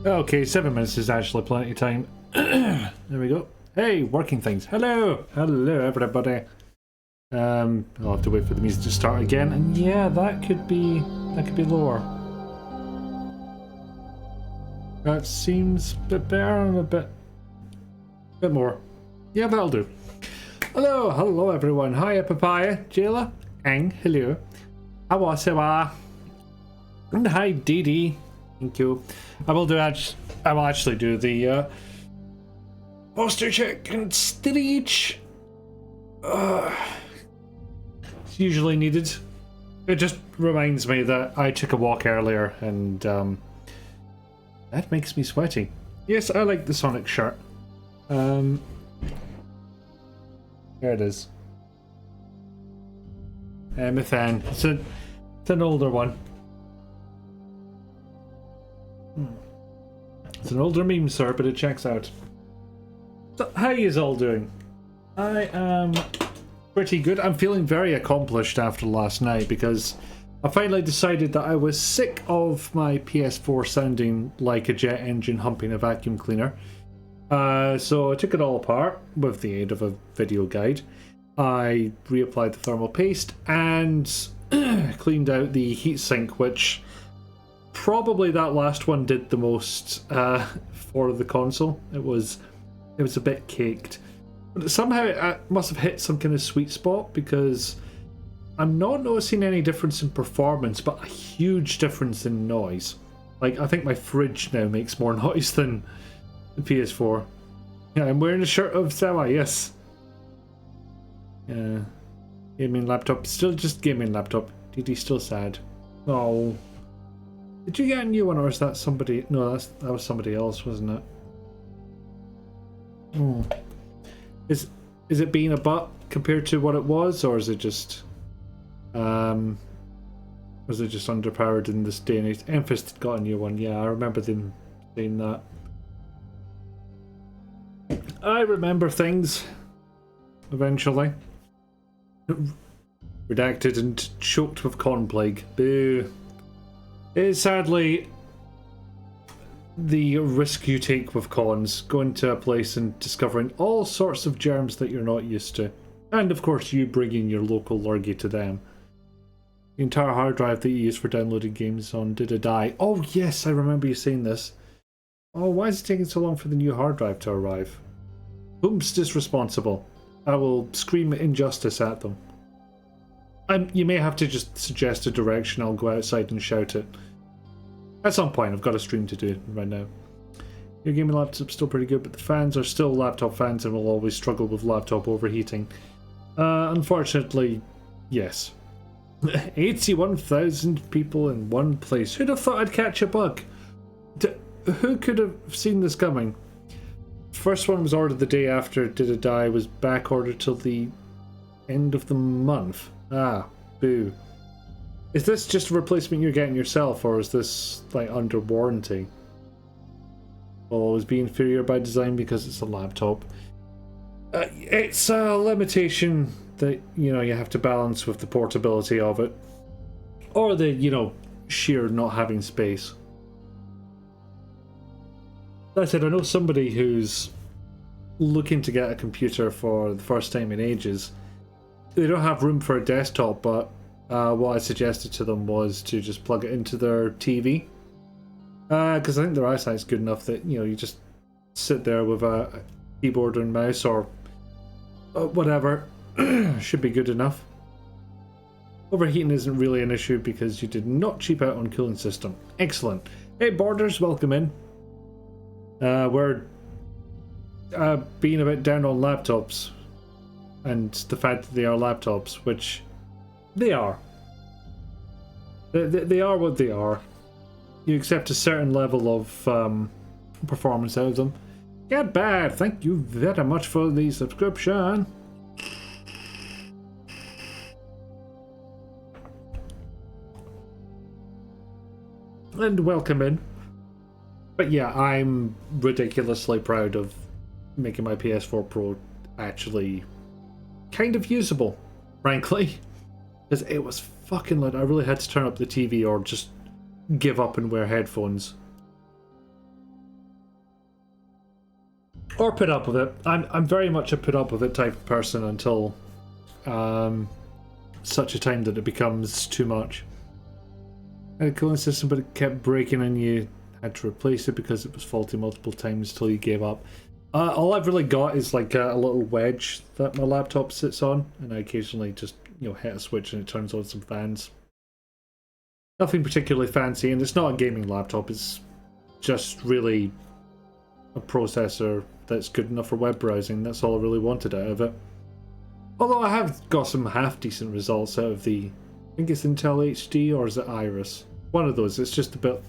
Okay, 7 minutes is actually plenty of time. There we go. Hey, working things. Hello! Hello, everybody. I'll have to wait for the music to start again. And yeah, that could be lower. That seems a bit better and a bit more. Yeah, that'll do. Hello everyone. Hi, Papaya, Jayla, Ang, hello. Awasewa. And hi, Dee. Thank you. I will actually do the poster check and stitch. It's usually needed. It just reminds me that I took a walk earlier and that makes me sweaty. Yes, I like the Sonic shirt. There it is. Mythan. It's an older one. It's an older meme, sir, but it checks out. So, how are you all doing? I am pretty good. I'm feeling very accomplished after last night because I finally decided that I was sick of my PS4 sounding like a jet engine humping a vacuum cleaner. So I took it all apart with the aid of a video guide. I reapplied the thermal paste and cleaned out the heatsink, which probably that last one did the most for the console. It was a bit caked, but somehow it must have hit some kind of sweet spot because I'm not noticing any difference in performance, but a huge difference in noise. Like, I think my fridge now makes more noise than the PS4. Yeah, I'm wearing a shirt of Sawa, yes. Yeah. Gaming laptop, still just gaming laptop. DD still sad. Oh. Did you get a new one, or is that somebody? No, that was somebody else, wasn't it? Oh. Is it being a butt compared to what it was, or is it just was it just underpowered in this day and age? Enfist got a new one, yeah, I remember them saying that. I remember things eventually. Redacted and choked with corn plague. Boo. It is sadly the risk you take with cons, going to a place and discovering all sorts of germs that you're not used to. And of course you bringing your local lurgy to them. The entire hard drive that you use for downloading games on did die. Oh yes, I remember you saying this. Oh, why is it taking so long for the new hard drive to arrive? Whom's responsible? I will scream injustice at them. You may have to just suggest a direction. I'll go outside and shout it. At some point, I've got a stream to do right now. Your gaming laptop's still pretty good, but the fans are still laptop fans and will always struggle with laptop overheating. Unfortunately, yes. 81,000 people in one place. Who'd have thought I'd catch a bug? Who could have seen this coming? First one was ordered the day after Did It Die, was back ordered till the end of the month. Ah, boo. Is this just a replacement you're getting yourself, or is this like under warranty? Will always be inferior by design because it's a laptop. It's a limitation that, you have to balance with the portability of it. Or the, sheer not having space. That said, I know somebody who's looking to get a computer for the first time in ages. They don't have room for a desktop, but what I suggested to them was to just plug it into their TV. Because I think their eyesight's good enough that, you just sit there with a keyboard and mouse or whatever. Should be good enough. Overheating isn't really an issue because you did not cheap out on cooling system. Excellent. Hey Borders, welcome in. We're being a bit down on laptops and the fact that they are laptops, which they are. They are what they are. You accept a certain level of performance out of them. Get bad. Thank you very much for the subscription. And welcome in. But yeah, I'm ridiculously proud of making my PS4 Pro actually kind of usable, frankly. Because it was fucking loud. I really had to turn up the TV or just give up and wear headphones. Or put up with it. I'm very much a put up with it type of person until such a time that it becomes too much. I had a cooling system, but it kept breaking and you had to replace it because it was faulty multiple times till you gave up. All I've really got is like a little wedge that my laptop sits on, and I occasionally just, you know, hit a switch and it turns on some fans. Nothing particularly fancy, and it's not a gaming laptop, it's just really a processor that's good enough for web browsing. That's all I really wanted out of it. Although I have got some half decent results out of the, I think it's Intel HD or is it Iris? One of those. It's just a bit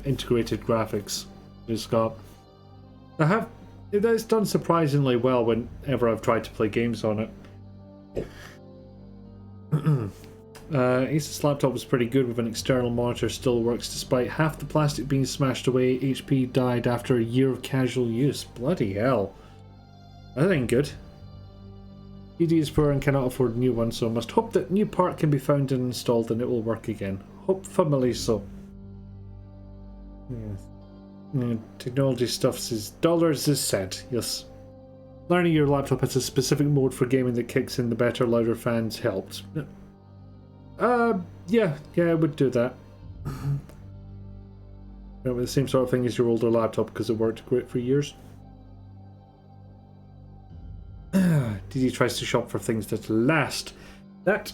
integrated graphics. It's got. It has done surprisingly well whenever I've tried to play games on it. Asus laptop was pretty good with an external monitor, still works despite half the plastic being smashed away. HP died after a year of casual use. Bloody hell. That ain't good. PD is poor and cannot afford a new one, so must hope that new part can be found and installed and it will work again. Hopefully so. Yeah. Technology stuff is dollars is said, yes. Learning your laptop has a specific mode for gaming that kicks in the better, louder fans helped. Yeah, I would do that. The same sort of thing as your older laptop because it worked great for years. DD tries to shop for things that last. That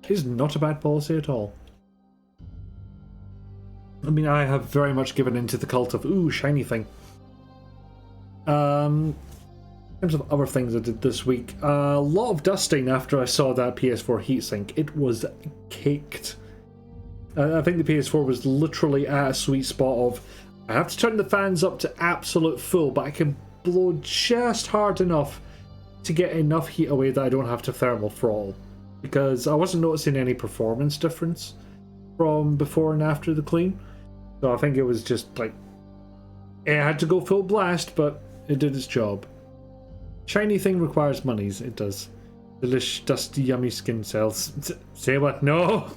is not a bad policy at all. I mean, I have very much given into the cult of, ooh, shiny thing. In terms of other things I did this week, a lot of dusting after I saw that PS4 heatsink. It was caked. I think the PS4 was literally at a sweet spot of, I have to turn the fans up to absolute full, but I can blow just hard enough to get enough heat away that I don't have to thermal throttle. Because I wasn't noticing any performance difference from before and after the clean. So I think it was just like, it had to go full blast, but it did its job. Shiny thing requires monies, it does. Delish, dusty, yummy skin cells. Say what? No!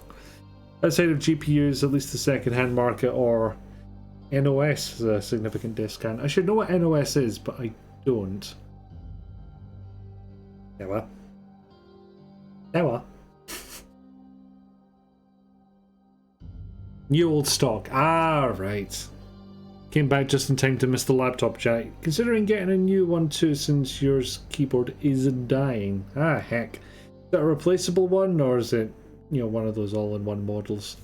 Outside of GPUs, at least the second-hand market or NOS is a significant discount. I should know what NOS is, but I don't. Never. New old stock. Ah, right. Came back just in time to miss the laptop chat. Considering getting a new one too, since yours keyboard is dying. Ah, heck. Is that a replaceable one, or is it, you know, one of those all-in-one models?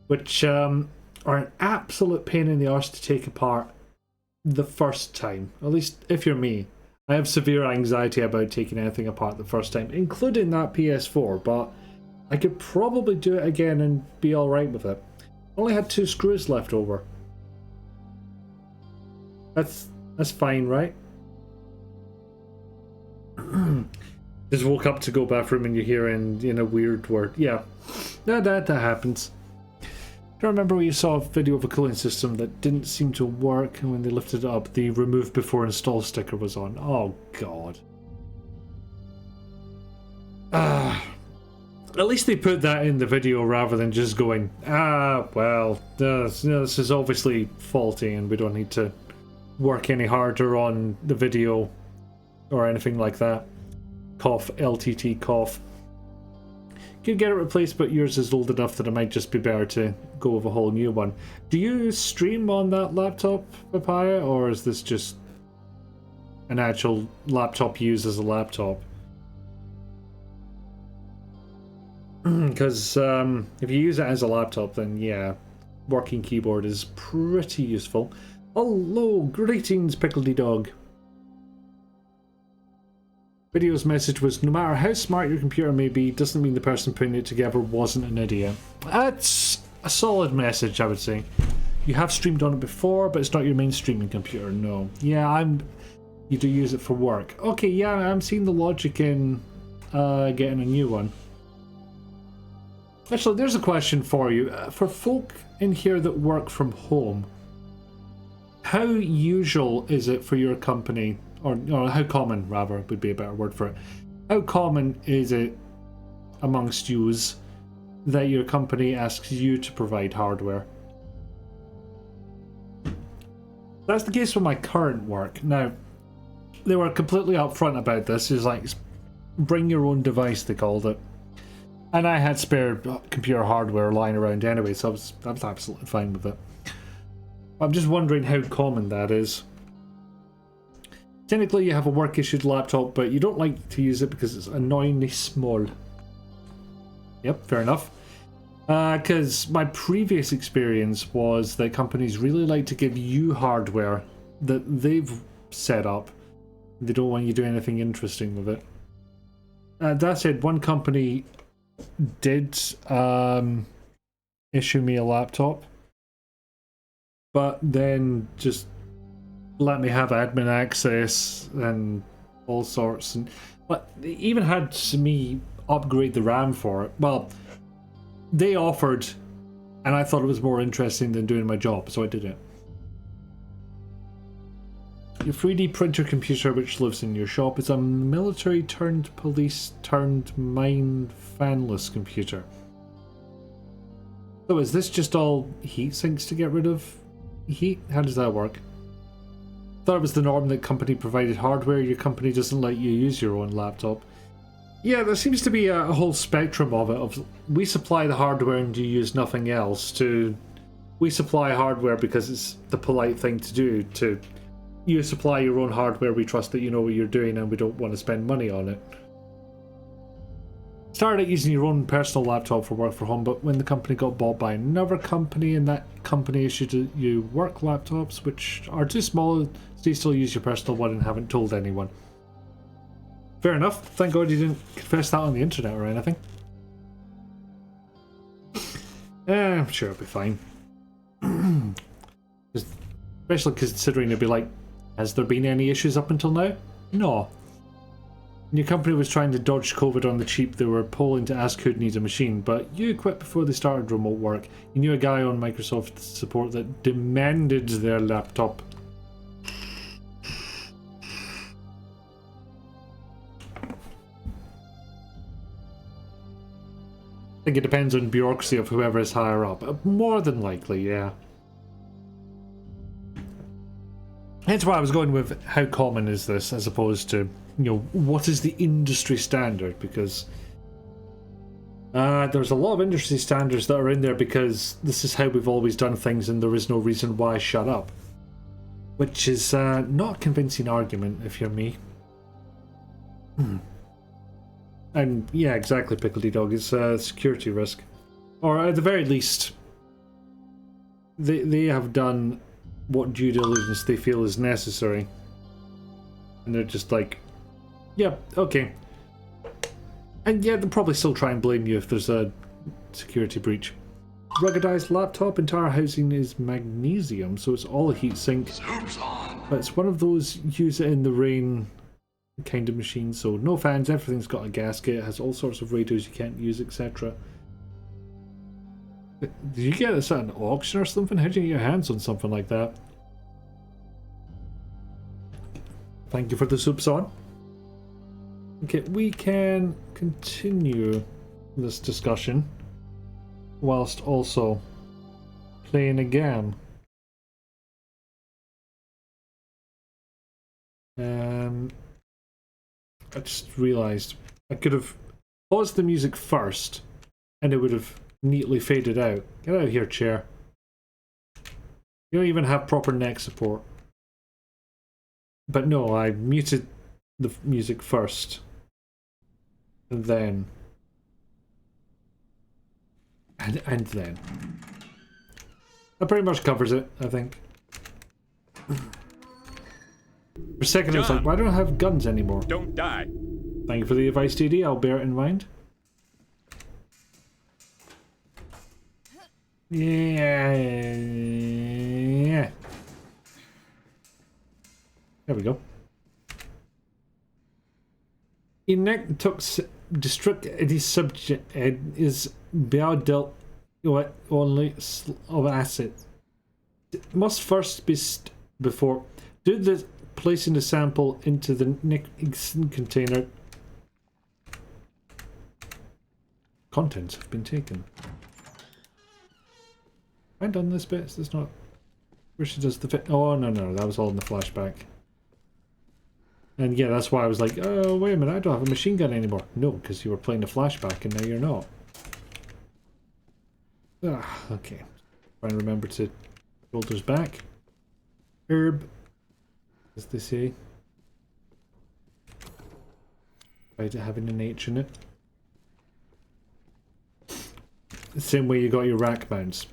Which are an absolute pain in the arse to take apart the first time. At least if you're me. I have severe anxiety about taking anything apart the first time, including that PS4, but I could probably do it again and be alright with it. Only had 2 screws left over. That's fine, right? Just woke up to go bathroom and you're hearing, you know, weird word. Yeah, that happens. Do you remember when you saw a video of a cooling system that didn't seem to work, and when they lifted it up, the remove before install sticker was on? Oh god. At least they put that in the video rather than just going, well, this is obviously faulty and we don't need to work any harder on the video or anything like that. Cough, LTT cough. Could get it replaced, but yours is old enough that it might just be better to go with a whole new one. Do you stream on that laptop, Papaya, or is this just an actual laptop used as a laptop? Because if you use it as a laptop, then yeah, working keyboard is pretty useful. Hello, greetings, Pickledy Dog. Video's message was, no matter how smart your computer may be, doesn't mean the person putting it together wasn't an idiot. That's a solid message, I would say. You have streamed on it before, but it's not your main streaming computer, no. Yeah, you do use it for work. Okay, yeah, I'm seeing the logic in getting a new one. Actually, there's a question for you. For folk in here that work from home, how usual is it for your company, or how common, rather, would be a better word for it. How common is it amongst yous that your company asks you to provide hardware? That's the case with my current work. Now, they were completely upfront about this. It's like, bring your own device, they called it. And I had spare computer hardware lying around anyway, so I was absolutely fine with it. I'm just wondering how common that is. Technically, you have a work-issued laptop, but you don't like to use it because it's annoyingly small. Yep, fair enough. Because my previous experience was that companies really like to give you hardware that they've set up. They don't want you to do anything interesting with it. That said, one company did issue me a laptop, but then just let me have admin access and all sorts, and but they even had me upgrade the RAM for it. Well, they offered, and I thought it was more interesting than doing my job, so I did it. Your 3D printer computer, which lives in your shop, is a military turned police turned mine fanless computer. So is this just all heat sinks to get rid of heat? How does that work? Thought it was the norm that company provided hardware, your company doesn't let you use your own laptop. Yeah, there seems to be a whole spectrum of it, of we supply the hardware and you use nothing else, to we supply hardware because it's the polite thing to do, to you supply your own hardware, we trust that you know what you're doing and we don't want to spend money on it. Started out using your own personal laptop for work from home, but when the company got bought by another company and that company issued you work laptops, which are too small, so you still use your personal one and haven't told anyone. Fair enough. Thank God you didn't confess that on the internet or anything. I'm sure it'll be fine. Especially considering it'd be like, has there been any issues up until now? No. When your company was trying to dodge COVID on the cheap, they were polling to ask who'd need a machine, but you quit before they started remote work. You knew a guy on Microsoft support that demanded their laptop. I think it depends on bureaucracy of whoever is higher up. More than likely, yeah. Hence why I was going with how common is this as opposed to, you know, what is the industry standard, because there's a lot of industry standards that are in there because this is how we've always done things and there is no reason why, shut up. Which is not a convincing argument if you're me. And yeah, exactly, Pickledy Dog, it's a security risk. Or at the very least, they have done what due diligence they feel is necessary. And they're just like, yeah, okay. And yeah, they'll probably still try and blame you if there's a security breach. Ruggedized laptop, entire housing is magnesium, so it's all a heatsink. But it's one of those use it in the rain kind of machines, so no fans, everything's got a gasket, it has all sorts of radios you can't use, etc. Did you get this at an auction or something? How did you get your hands on something like that? Thank you for the soups on. Okay, we can continue this discussion whilst also playing a game. I just realised I could have paused the music first and it would have neatly faded out. Get out of here, chair. You don't even have proper neck support. But no, I muted the music first. And then. And then. That pretty much covers it, I think. For a second I was like, why don't I have guns anymore? Don't die. Thank you for the advice, DD. I'll bear it in mind. Yeah. There we go. Inektux district is subject is beadelt only of acid. Must first be before do the placing the sample into the container. Contents have been taken. I've done this bit, so it's not. where she does the fit. Oh, no, no, that was all in the flashback. And yeah, that's why I was like, oh, wait a minute, I don't have a machine gun anymore. No, because you were playing the flashback and now you're not. Ah, okay. Try and remember to shoulders back. Herb, as they say. Try to having an H in it. The same way you got your rack mounts.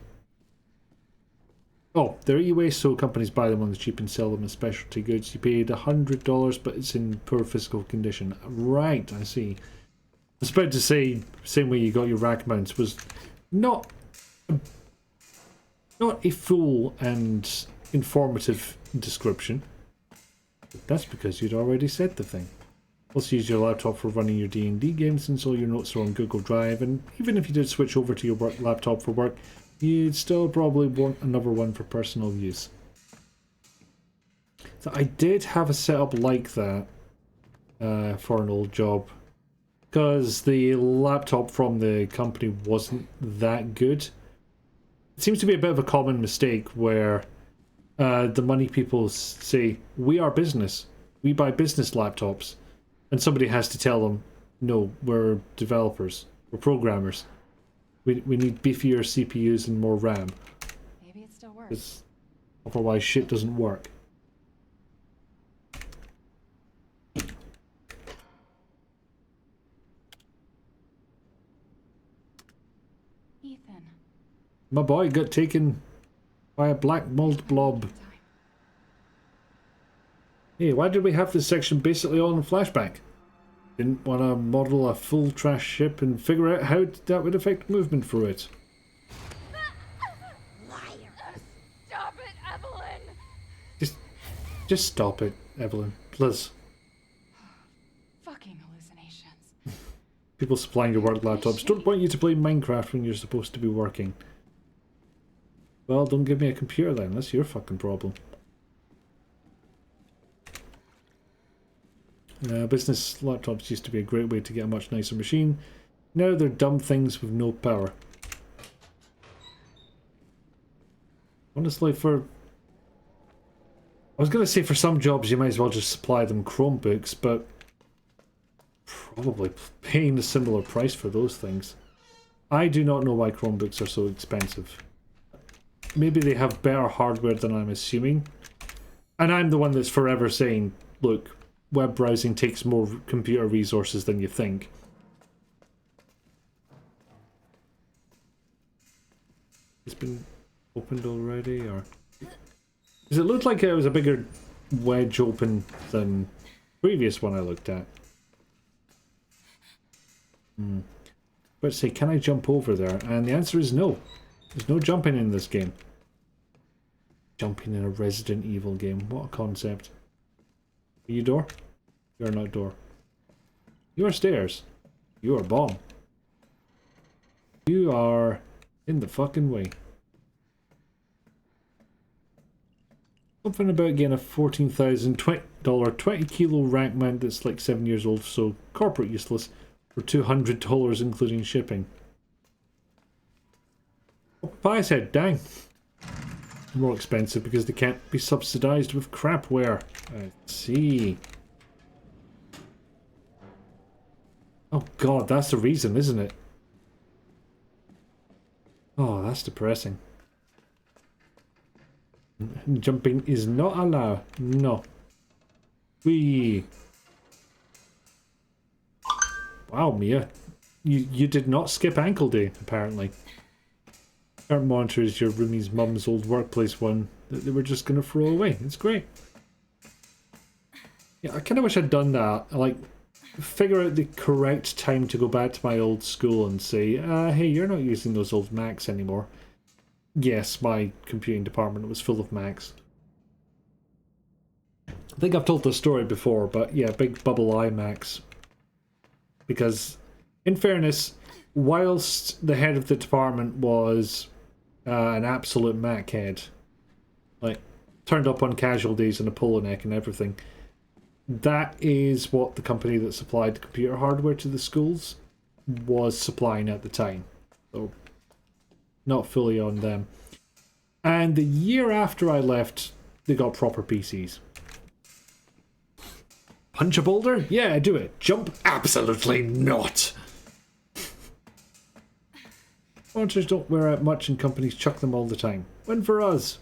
Oh, they're e-waste, so companies buy them on the cheap and sell them as specialty goods. You paid $100, but it's in poor physical condition. Right, I see. I was about to say, same way you got your rack mounts was not a full and informative description. But that's because you'd already said the thing. Also use your laptop for running your D&D games since all your notes are on Google Drive, and even if you did switch over to your work laptop for work, you'd still probably want another one for personal use. So I did have a setup like that for an old job, because the laptop from the company wasn't that good. It seems to be a bit of a common mistake where the money people say, we are business, we buy business laptops. And somebody has to tell them, no, we're developers, we're programmers. We need beefier CPUs and more RAM. Maybe it still works. 'Cause otherwise shit doesn't work. Ethan. My boy got taken by a black mold blob. Hey, why did we have this section basically all in flashback? Didn't want to model a full trash ship and figure out how that would affect movement through it. Liar! Stop it, Evelyn! Just stop it, Evelyn. Please. Fucking hallucinations. People supplying your work laptops don't want you to play Minecraft when you're supposed to be working. Well, don't give me a computer then. That's your fucking problem. Business laptops used to be a great way to get a much nicer machine. Now they're dumb things with no power. Honestly, I was going to say for some jobs you might as well just supply them Chromebooks, but probably paying a similar price for those things. I do not know why Chromebooks are so expensive. Maybe they have better hardware than I'm assuming. And I'm the one that's forever saying, look, web browsing takes more computer resources than you think. It's been opened already, or... Does it look like it was a bigger wedge open than the previous one I looked at? Let's say, can I jump over there? And the answer is no. There's no jumping in this game. Jumping in a Resident Evil game. What a concept. Are you door? You're not door. You are stairs. You are bomb. You are in the fucking way. Something about getting a $14,020 20 kilo rack mount that's like 7 years old, so corporate useless, for $200 including shipping. Pie said, dang. More expensive because they can't be subsidized with crapware. I see. Oh god, that's the reason, isn't it? Oh, that's depressing. Jumping is not allowed. No. Whee. Wow, Mia. You did not skip ankle day, apparently. Current monitor is your roomie's mum's old workplace one that they were just going to throw away. It's great. Yeah, I kind of wish I'd done that. Like, figure out the correct time to go back to my old school and say, hey, you're not using those old Macs anymore. Yes, my computing department was full of Macs. I think I've told this story before, but yeah, big bubble eye Macs. Because, in fairness, whilst the head of the department was an absolute Mac head, like, turned up on casual days in a polo neck and everything, that is what the company that supplied the computer hardware to the schools was supplying at the time. So, not fully on them. And the year after I left, they got proper PCs. Punch a boulder? Yeah, do it. Jump? Absolutely not. Monsters don't wear out much and companies chuck them all the time. Win for us.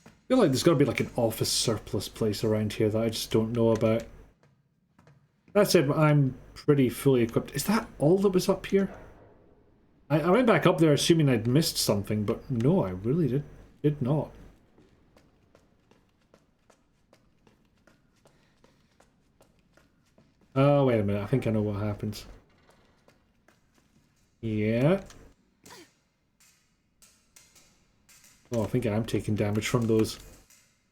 I feel like there's got to be like an office surplus place around here that I just don't know about. That said, I'm pretty fully equipped. Is that all that was up here? I went back up there assuming I'd missed something, but no, I really did not. Oh, wait a minute. I think I know what happens. Yeah. Oh, I think I am taking damage from those.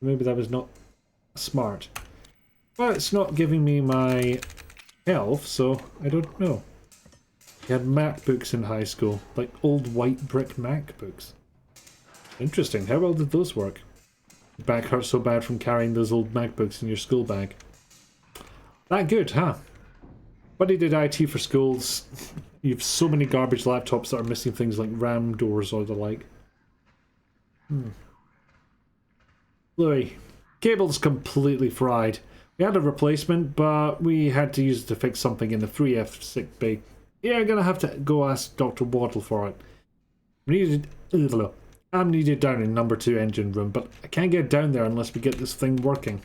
Maybe that was not smart. But it's not giving me my health, so I don't know. You had MacBooks in high school, like old white brick MacBooks. Interesting. How well did those work? Your back hurts so bad from carrying those old MacBooks in your school bag. That good, huh? Buddy did IT for schools. You have so many garbage laptops that are missing things like RAM doors or the like. Louis, cable's completely fried. We had a replacement, but we had to use it to fix something in the 3F sick bay. Yeah, I'm gonna have to go ask Dr. Waddle for it. I'm needed down in number 2 engine room, but I can't get down there unless we get this thing working.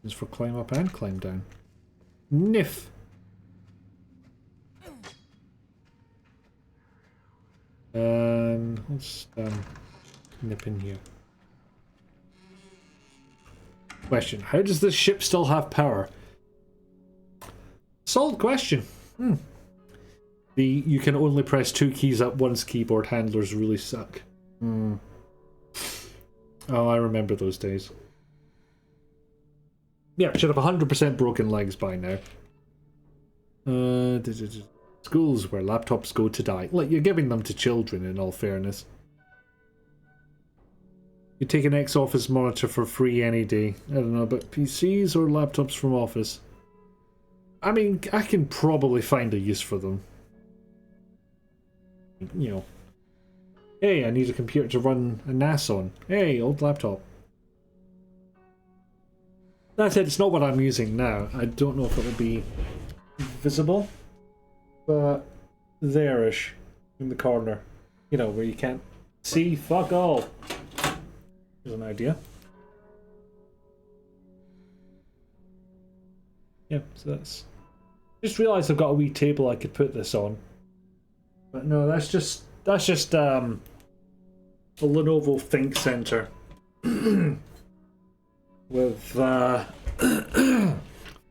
It's for climb up and climb down. Niff. Let's nip in here. Question: how does this ship still have power? Solid question. You can only press 2 keys at once. Keyboard handlers really suck. Oh, I remember those days. Yeah, should have 100% broken legs by now. Schools where laptops go to die. Like, you're giving them to children, in all fairness. You take an ex-office monitor for free any day. I don't know about PCs or laptops from office. I mean, I can probably find a use for them. You know. Hey, I need a computer to run a NAS on. Hey, old laptop. That said, it's not what I'm using now. I don't know if it'll be visible. But there-ish in the corner. You know, where you can't see fuck all. Here's an idea. Yeah, so that's... Just realised I've got a wee table I could put this on. But no, that's just a Lenovo Think Center. With Bro,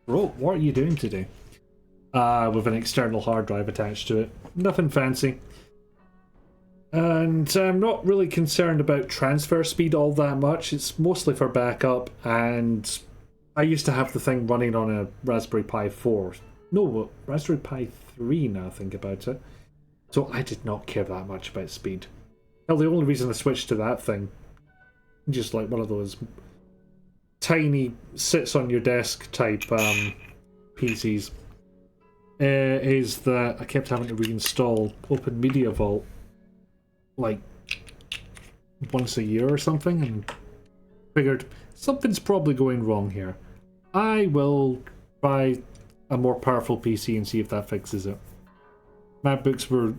what are you doing today? With an external hard drive attached to it. Nothing fancy. And I'm not really concerned about transfer speed all that much. It's mostly for backup, and I used to have the thing running on a Raspberry Pi 4. No, Raspberry Pi 3 now I think about it. So I did not care that much about speed. Hell, the only reason I switched to that thing, just like one of those tiny sits on your desk type PCs, is that I kept having to reinstall Open Media Vault like once a year or something, and figured something's probably going wrong here. I will try a more powerful PC and see if that fixes it. MacBooks were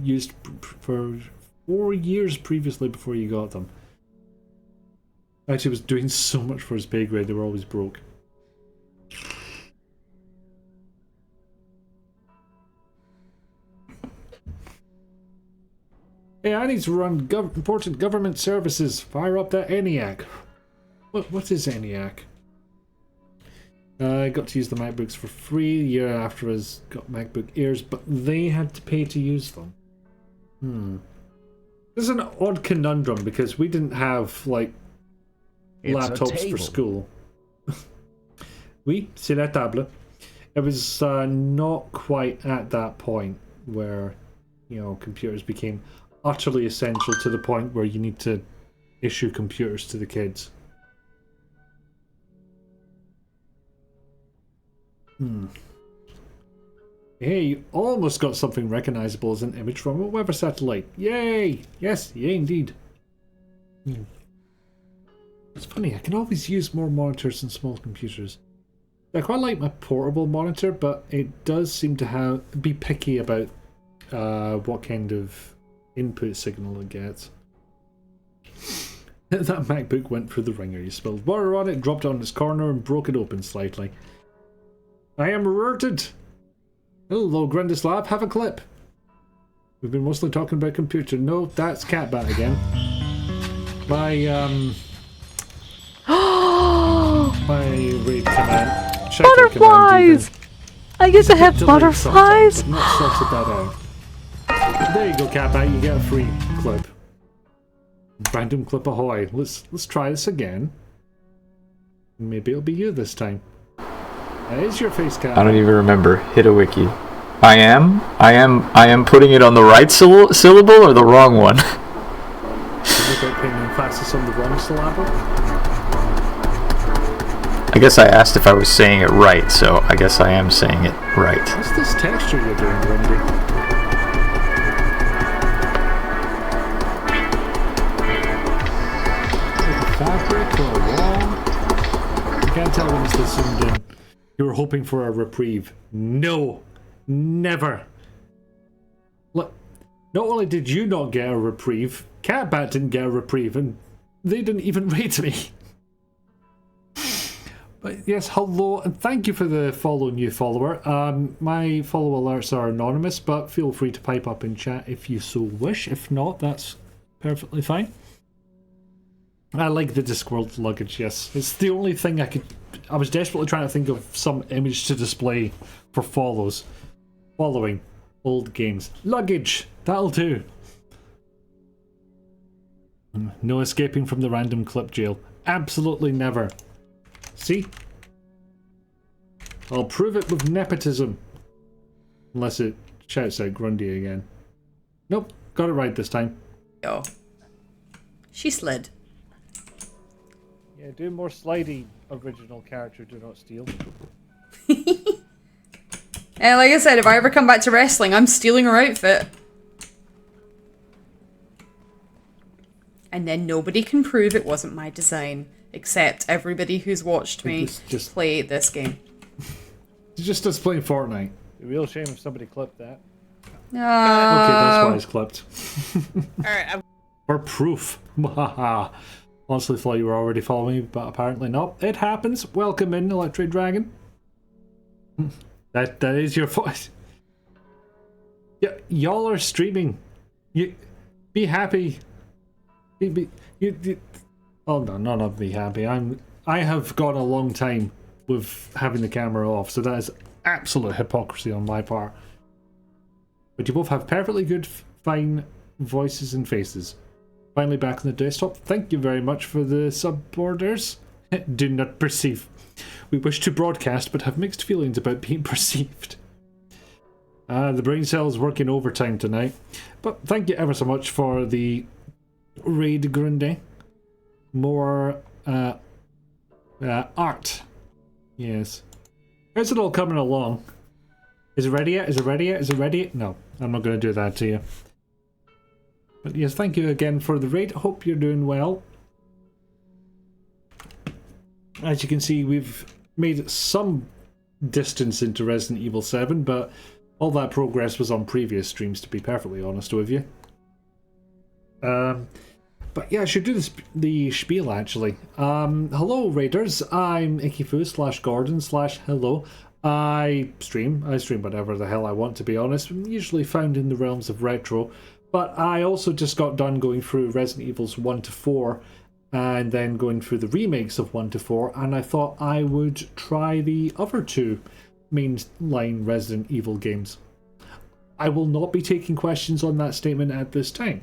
used for 4 years previously before you got them. Actually, was doing so much for his pay grade, they were always broke. Hey, I need to run important government services. Fire up that ENIAC. What is ENIAC? I got to use the MacBooks for free the year after I got MacBook Airs, but they had to pay to use them. This is an odd conundrum because we didn't have, like, laptops for school. Oui, c'est la table. It was not quite at that point where, you know, computers became utterly essential to the point where you need to issue computers to the kids. Hey, you almost got something recognizable as an image from a weather satellite. Yay! Yes, yay indeed. It's funny, I can always use more monitors than small computers. I quite like my portable monitor, but it does seem to be picky about what kind of input signal it gets. That MacBook went through the ringer. You spilled water on it, dropped it on its corner, and broke it open slightly. I am rooted! Hello, Grundislav, have a clip. We've been mostly talking about computer. No, that's Catbat again. My raid command. Butterflies! I get to have butterflies? I've not sorted that out. There you go, Catbat, you get a free clip. Random clip ahoy. Let's try this again. Maybe it'll be you this time. Is your face, Catbat? I don't even remember. Hit a wiki. I am putting it on the right syllable or the wrong one? Without putting emphasis on the wrong syllable? I guess I asked if I was saying it right, so I guess I am saying it right. What's this texture you're doing, Wendy? Fabric or a wall? You can't tell when it's this zoomed in. You were hoping for a reprieve. No! Never! Look, not only did you not get a reprieve, Catbat didn't get a reprieve, and they didn't even rate me. But yes, hello, and thank you for the follow, new follower. My follow alerts are anonymous, but feel free to pipe up in chat if you so wish. If not, that's perfectly fine. I like the Discworld luggage, yes. It's the only thing I was desperately trying to think of some image to display for following old games. Luggage! That'll do. No escaping from the random clip jail. Absolutely never. See? I'll prove it with nepotism. Unless it shouts out Grundy again. Nope, got it right this time. Oh. She slid. Yeah, do more slidey original character, do not steal. And like I said, if I ever come back to wrestling, I'm stealing her outfit. And then nobody can prove it wasn't my design. Except everybody who's watched me play this game. It's just us playing Fortnite. A real shame if somebody clipped that. Okay, that's why it's clipped. Alright, For proof. Honestly thought you were already following me, but apparently not. It happens. Welcome in, Electric Dragon. That is your voice. Yeah, y'all are streaming. You be happy. Oh no, none of me happy. I have gone a long time with having the camera off, so that is absolute hypocrisy on my part. But you both have perfectly good, fine voices and faces. Finally back on the desktop. Thank you very much for the sub orders. Do not perceive. We wish to broadcast, but have mixed feelings about being perceived. The brain cell's working overtime tonight. But thank you ever so much for the raid, Grundy. More art. Yes. How's it all coming along? Is it ready yet? Is it ready yet? Is it ready yet? No, I'm not going to do that to you. But yes, thank you again for the raid. Hope you're doing well. As you can see, we've made some distance into Resident Evil 7, but all that progress was on previous streams, to be perfectly honest with you. But yeah, I should do the spiel actually. Hello Raiders, I'm Ikifu Gordon hello. I stream whatever the hell I want, to be honest. I'm usually found in the realms of retro, but I also just got done going through Resident Evils 1 to 4 and then going through the remakes of 1 to 4, and I thought I would try the other two mainline Resident Evil games. I will not be taking questions on that statement at this time.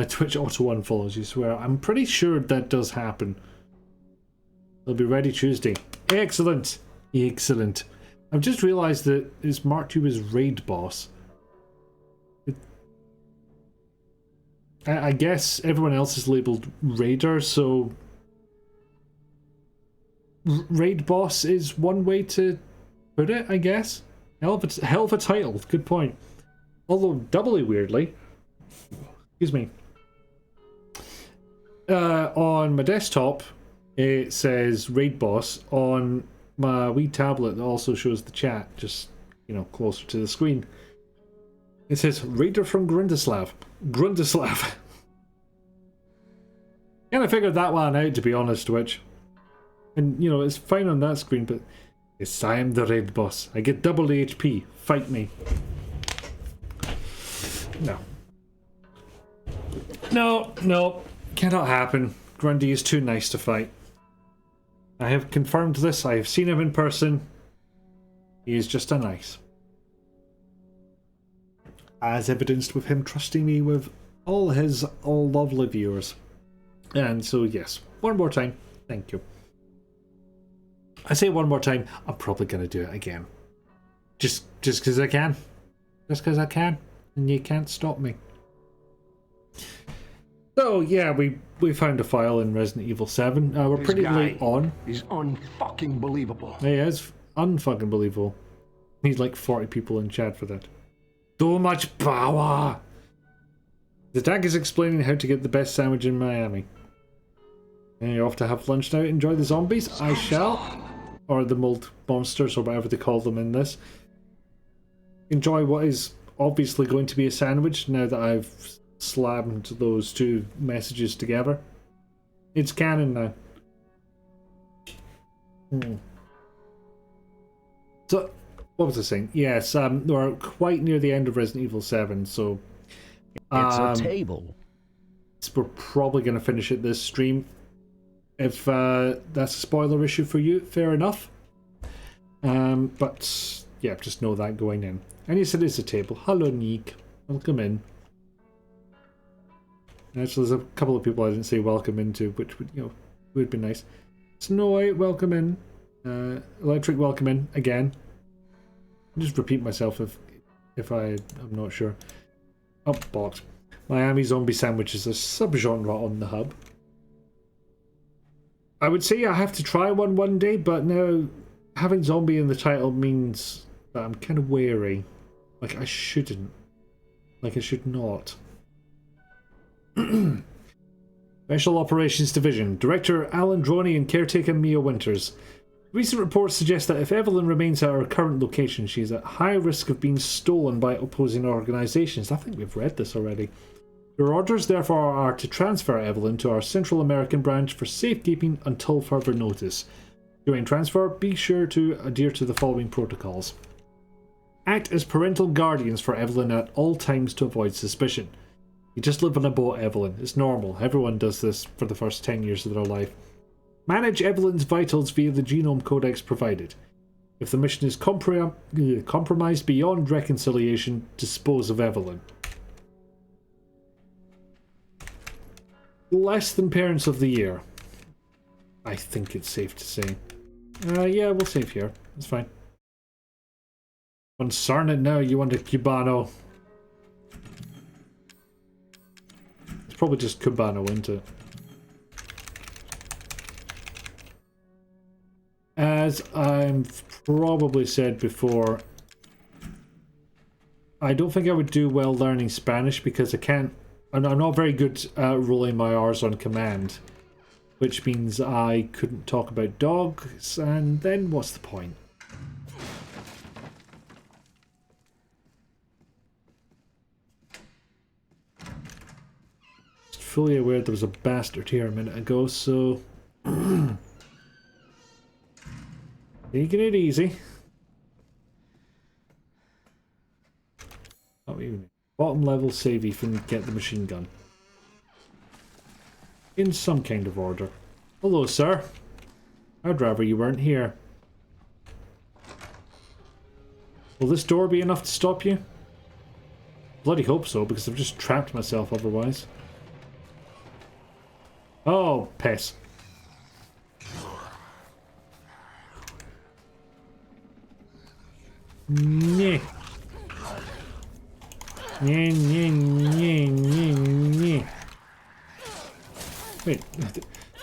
Twitch Auto 1 follows, you swear. I'm pretty sure that does happen. They'll be ready Tuesday. Excellent! Excellent. I've just realised that it's marked you as Raid Boss. I guess everyone else is labelled Raider, so Raid Boss is one way to put it, I guess. Hell of a title. Good point. Although doubly weirdly, excuse me, on my desktop it says Raid Boss. On my wee tablet that also shows the chat, just, you know, closer to the screen, it says Raider from Grundislav. Grundislav. Kind of figured that one out, to be honest, Twitch. And, you know, it's fine on that screen, but yes, I am the Raid Boss. I get double HP. Fight me. No. No, no. Cannot happen. Grundy is too nice to fight. I have confirmed this. I have seen him in person. He is just a nice. As evidenced with him trusting me with all his lovely viewers. And so, yes, one more time. Thank you. I say one more time, I'm probably going to do it again. Just because I can. Just because I can. And you can't stop me. So, yeah, we found a file in Resident Evil 7. We're pretty late on. He's unfucking believable. He is unfucking believable. Needs like 40 people in chat for that. So much power! The tag is explaining how to get the best sandwich in Miami. And you're off to have lunch now. Enjoy the zombies. I shall. Or the mold monsters, or whatever they call them in this. Enjoy what is obviously going to be a sandwich now that I've slammed those two messages together. It's canon now. So, what was I saying? Yes, we're quite near the end of Resident Evil 7, so... It's a table. We're probably going to finish it this stream. If that's a spoiler issue for you, fair enough. But, yeah, just know that going in. And yes, it is a table. Hello, Neek. Welcome in. Actually, there's a couple of people I didn't say welcome into, which would, you know, would be nice. Snow White, welcome in. Electric, welcome in again. I'll just repeat myself if I'm not sure. Oh, bollocks. Miami zombie sandwich is a subgenre on the hub. I would say I have to try one day, but now having zombie in the title means that I'm kind of wary. Like I shouldn't. Like I should not. Special Operations Division. Director Alan Droney and caretaker Mia Winters. Recent reports suggest that if Evelyn remains at her current location, she is at high risk of being stolen by opposing organisations. I think we've read this already. Your orders, therefore, are to transfer Evelyn to our Central American branch for safekeeping until further notice. During transfer, be sure to adhere to the following protocols. Act as parental guardians for Evelyn at all times to avoid suspicion. You just live on a boat, Evelyn. It's normal. Everyone does this for the first 10 years of their life. Manage Evelyn's vitals via the genome codex provided. If the mission is compromised beyond reconciliation, dispose of Evelyn. Less than Parents of the Year. I think it's safe to say. Yeah, we'll save here. It's fine. Concern it now, you want a Cubano. It's probably just Cubano, isn't it? As I've probably said before, I don't think I would do well learning Spanish because I'm not very good at rolling my R's on command, which means I couldn't talk about dogs, and then what's the point? Just fully aware there was a bastard here a minute ago, so... Taking it easy. Oh, even bottom level save if you can get the machine gun. In some kind of order. Hello, sir. I'd rather you weren't here. Will this door be enough to stop you? Bloody hope so, because I've just trapped myself otherwise. Oh, piss. Nyeh. Nyeh, nyeh, nyeh, nyeh, nyeh. Wait,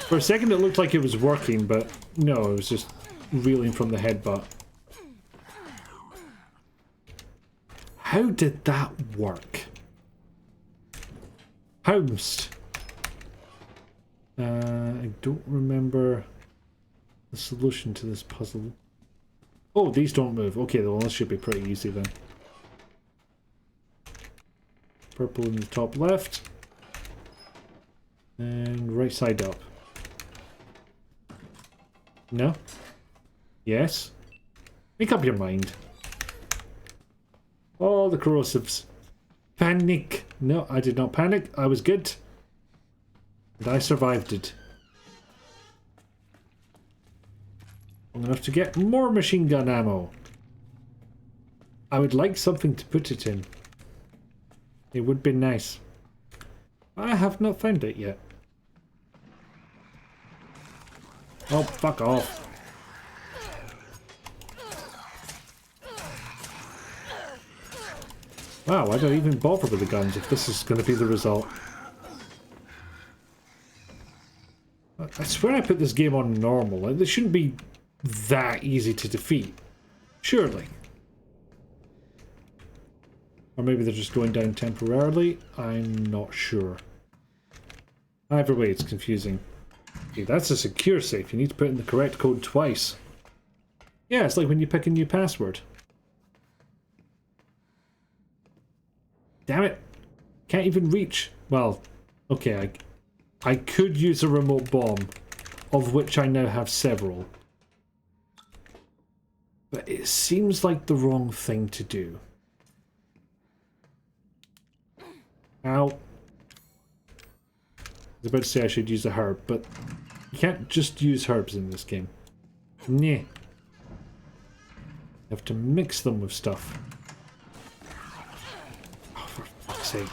for a second it looked like it was working, but no, it was just reeling from the headbutt. How did that work? Pounced. I don't remember the solution to this puzzle. Oh, these don't move. Okay, well, this should be pretty easy then. Purple in the top left. And right side up. No? Yes? Make up your mind. All the corrosives. Panic! No, I did not panic. I was good. And I survived it. Long enough to get more machine gun ammo. I would like something to put it in. It would be nice. I have not found it yet. Oh, fuck off. Wow, I don't even bother with the guns if this is going to be the result. I swear I put this game on normal. Like, this shouldn't be that easy to defeat. Surely. Or maybe they're just going down temporarily. I'm not sure. Either way, it's confusing. Okay, that's a secure safe. You need to put in the correct code twice. Yeah, it's like when you pick a new password. Damn it. Can't even reach. Well, okay, I could use a remote bomb, of which I now have several. But it seems like the wrong thing to do. Ow. I was about to say I should use a herb, but you can't just use herbs in this game. Nah. You have to mix them with stuff. Oh, for fuck's sake.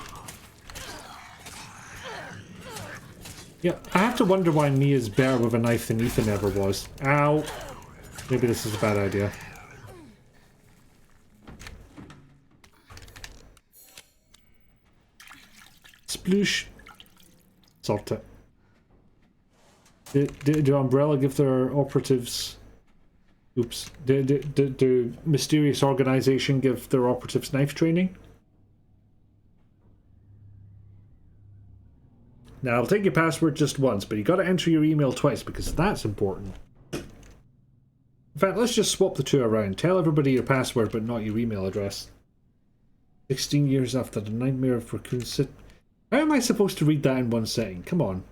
Yeah, I have to wonder why Mia's better with a knife than Ethan ever was. Ow. Maybe this is a bad idea. Sploosh. Sort it. Do Umbrella give their operatives... Oops. Do Mysterious Organization give their operatives knife training? Now, I'll take your password just once, but you got to enter your email twice because that's important. In fact, let's just swap the two around. Tell everybody your password, but not your email address. 16 years after the nightmare of Raccoon City. How am I supposed to read that in one setting? Come on.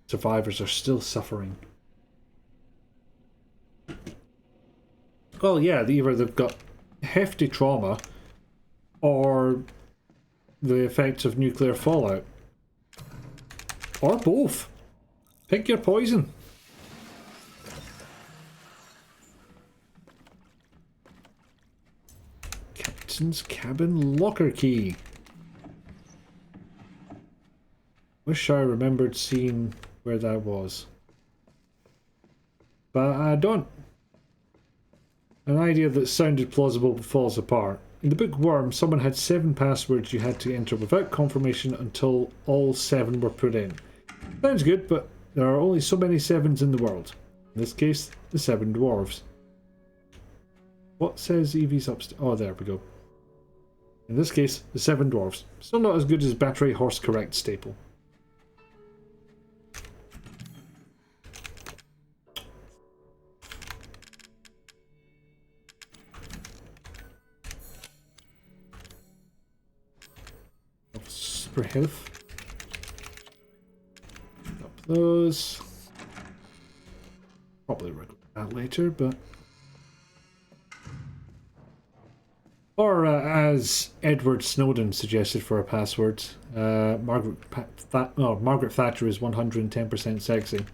Survivors are still suffering. Well, yeah, either they've got hefty trauma or the effects of nuclear fallout. Or both. Pick your poison. Captain's cabin locker key. Wish I remembered seeing where that was. But I don't. An idea that sounded plausible but falls apart. In the book Worm, someone had 7 passwords you had to enter without confirmation until all 7 were put in. Sounds good, but there are only so many 7s in the world. In this case, the 7 dwarves. What says Evie's upstairs? Oh, there we go. In this case, the 7 dwarves. Still not as good as Battery Horse Correct staple. Super health. Up those. Probably regret that later, but. Or as Edward Snowden suggested for a password, Margaret Thatcher is 110% sexy.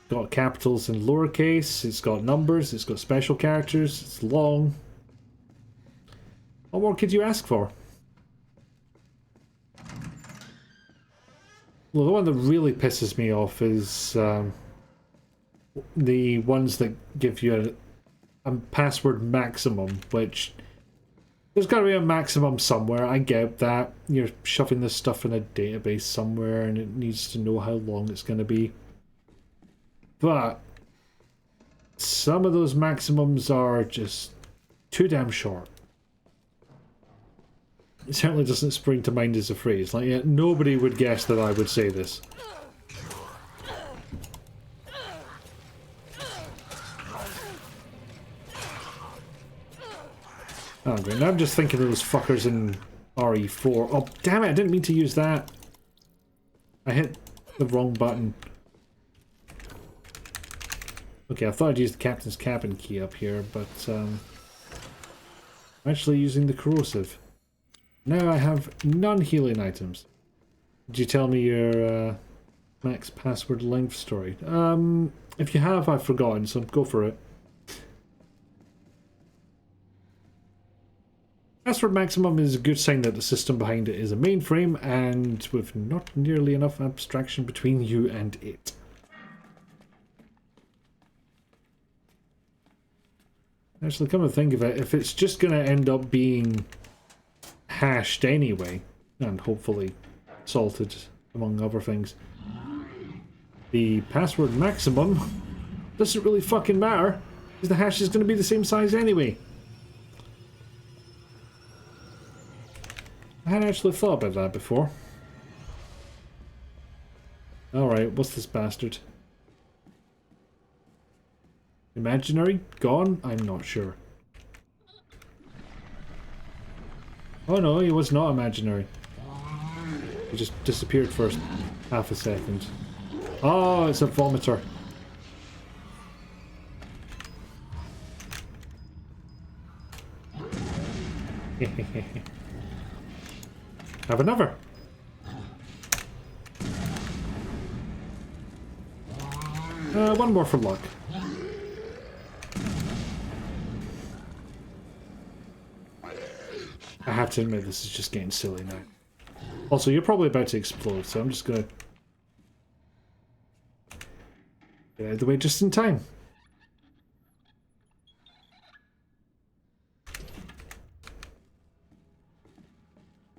Got capitals and lowercase, it's got numbers, it's got special characters, it's long. What more could you ask for? Well, the one that really pisses me off is the ones that give you a password maximum, which there's got to be a maximum somewhere. I get that. You're shoving this stuff in a database somewhere and it needs to know how long it's going to be. But some of those maximums are just too damn short. It certainly doesn't spring to mind as a phrase. Like, yeah, nobody would guess that I would say this. Oh, great. Now I'm just thinking of those fuckers in RE4. Oh, damn it, I didn't mean to use that. I hit the wrong button. Okay, I thought I'd use the captain's cabin key up here, but I'm actually using the corrosive. Now I have non-healing items. Did you tell me your max password length story? If you have, I've forgotten, so go for it. Password maximum is a good sign that the system behind it is a mainframe and with not nearly enough abstraction between you and it. Actually, come to think of it, if it's just going to end up being hashed anyway, and hopefully salted among other things, the password maximum doesn't really fucking matter because the hash is going to be the same size anyway. I hadn't actually thought about that before. Alright, what's this bastard? Imaginary? Gone? I'm not sure. Oh no, he was not imaginary. He just disappeared for half a second. Oh, it's a vomiter. Have another. One more for luck. I have to admit, this is just getting silly now. Also, you're probably about to explode, so I'm just gonna get out of the way just in time.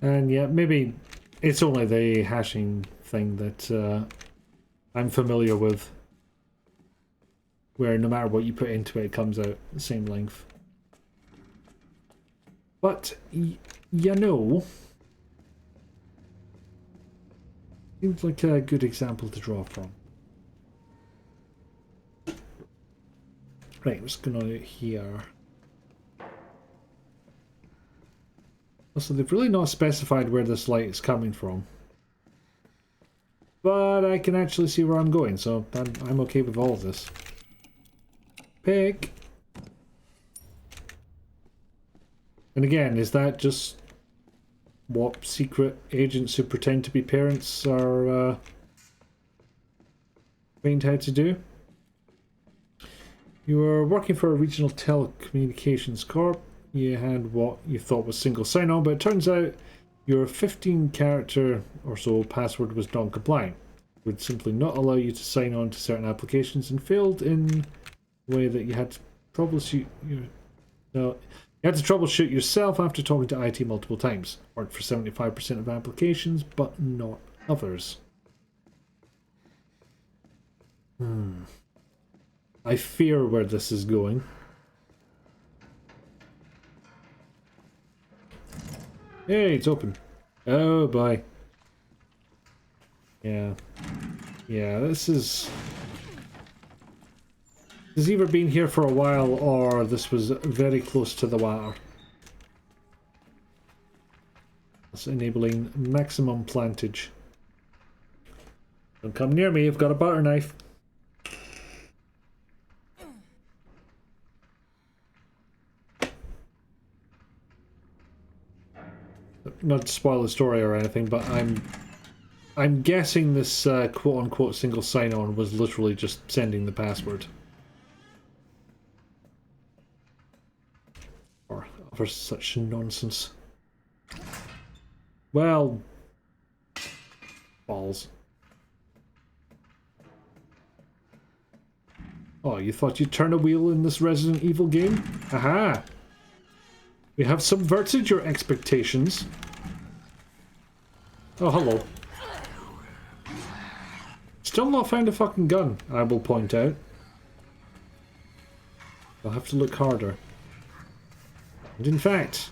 And yeah, maybe it's only the hashing thing that I'm familiar with, where no matter what you put into it, it comes out the same length. But, you know, seems like a good example to draw from. Right, what's going on here? So they've really not specified where this light is coming from. But I can actually see where I'm going, so I'm okay with all of this. Pick! And again, is that just what secret agents who pretend to be parents are trained how to do? You were working for a regional telecommunications corp. You had what you thought was single sign-on, but it turns out your 15-character or so password was non-compliant. It would simply not allow you to sign on to certain applications and failed in a way that you had to troubleshoot yourself after talking to IT multiple times. Worked for 75% of applications, but not others. I fear where this is going. Hey, it's open. Oh, boy. Yeah. Yeah, this is... This has either been here for a while or this was very close to the water. It's enabling maximum plantage. Don't come near me, I've got a butter knife. Not to spoil the story or anything, but I'm guessing this quote-unquote single sign-on was literally just sending the password. Or other such nonsense. Well... balls. Oh, you thought you'd turn a wheel in this Resident Evil game? Aha! We have subverted your expectations. Oh, hello. Still not found a fucking gun, I will point out. I'll have to look harder. And in fact,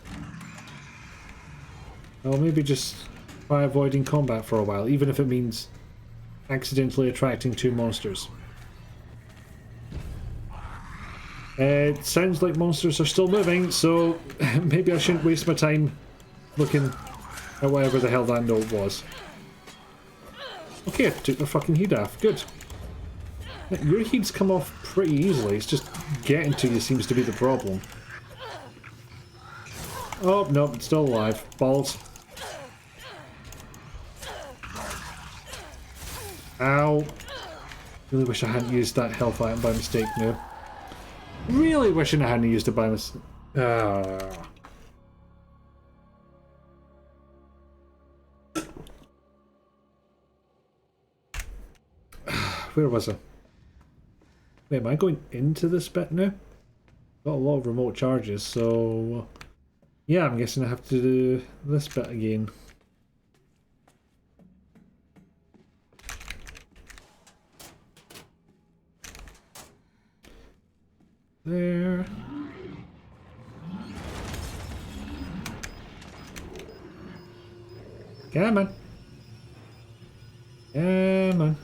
I'll maybe just try avoiding combat for a while, even if it means accidentally attracting 2 monsters. It sounds like monsters are still moving, so maybe I shouldn't waste my time looking at whatever the hell that note was. Okay, I took the fucking heat off. Good. Your heats come off pretty easily. It's just getting to you seems to be the problem. Oh, no, it's still alive. Balls. Ow. Really wish I hadn't used that health item by mistake now. Really wishing I hadn't used it by mistake. Where was I? Wait, am I going into this bit now? Got a lot of remote charges, so... yeah, I'm guessing I have to do this bit again. There. Come on. Come on.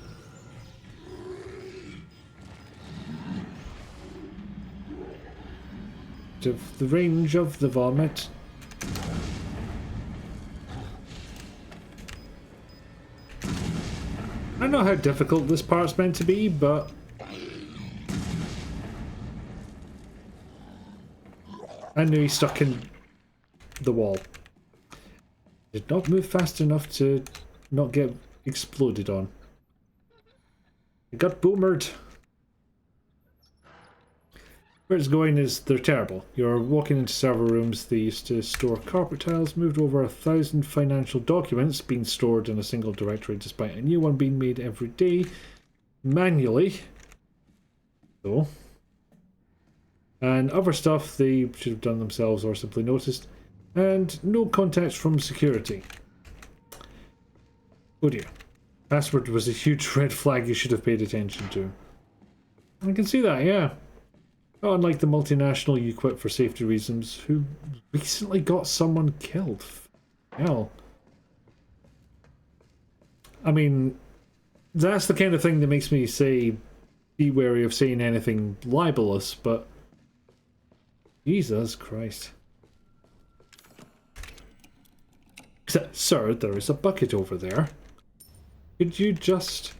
Of the range of the vomit. I don't know how difficult this part's meant to be, but I knew he's stuck in the wall. Did not move fast enough to not get exploded on. It got boomered. Where it's going is they're terrible. You're walking into server rooms. They used to store carpet tiles, moved over 1,000 financial documents being stored in a single directory despite a new one being made every day manually. So, and other stuff they should have done themselves or simply noticed. And no contact from security. Oh dear. Password was a huge red flag you should have paid attention to. I can see that, yeah. Not unlike the multinational you quit for safety reasons, who recently got someone killed. Hell. I mean, that's the kind of thing that makes me say, be wary of saying anything libelous, but... Jesus Christ. Sir, there is a bucket over there. Could you just...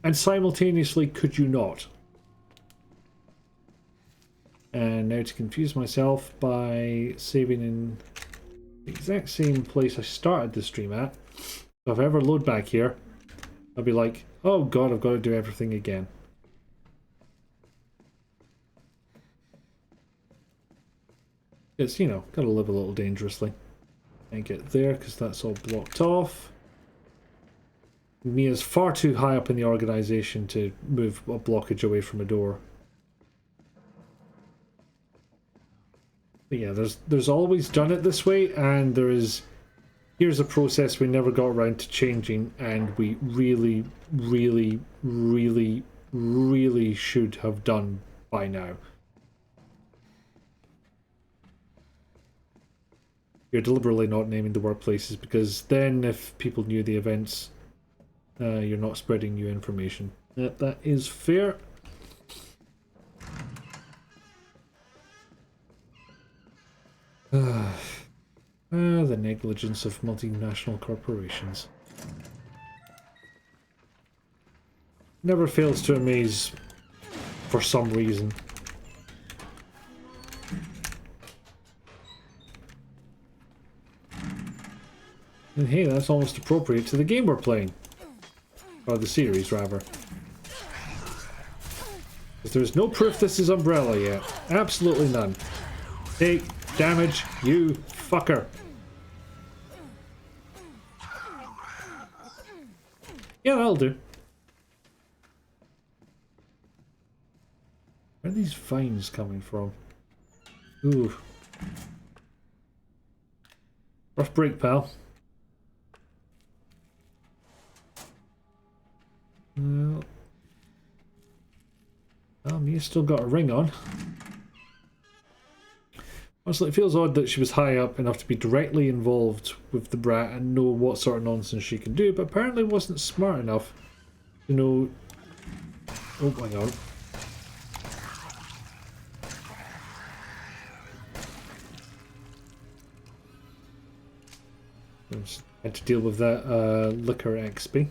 And simultaneously, could you not? And now to confuse myself by saving in the exact same place I started the stream at. So if I ever load back here, I'll be like, oh god, I've got to do everything again. It's, you know, gotta live a little dangerously. Can't get there because that's all blocked off. Mia's far too high up in the organization to move a blockage away from a door. But yeah, there's always done it this way, and there is... Here's a process we never got around to changing, and we really, really, really, really should have done by now. You're deliberately not naming the workplaces, because then if people knew the events... you're not spreading new information. That is fair. The negligence of multinational corporations. Never fails to amaze for some reason. And hey, that's almost appropriate to the game we're playing. Or the series, rather. Because there's no proof this is Umbrella yet. Absolutely none. Take damage, you fucker. Yeah, that'll do. Where are these vines coming from? Ooh. Rough break, pal. Well, You've still got a ring on. Honestly, it feels odd that she was high up enough to be directly involved with the brat and know what sort of nonsense she can do, but apparently wasn't smart enough to know... Oh, hang on. I just had to deal with that liquor XP.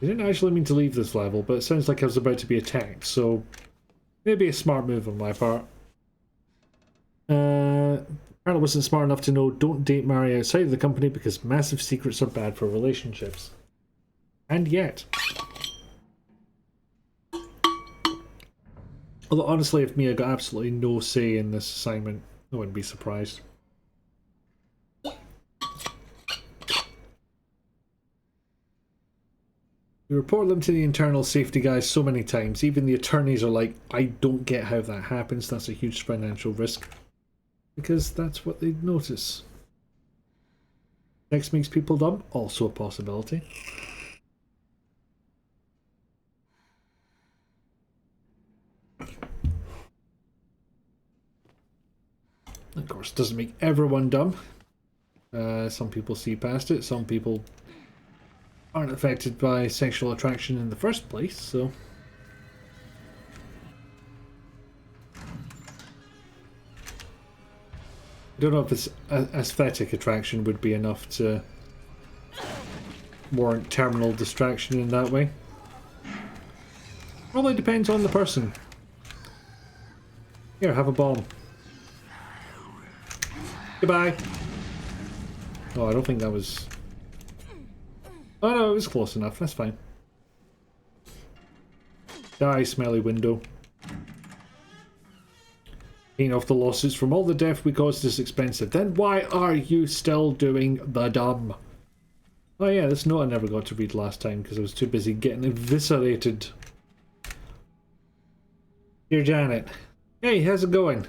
I didn't actually mean to leave this level, but it sounds like I was about to be attacked, so maybe a smart move on my part. Apparently wasn't smart enough to know don't date marry outside of the company because massive secrets are bad for relationships. And yet. Although honestly, if Mia got absolutely no say in this assignment, I wouldn't be surprised. We report them to the internal safety guys so many times, even the attorneys are like, I don't get how that happens, that's a huge financial risk. Because that's what they notice. Sex makes people dumb, also a possibility. Of course, doesn't make everyone dumb. Some people see past it, some people aren't affected by sexual attraction in the first place, so... I don't know if this aesthetic attraction would be enough to warrant terminal distraction in that way. Probably depends on the person. Here, have a bomb. Goodbye. Oh, I don't think that was... Oh no, it was close enough, that's fine. Die, smelly window. Paying off the lawsuits from all the death we caused is expensive. Then why are you still doing the dumb? Oh yeah, this note I never got to read last time because I was too busy getting eviscerated. Dear Janet. Hey, how's it going?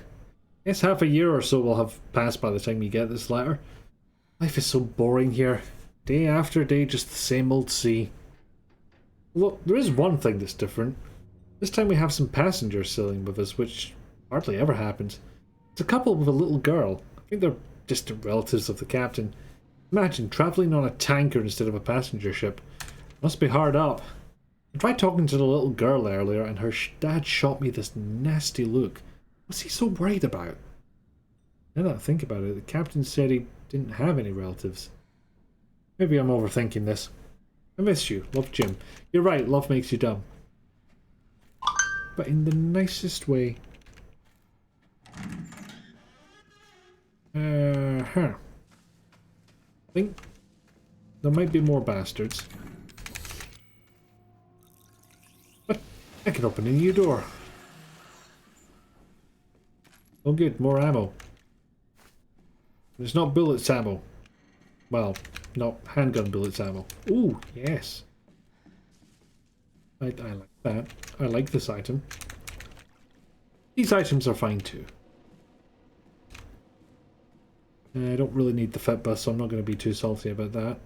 Guess half a year or so will have passed by the time you get this letter. Life is so boring here. Day after day, just the same old sea. Look, there is one thing that's different. This time we have some passengers sailing with us, which hardly ever happens. It's a couple with a little girl. I think they're distant relatives of the captain. Imagine travelling on a tanker instead of a passenger ship. Must be hard up. I tried talking to the little girl earlier and her dad shot me this nasty look. What's he so worried about? Now that I think about it, the captain said he didn't have any relatives. Maybe I'm overthinking this. I miss you. Love, Jim. You're right, love makes you dumb. But in the nicest way. I think there might be more bastards. But I can open a new door. Oh good, more ammo. It's not bullets ammo. Well, not handgun bullets ammo. Ooh, yes. I like that. I like this item. These items are fine too. I don't really need the fit bus, so I'm not going to be too salty about that.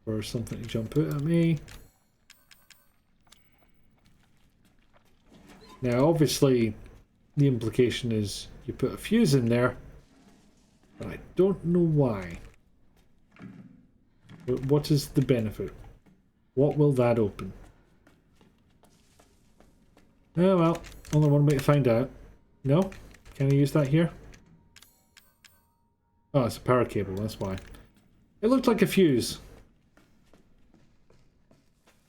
Or something to jump out at me. Now, obviously, the implication is you put a fuse in there, but I don't know why. But what is the benefit? What will that open? Oh well, only one way to find out. No? Can I use that here? Oh, it's a power cable, that's why. It looked like a fuse.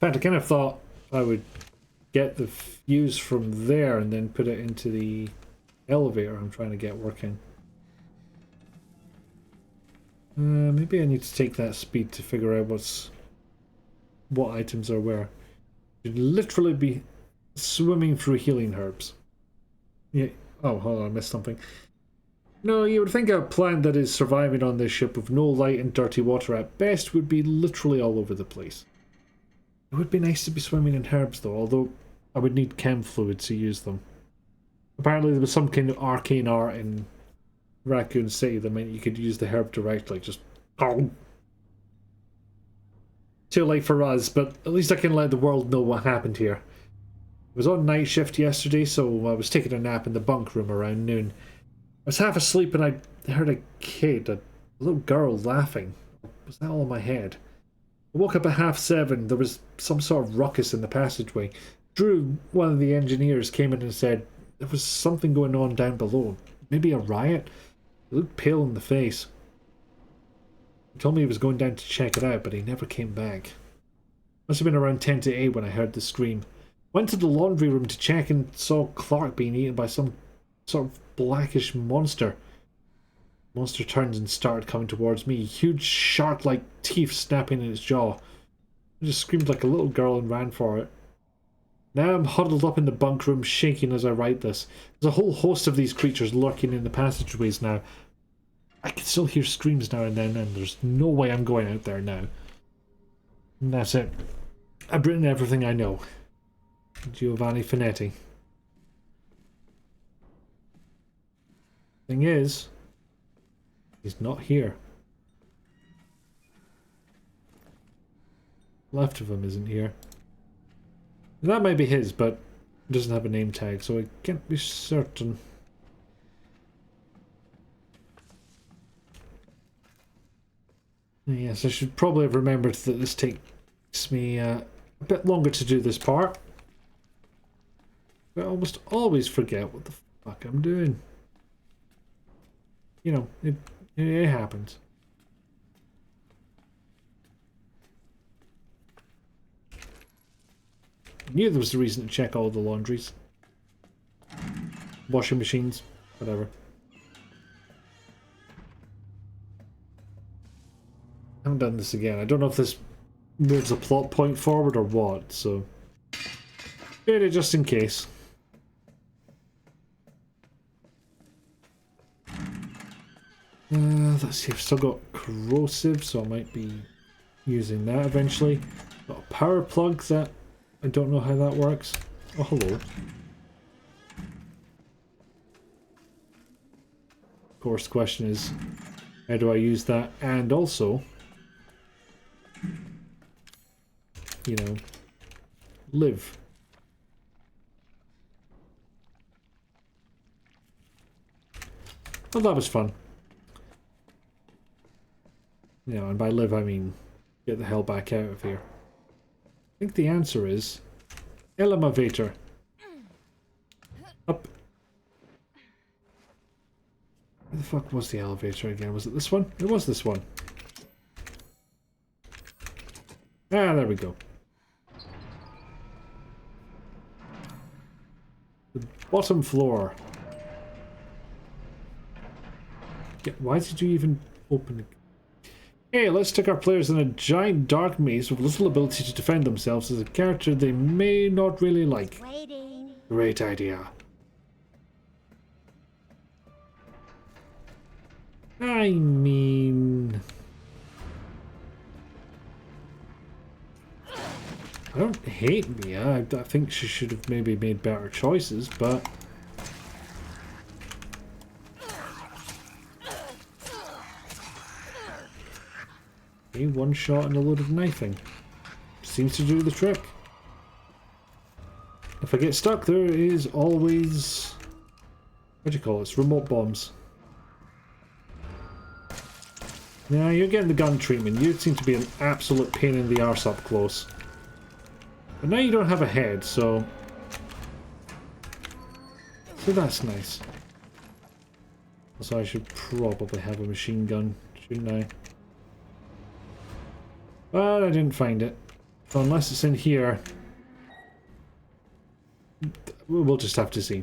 In fact, I kind of thought I would get the fuse from there and then put it into the elevator I'm trying to get working. Maybe I need to take that speed to figure out what items are where. You'd literally be swimming through healing herbs. Yeah. Oh, hold on, I missed something. No, you would think a plant that is surviving on this ship with no light and dirty water at best would be literally all over the place. It would be nice to be swimming in herbs though, although I would need chem fluid to use them. Apparently there was some kind of arcane art in Raccoon City that meant you could use the herb directly. Just oh. Too late for us, but at least I can let the world know what happened here. I was on night shift yesterday, so I was taking a nap in the bunk room around noon. I was half asleep and I heard a kid, a little girl, laughing. Was that all in my head? I woke up at 7:30. There was some sort of ruckus in the passageway. Drew, one of the engineers, came in and said there was something going on down below. Maybe a riot? He looked pale in the face. He told me he was going down to check it out, but he never came back. Must have been around 10 to 8 when I heard the scream. Went to the laundry room to check and saw Clark being eaten by some sort of blackish monster. Monster turned and started coming towards me, huge shark-like teeth snapping in its jaw. I just screamed like a little girl and ran for it. Now I'm huddled up in the bunk room, shaking as I write this. There's a whole host of these creatures lurking in the passageways now. I can still hear screams now and then, and there's no way I'm going out there now. And that's it. I've written everything I know. Giovanni Finetti. Thing is, he's not here. Left of him isn't here. That might be his, but it doesn't have a name tag, so I can't be certain. Yes, I should probably have remembered that this takes me a bit longer to do this part. I almost always forget what the fuck I'm doing. You know, it happens. I knew there was a reason to check all the laundries. Washing machines, whatever. I haven't done this again. I don't know if this moves a plot point forward or what, so did it just in case. Let's see, I've still got corrosive, so I might be using that eventually. Got a power plug that I don't know how that works. Oh, hello. Of course, the question is, how do I use that? And also, you know, live. Well, that was fun. You know, and by live I mean get the hell back out of here. I think the answer is elevator. Up. Where the fuck was the elevator again? Was it this one? It was this one. Ah, there we go. The bottom floor. Yeah, why did you even open it? Hey, let's stick our players in a giant dark maze with little ability to defend themselves as a character they may not really like. Waiting. Great idea. I mean... I don't hate Mia. I think she should have maybe made better choices, but... Okay, one shot and a load of knifing. Seems to do the trick. If I get stuck, there is always... what do you call it? Remote bombs. Now, you're getting the gun treatment. You seem to be an absolute pain in the arse up close. But now you don't have a head, so... so that's nice. Also, I should probably have a machine gun, shouldn't I? But I didn't find it. So unless it's in here, we'll just have to see.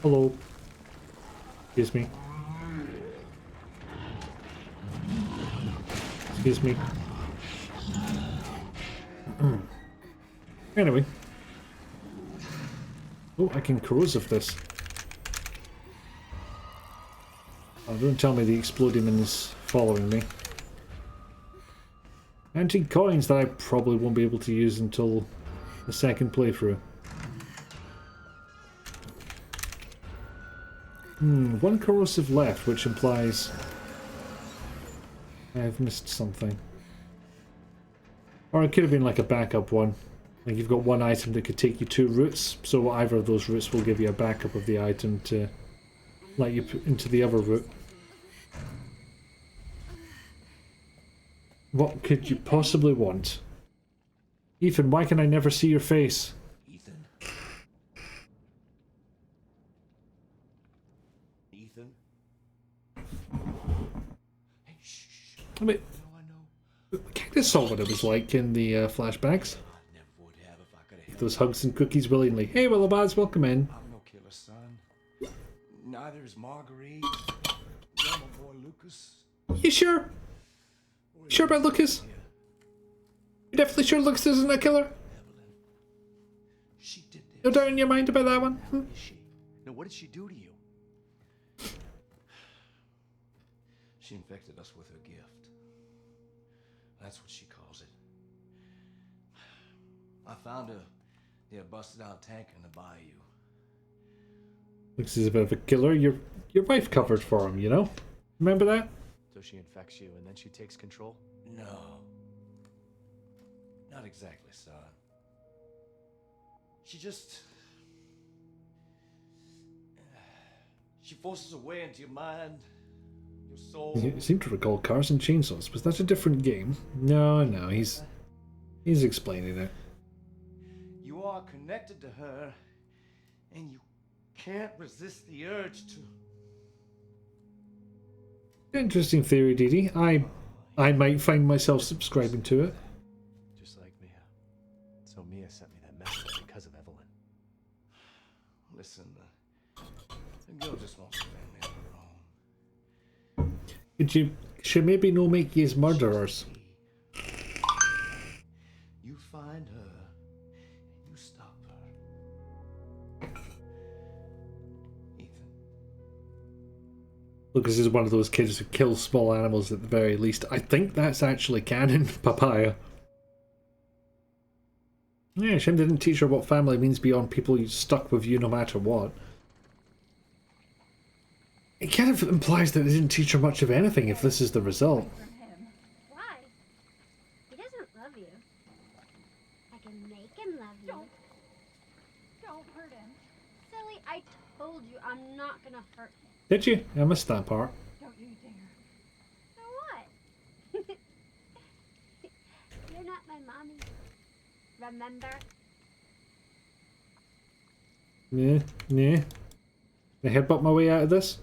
Hello. Excuse me. Excuse me. Anyway. Oh, I can corrosive this. Oh, don't tell me the exploding is following me. Antique coins that I probably won't be able to use until the second playthrough. One corrosive left, which implies I've missed something. Or it could have been like a backup one. Like you've got one item that could take you 2 routes, so either of those routes will give you a backup of the item to let you into the other route. What could you possibly want? Ethan, why can I never see your face? Ethan. Ethan. Hey, shh. I mean, I know. we kind of saw what it was like in the flashbacks. I never would have if I could have. Those hugs and cookies willingly. Hey, Willowbaz, welcome in. I'm no killer, son. Neither is Marguerite. Nor my boy Lucas. You sure? You sure about Lucas? You definitely sure Lucas isn't a killer? Evelyn. She did this. No doubt in your mind about that one? Is she? Now, what did she do to you? She infected us with her gift. That's what she calls it. I found her near a busted out tank in the bayou. Lucas is a bit of a killer. Your wife covered for him, you know? Remember that? So she infects you and then she takes control? No. Not exactly, son. She just... She forces her way into your mind, your soul. You seem to recall Cars and Chainsaws. Was that a different game? No, he's explaining it. You are connected to her, and you can't resist the urge to... Interesting theory, Dee Dee. I might find myself subscribing to it. Just like Mia. So Mia sent me that message because of Evelyn. Listen, the girl just wants a family of her own. She maybe no make yous murderers. You find her, and you stop her. Ethan. Lucas is one of those kids who kills small animals at the very least. I think that's actually canon, Papaya. Yeah, Shem didn't teach her what family means beyond people stuck with you no matter what. It kind of implies that they didn't teach her much of anything if this is the result. From him. Why? He doesn't love you. I can make him love you. Don't hurt him. Silly, I told you I'm not gonna hurt him. Did you? I missed that part. Don't you dare. So what? You're not my mommy. Remember? Yeah. I headbutt my way out of this.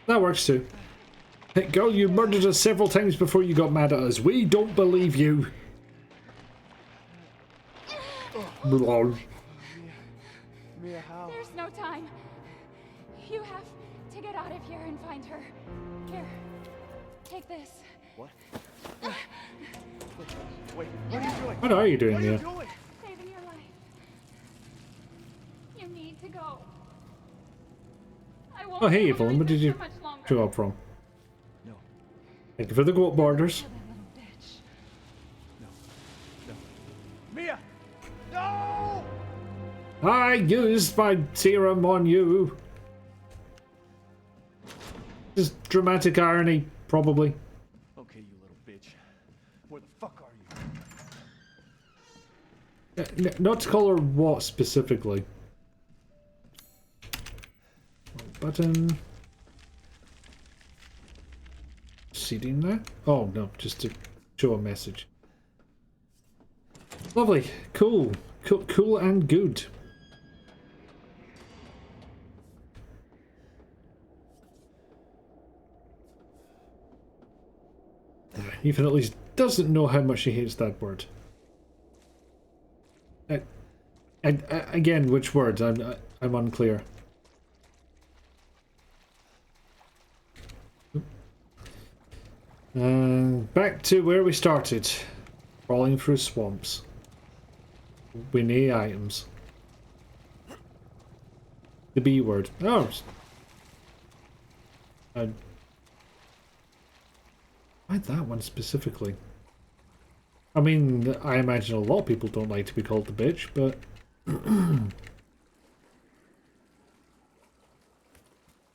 That works too. Hey, girl, you murdered us several times before you got mad at us. We don't believe you. Lol. Mia, how? There's no time. You have to get out of here and find her. Here, take this. What? Wait, what are you doing? What are you doing What are you here? doing? Saving your life. You need to go. I won't Oh, hey, be able to Evelyn, where did you resist for much longer. show up from? No, Thank you for the goat borders. Kill that little bitch. no. Mia! No! I used my serum on you. Just dramatic irony, probably. Okay, you little bitch. Where the fuck are you? Not to call her what specifically. Button. Seeding that? Oh no, just to show a message. Lovely, cool and good. Ethan at least doesn't know how much he hates that word. Again, which words? I'm unclear. Back to where we started. Crawling through swamps. We need items. The B word. Oh. Why that one specifically? I mean, I imagine a lot of people don't like to be called the bitch, but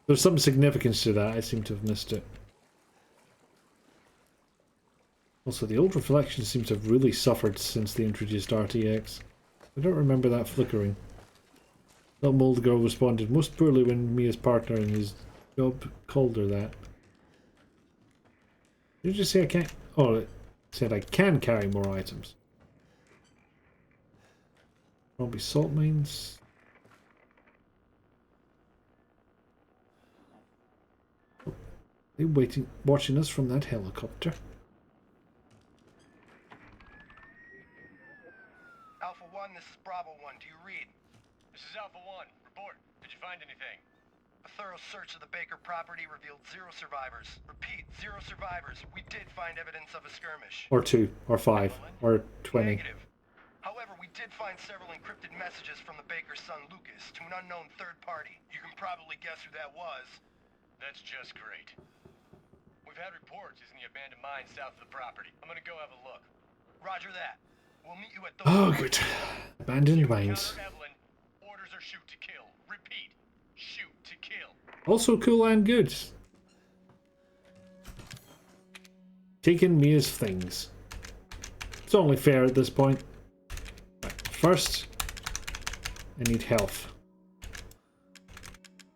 There's some significance to that. I seem to have missed it. Also, the old reflection seems to have really suffered since they introduced RTX. I don't remember that flickering. Little mold girl responded most poorly when Mia's partner in his job called her that. Did you just say I can't? Oh, it said I can carry more items. Probably salt mines. Oh, they're watching us from that helicopter. Alpha 1, this is Bravo 1. Do you read? This is Alpha 1. Report. Did you find anything? A thorough search of the Baker property revealed 0 survivors. Repeat, 0 survivors. We did find evidence of a skirmish. Or 2, or 5, or 20. Negative. However, we did find several encrypted messages from the Baker's son Lucas to an unknown third party. You can probably guess who that was. That's just great. We've had reports using the abandoned mine south of the property. I'm gonna go have a look. Roger that. We'll meet you at those. Oh, good. Abandoned mines. Evelyn, orders are shoot to kill. Repeat, shoot to kill. Also cool and good. Taking Mia's things. It's only fair at this point. Right, first, I need health.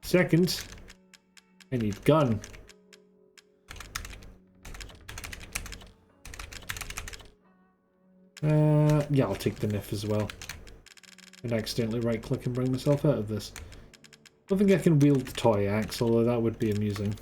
Second, I need gun. Yeah, I'll take the NIF as well. And accidentally right click and bring myself out of this. I don't think I can wield the toy axe, although that would be amusing.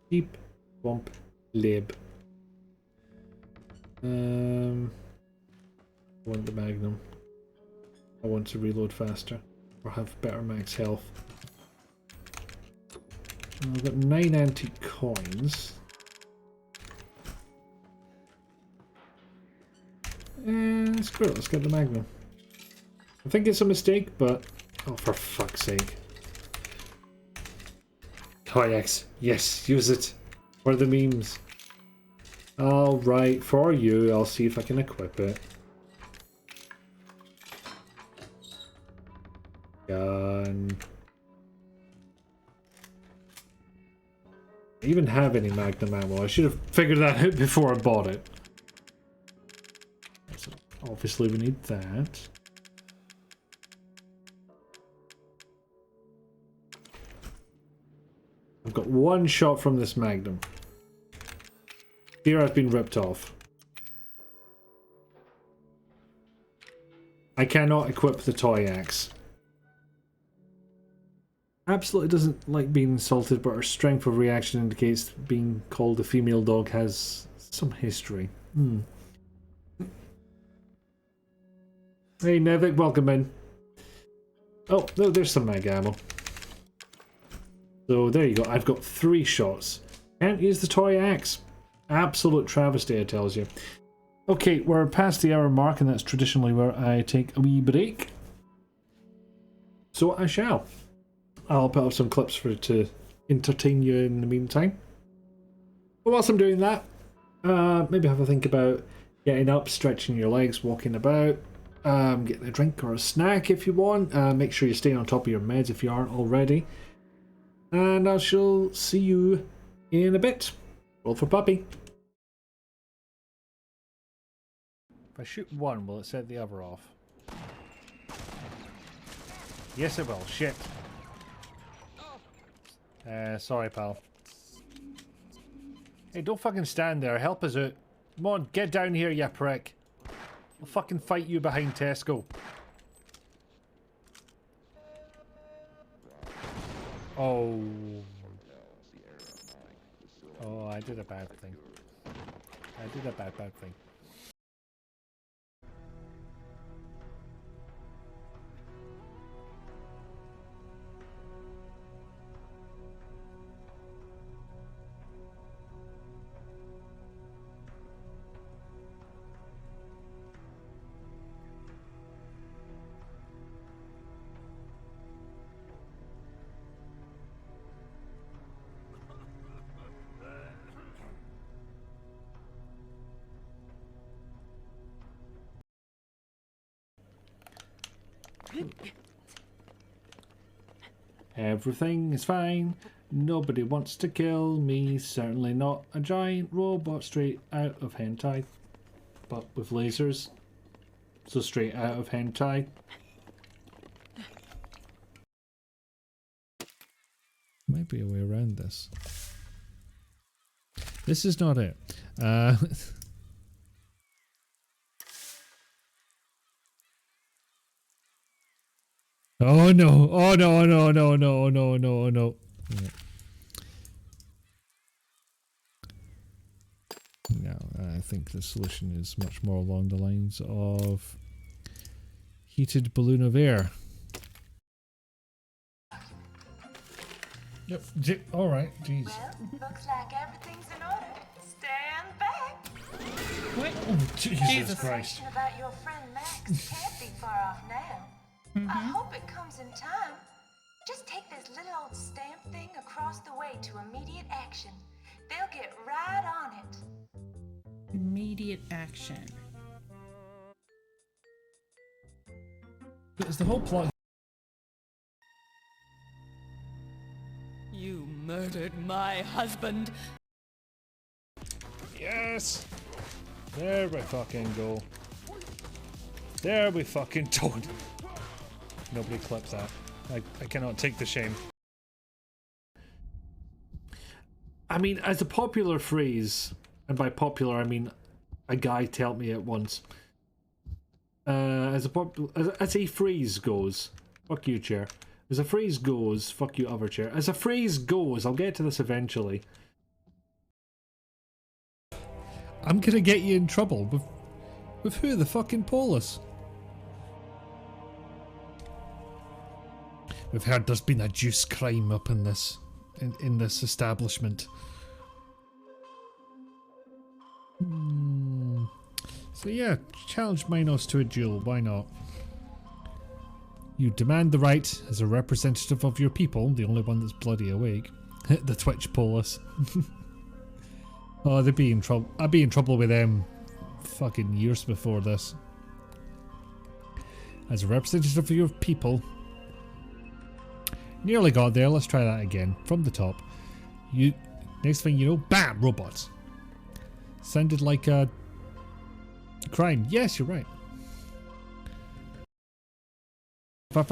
Deep bump lib. I want the Magnum. I want to reload faster or have better max health. I've got 9 antique coins. And screw it, let's get the Magnum. I think it's a mistake, but oh, for fuck's sake. Toy X, yes, use it for the memes. Alright, for you, I'll see if I can equip it. Gun. I even have any Magnum ammo. I should have figured that out before I bought it. So obviously we need that. I've got one shot from this Magnum. Here I've been ripped off. I cannot equip the toy axe. Absolutely doesn't like being insulted, but her strength of reaction indicates being called a female dog has some history. Hey Nevik, welcome in. Oh, no, there's some mag ammo. So there you go, I've got 3 shots. Can't use the toy axe. Absolute travesty, I tells you. Okay, we're past the hour mark, and that's traditionally where I take a wee break. So I shall. I'll put up some clips for to entertain you in the meantime. But whilst I'm doing that, maybe have a think about getting up, stretching your legs, walking about, getting a drink or a snack if you want. Make sure you stay on top of your meds if you aren't already. And I shall see you in a bit. Roll for puppy. If I shoot one, will it set the other off? Yes, it will. Shit. Sorry, pal. Hey, don't fucking stand there. Help us out. Come on, get down here, you prick. I'll fucking fight you behind Tesco. Oh. Oh, I did a bad thing. I did a bad thing. Everything is fine. Nobody wants to kill me. Certainly not a giant robot straight out of hentai. But with lasers. So straight out of hentai. Might be a way around this. This is not it. Oh no! Oh no! No! No! No! No! No! No! Yeah. No, I think the solution is much more along the lines of heated balloon of air. Yep. All right. Jeez. Well, looks like everything's in order. Stand back. What? Oh, Jesus Christ! The about your friend Max can't be far off now. I hope it comes in time. Just take this little old stamp thing across the way to immediate action. They'll get right on it. Immediate action. It's the whole plot. You murdered my husband. Yes! There we fucking go. There we fucking don't. Nobody clips that. I cannot take the shame. I mean, as a popular phrase, and by popular I mean a guy told me it once. As a phrase goes, fuck you, chair. As a phrase goes, fuck you, other chair. As a phrase goes, I'll get to this eventually. I'm gonna get you in trouble with who? The fucking Polis? We've heard there's been a juice crime up in this establishment. So yeah, challenge Minos to a duel, why not? You demand the right as a representative of your people, the only one that's bloody awake. The Twitch Polis. Oh, they'd be in trouble. I'd be in trouble with them fucking years before this. As a representative of your people. Nearly got there, let's try that again. From the top. Next thing you know, BAM! Robots. Sounded like a crime. Yes, you're right. Fuck.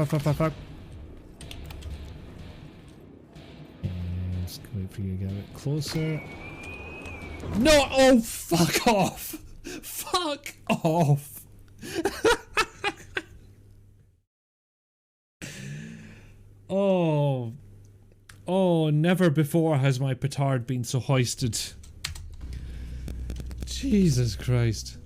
Just wait for you to get a bit closer. No! Oh, fuck off! Fuck off! Oh, never before has my petard been so hoisted. Jesus Christ.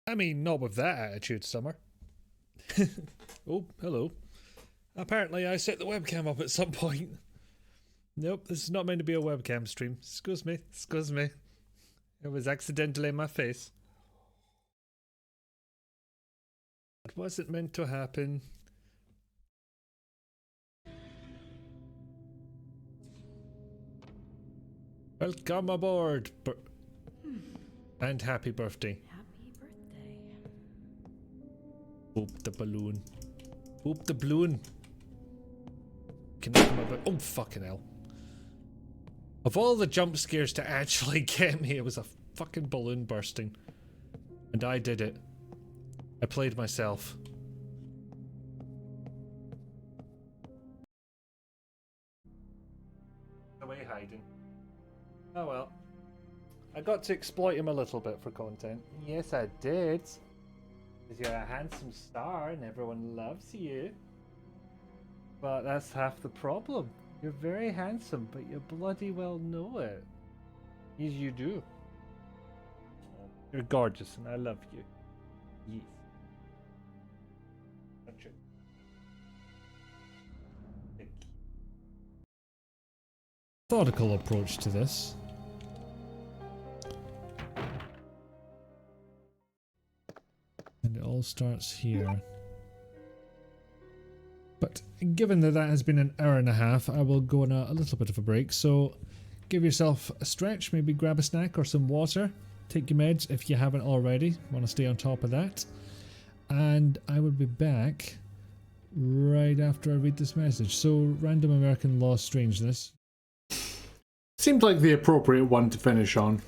I mean, not with that attitude, Summer. Oh, hello. Apparently I set the webcam up at some point. Nope, this is not meant to be a webcam stream. Excuse me. It was accidentally in my face. It wasn't meant to happen. Welcome aboard. And happy birthday. Happy birthday. Boop the balloon. Boop the balloon. Can I come about? Oh, fucking hell. Of all the jump scares to actually get me, it was a fucking balloon bursting. And I did it. I played myself. Away hiding. Oh well. I got to exploit him a little bit for content. Yes, I did. Because you're a handsome star and everyone loves you. But that's half the problem. You're very handsome, but you bloody well know it. Yes, you do. You're gorgeous and I love you. Yes. That's it. Methodical approach to this. And it all starts here. But given that that has been an hour and a half, I will go on a little bit of a break. So give yourself a stretch, maybe grab a snack or some water. Take your meds if you haven't already. Want to stay on top of that. And I will be back right after I read this message. So, Random American Law Strangeness. Seemed like the appropriate one to finish on.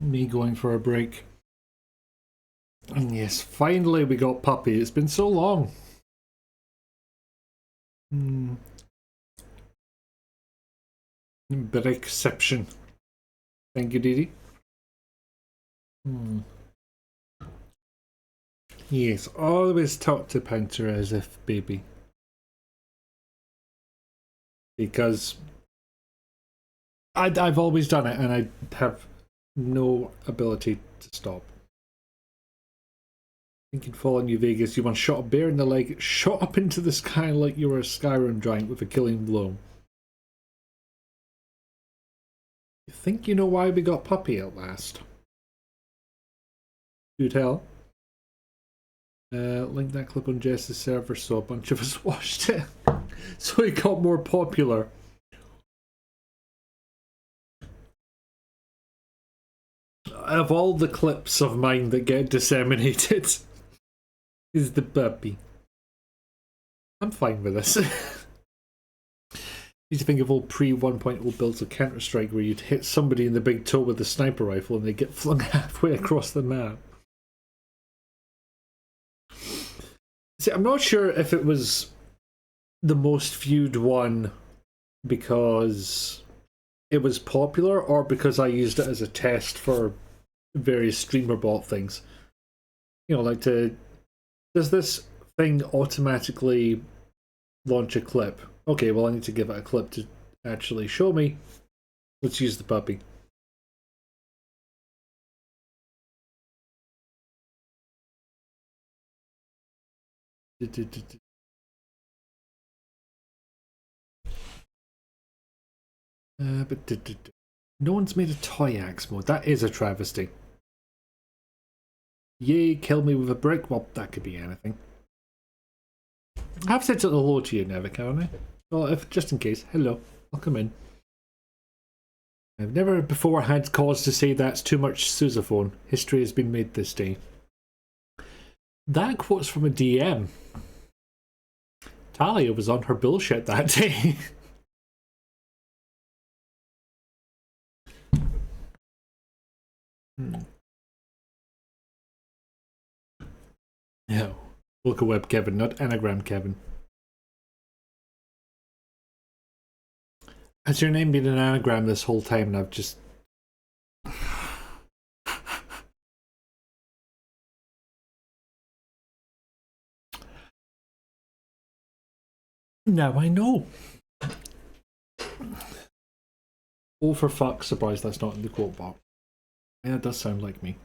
Me going for a break. And yes, finally we got Puppy. It's been so long. Bit exception. Thank you, Didi. Yes, always talk to Painter as if baby. Because I've always done it and I have no ability to stop. Thinking fall on New Vegas, you once shot a bear in the leg, shot up into the sky like you were a Skyrim giant with a killing blow. You think you know why we got Puppy at last? Do tell. Link that clip on Jess's server so a bunch of us watched it. So it got more popular. Of all the clips of mine that get disseminated, is the Puppy. I'm fine with this. You think of old pre-1.0 builds of Counter-Strike where you'd hit somebody in the big toe with a sniper rifle and they get flung halfway across the map. See, I'm not sure if it was the most viewed one because it was popular or because I used it as a test for various streamer bot things. You know, like does this thing automatically launch a clip? Okay, well I need to give it a clip to actually show me. Let's use the Puppy. No one's made a toy axe mode. That is a travesty. Yay, kill me with a brick. Well, that could be anything. I've said hello to you, Nevik, haven't I? Well, if just in case, hello. Welcome in. I've never before had cause to say that's too much sousaphone. History has been made this day. That quote's from a DM. Talia was on her bullshit that day. No. Local web Kevin, not anagram Kevin. Has your name been an anagram this whole time and I've just... Now I know. Oh, for fuck's surprised that's not in the quote box. Yeah, it does sound like me.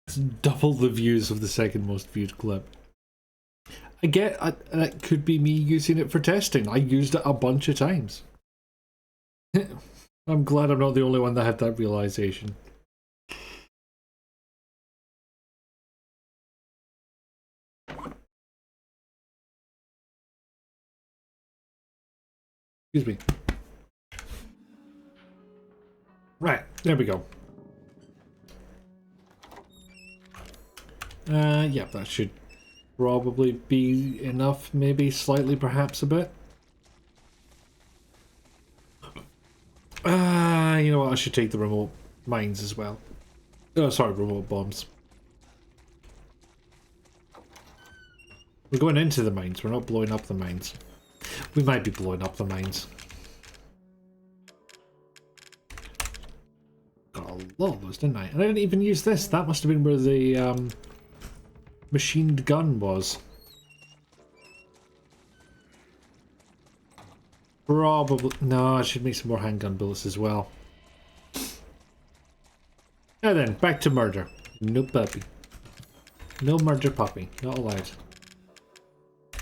It's double the views of the second most viewed clip. I get that could be me using it for testing. I used it a bunch of times. I'm glad I'm not the only one that had that realization. Excuse me. Right, there we go. Yeah, that should probably be enough, maybe slightly, perhaps a bit. You know what, I should take the remote mines as well. Oh, sorry, remote bombs. We're going into the mines, we're not blowing up the mines. We might be blowing up the mines. Got a lot of those, didn't I? And I didn't even use this. That must have been where the machined gun was. Probably. No, I should make some more handgun bullets as well. Now then, back to murder. No puppy. No murder puppy. Not allowed.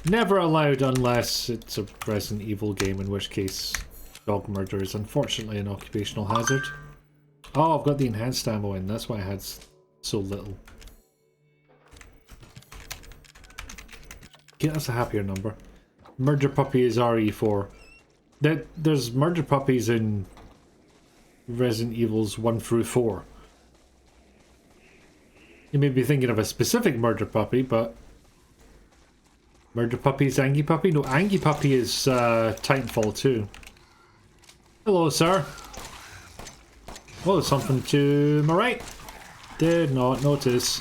Never allowed unless it's a Resident Evil game, in which case dog murder is unfortunately an occupational hazard. Oh, I've got the enhanced ammo in. That's why I had so little. Yeah, that's a happier number. Murder Puppy is RE4. There's Murder Puppies in Resident Evils 1 through 4. You may be thinking of a specific Murder Puppy, but... Murder Puppy is Angie Puppy? No, Angie Puppy is Titanfall 2. Hello, sir. Oh, there's something to my right. Did not notice.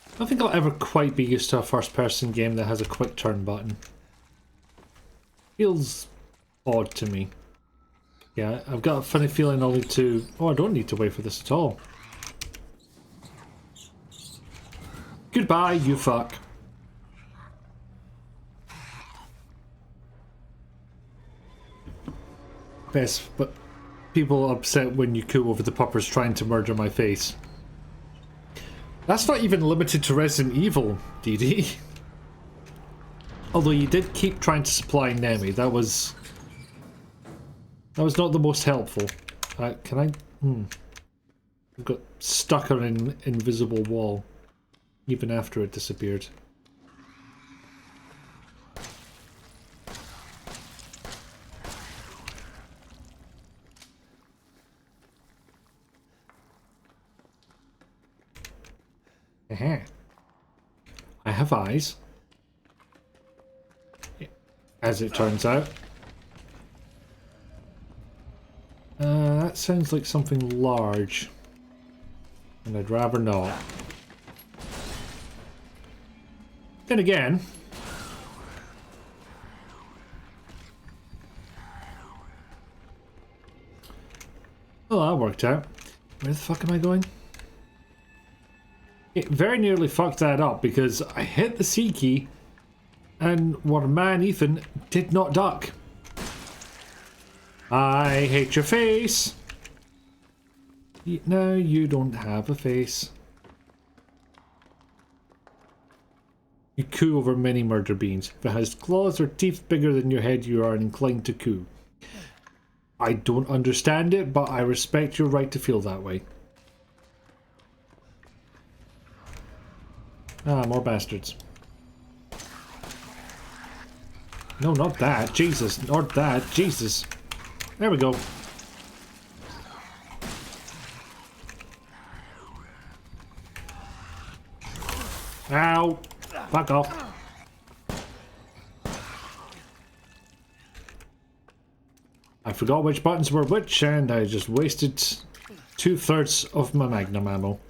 I don't think I'll ever quite be used to a first-person game that has a quick turn button. Feels odd to me. Yeah, I've got a funny feeling I'll need to... Oh, I don't need to wait for this at all. Goodbye, you fuck. Best, but people are upset when you coo over the puppers trying to murder my face. That's not even limited to Resident Evil, DD. Although you did keep trying to supply Nemi, that was not the most helpful. Can I? I've got stuck on an invisible wall, even after it disappeared. I have eyes. As it turns out. That sounds like something large. And I'd rather not. Then again... Oh, that worked out. Where the fuck am I going? It very nearly fucked that up because I hit the C key and our man Ethan did not duck. I hate your face. No, you don't have a face. You coo over many murder beans. If it has claws or teeth bigger than your head, you are inclined to coo. I don't understand it, but I respect your right to feel that way. Ah, more bastards. No, not that. Jesus. Not that. Jesus. There we go. Ow. Fuck off. I forgot which buttons were which, and I just wasted 2/3 of my magnum ammo.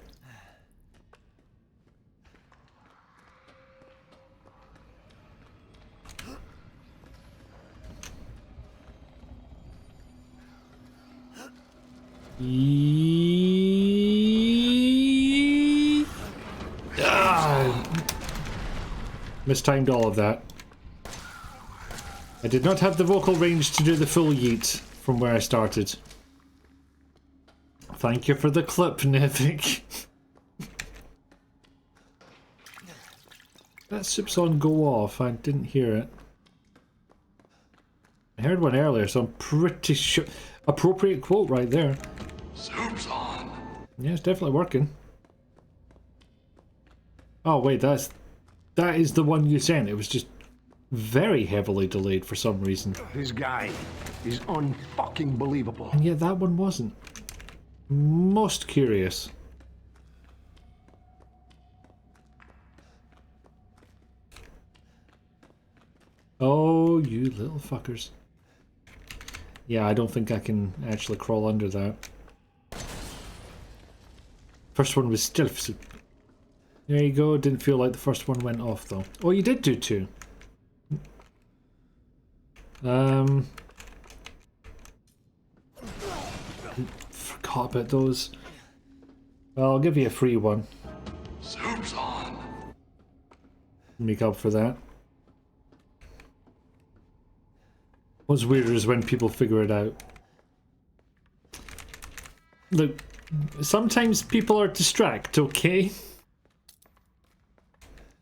Mistimed all of that. I did not have the vocal range to do the full yeet from where I started. Thank you for the clip, Nivik. That soup's on go off. I didn't hear it. I heard one earlier, so I'm pretty sure. Appropriate quote right there. Soup's on. Yeah, it's definitely working. Oh wait, that is the one you sent. It was just very heavily delayed for some reason. This guy is unfucking believable. And yet that one wasn't. Most curious. Oh, you little fuckers. Yeah, I don't think I can actually crawl under that. First one was still... There you go, didn't feel like the first one went off though. Oh, you did do 2. Forgot about those. Well, I'll give you a free one. Soup's on. Make up for that. What's weirder is when people figure it out. Look, sometimes people are distracted, okay?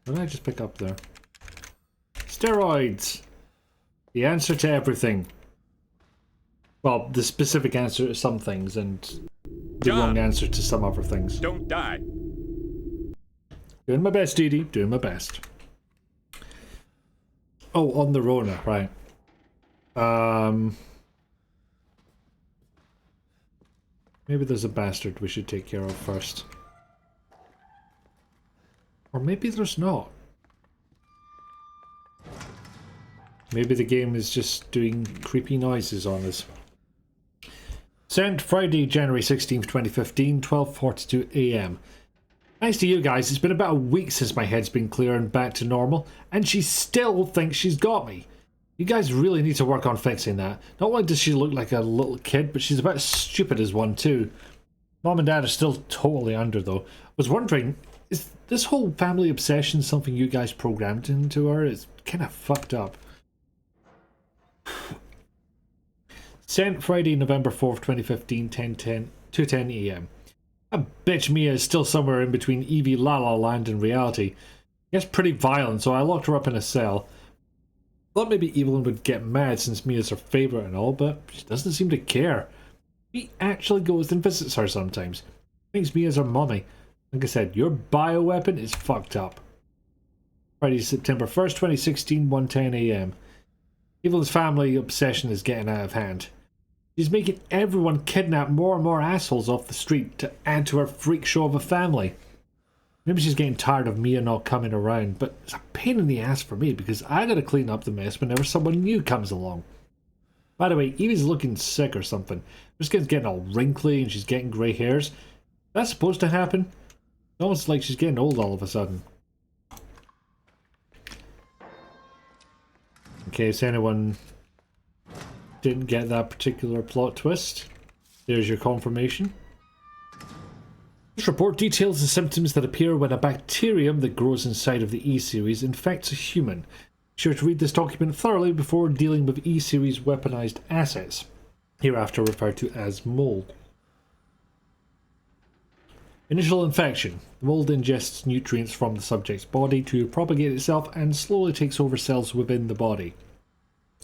What did I just pick up there? Steroids! The answer to everything. Well, the specific answer to some things, and the wrong answer to some other things. Don't die. Doing my best, Dee Dee. Doing my best. Oh, on the Rona, right. Maybe there's a bastard we should take care of first. Or maybe there's not. Maybe the game is just doing creepy noises on us. Sent Friday, January 16th, 2015, 12:42 AM. Thanks to you guys, it's been about a week since my head's been clear and back to normal, and she still thinks she's got me. You guys really need to work on fixing that. Not only does she look like a little kid, but she's about as stupid as one too. Mom and Dad are still totally under though. I was wondering, is this whole family obsession something you guys programmed into her? It's kind of fucked up. Sent Friday, November 4th, 2015, 2:10 AM. That bitch Mia is still somewhere in between Evie La La Land and reality. Gets pretty violent, so I locked her up in a cell. Thought maybe Evelyn would get mad since Mia's her favourite and all, but she doesn't seem to care. He actually goes and visits her sometimes. Thinks Mia's her mummy. Like I said, your bioweapon is fucked up. Friday, September 1st, 2016, 1:10 AM. Evelyn's family obsession is getting out of hand. She's making everyone kidnap more and more assholes off the street to add to her freak show of a family. Maybe she's getting tired of Mia not coming around, but it's a pain in the ass for me because I gotta clean up the mess whenever someone new comes along. By the way, Evie's looking sick or something. Her skin's getting all wrinkly and she's getting grey hairs. That's supposed to happen? It's almost like she's getting old all of a sudden. In case anyone didn't get that particular plot twist, there's your confirmation. This report details the symptoms that appear when a bacterium that grows inside of the E-Series infects a human. Be sure to read this document thoroughly before dealing with E-Series weaponized assets, hereafter referred to as mold. Initial infection. The mold ingests nutrients from the subject's body to propagate itself and slowly takes over cells within the body.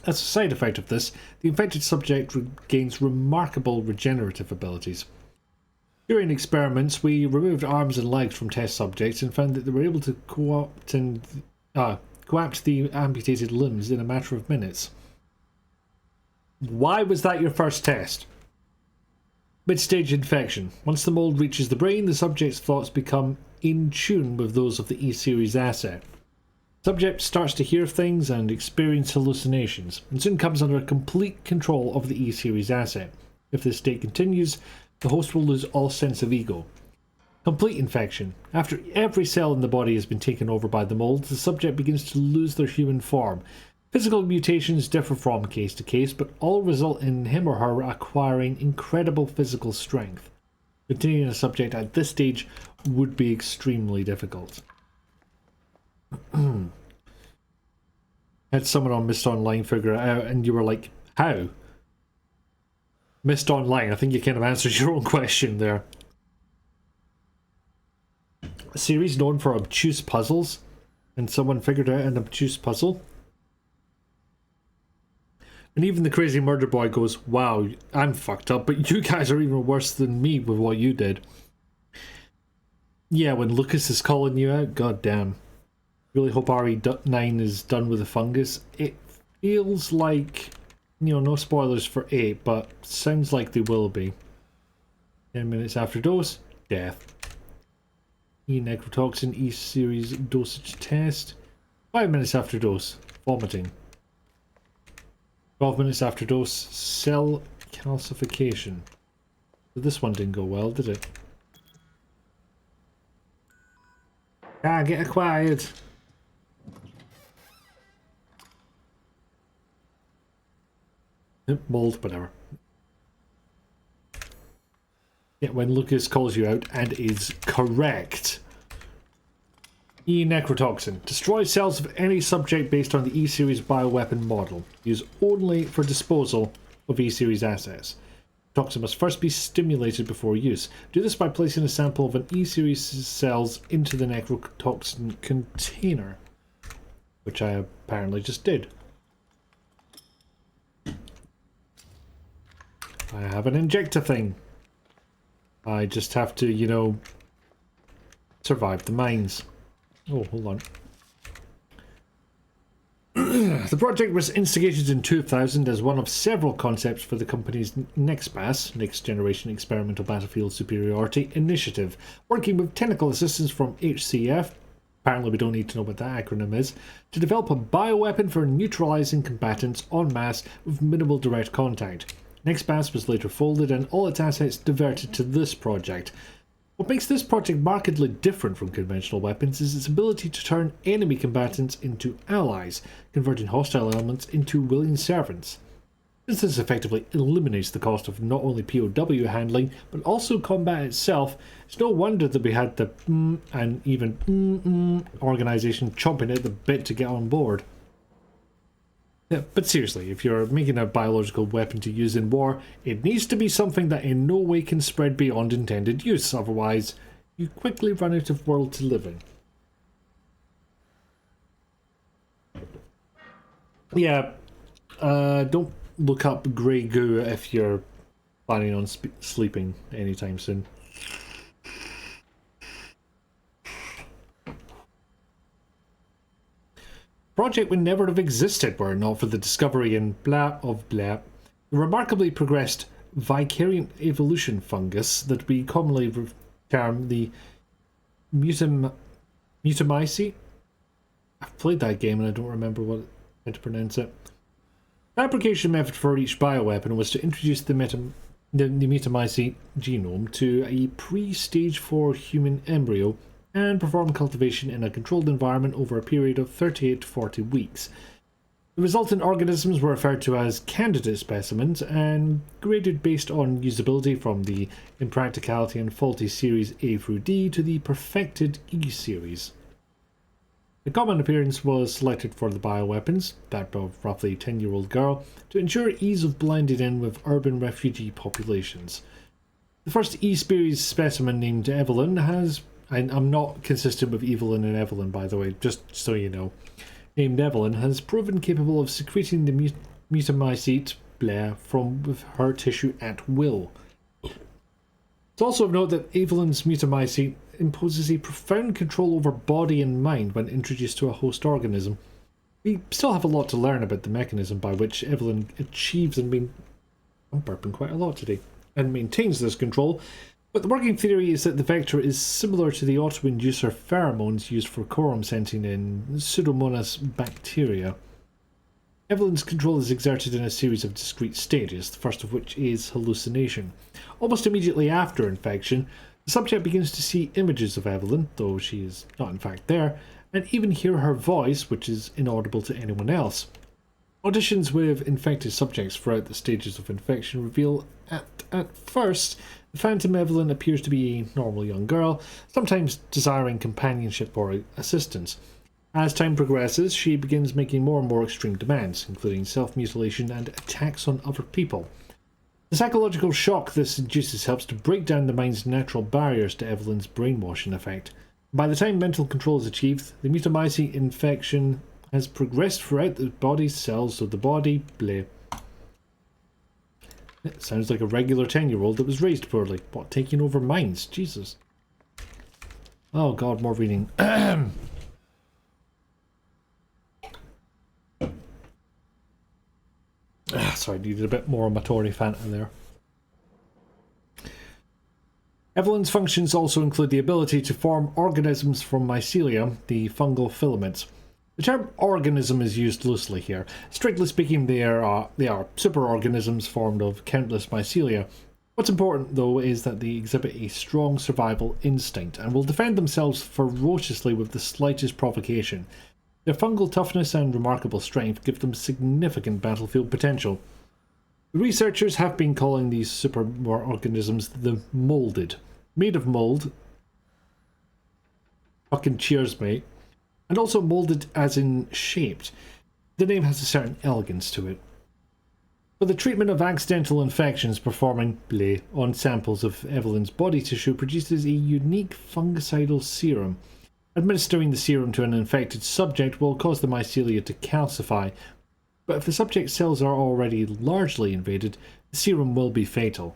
As a side effect of this, the infected subject gains remarkable regenerative abilities. During experiments, we removed arms and legs from test subjects and found that they were able to co-opt the amputated limbs in a matter of minutes. Why was that your first test? Mid-stage infection. Once the mold reaches the brain, the subject's thoughts become in tune with those of the E-Series asset. Subject starts to hear things and experience hallucinations, and soon comes under complete control of the E-Series asset. If this state continues, the host will lose all sense of ego. Complete infection. After every cell in the body has been taken over by the mold, the subject begins to lose their human form. Physical mutations differ from case to case, but all result in him or her acquiring incredible physical strength. Continuing a subject at this stage would be extremely difficult. Had someone on Mist Online figure it out, and you were like, how? Mist Online, I think you kind of answered your own question there. A series known for obtuse puzzles, and someone figured out an obtuse puzzle. And even the crazy murder boy goes, wow, I'm fucked up, but you guys are even worse than me with what you did. Yeah, when Lucas is calling you out, god damn. Really hope RE9 is done with the fungus. It feels like, you know, no spoilers for 8, but sounds like they will be. 10 minutes after dose, death. Necrotoxin E-Series dosage test. 5 minutes after dose, vomiting. 12 minutes after dose, cell calcification. But this one didn't go well, did it? Ah, get acquired. Mold, whatever. Yeah, when Lucas calls you out and is correct. Necrotoxin. Destroys cells of any subject based on the E-Series bioweapon model. Used only for disposal of E-Series assets. Toxin must first be stimulated before use. Do this by placing a sample of an E-Series cells into the necrotoxin container. Which I apparently just did. I have an injector thing. I just have to, you know, survive the mines. Oh, hold on. The project was instigated in 2000 as one of several concepts for the company's NEXTBAS, Next Generation Experimental Battlefield Superiority Initiative, working with technical assistance from HCF, apparently we don't need to know what that acronym is, to develop a bioweapon for neutralizing combatants en masse with minimal direct contact. NEXTBAS was later folded and all its assets diverted to this project. What makes this project markedly different from conventional weapons is its ability to turn enemy combatants into allies, converting hostile elements into willing servants. Since this effectively eliminates the cost of not only POW handling, but also combat itself, it's no wonder that we had the and even organization chomping at the bit to get on board. Yeah, but seriously, if you're making a biological weapon to use in war, it needs to be something that in no way can spread beyond intended use, otherwise you quickly run out of world to live in. Yeah, don't look up grey goo if you're planning on sleeping anytime soon. Project would never have existed were it not for the discovery in blah of blah, the remarkably progressed Vicariant evolution fungus that we commonly term the Mutamycete. I've played that game and I don't remember how to pronounce it. The application method for each bioweapon was to introduce the Mutamycete genome to a pre-stage 4 human embryo and perform cultivation in a controlled environment over a period of 38 to 40 weeks. The resultant organisms were referred to as candidate specimens and graded based on usability from the impracticality and faulty series A through D to the perfected E series. The common appearance was selected for the bioweapons, that of roughly 10-year-old girl, to ensure ease of blending in with urban refugee populations. The first E-series specimen named Evelyn has, and I'm not consistent with Evelyn and Evelyn by the way, just so you know, named Evelyn has proven capable of secreting the Mutamycete from her tissue at will. It's also of note that Evelyn's Mutamycete imposes a profound control over body and mind when introduced to a host organism. We still have a lot to learn about the mechanism by which Evelyn achieves I'm burping quite a lot today, and maintains this control, but the working theory is that the vector is similar to the auto-inducer pheromones used for quorum sensing in Pseudomonas bacteria. Evelyn's control is exerted in a series of discrete stages, the first of which is hallucination. Almost immediately after infection, the subject begins to see images of Evelyn, though she is not in fact there, and even hear her voice, which is inaudible to anyone else. Auditions with infected subjects throughout the stages of infection reveal at first the Phantom Evelyn appears to be a normal young girl, sometimes desiring companionship or assistance. As time progresses, she begins making more and more extreme demands, including self-mutilation and attacks on other people. The psychological shock this induces helps to break down the mind's natural barriers to Evelyn's brainwashing effect. By the time mental control is achieved, the Mutamycete infection has progressed throughout the body's cells of the body. Bleh. It sounds like a regular 10-year-old that was raised poorly. What, taking over minds? Jesus. Oh god, more reading. Sorry, I needed a bit more Matori Fanta there. Evelyn's functions also include the ability to form organisms from mycelia, the fungal filaments. The term organism is used loosely here. Strictly speaking, they are superorganisms formed of countless mycelia. What's important, though, is that they exhibit a strong survival instinct and will defend themselves ferociously with the slightest provocation. Their fungal toughness and remarkable strength give them significant battlefield potential. The researchers have been calling these superorganisms the molded. Made of mold. Fucking cheers, mate. And also molded as in shaped. The name has a certain elegance to it. For the treatment of accidental infections, performing bleh on samples of Evelyn's body tissue produces a unique fungicidal serum. Administering the serum to an infected subject will cause the mycelia to calcify, but if the subject's cells are already largely invaded, the serum will be fatal.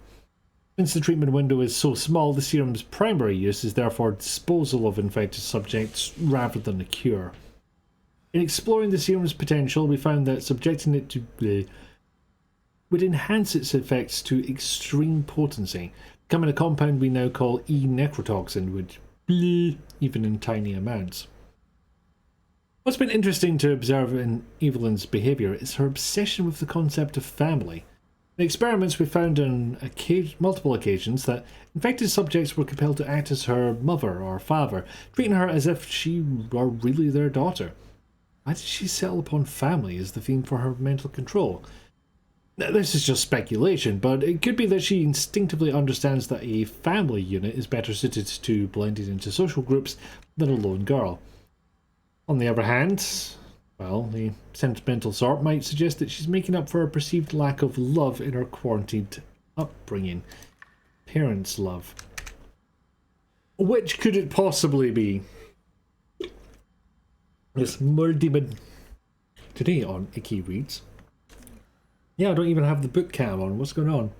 Since the treatment window is so small, the serum's primary use is therefore disposal of infected subjects rather than a cure. In exploring the serum's potential, we found that subjecting it to would enhance its effects to extreme potency, becoming a compound we now call E-necrotoxin, would even in tiny amounts. What's been interesting to observe in Evelyn's behaviour is her obsession with the concept of family. In experiments, we found on multiple occasions that infected subjects were compelled to act as her mother or father, treating her as if she were really their daughter. Why did she settle upon family as the theme for her mental control? Now, this is just speculation, but it could be that she instinctively understands that a family unit is better suited to blending into social groups than a lone girl. On the other hand, well, the sentimental sort might suggest that she's making up for a perceived lack of love in her quarantined upbringing. Parents' love. Which could it possibly be? This Murdemon. Today on Icky Reads. Yeah, I don't even have the book cam on. What's going on?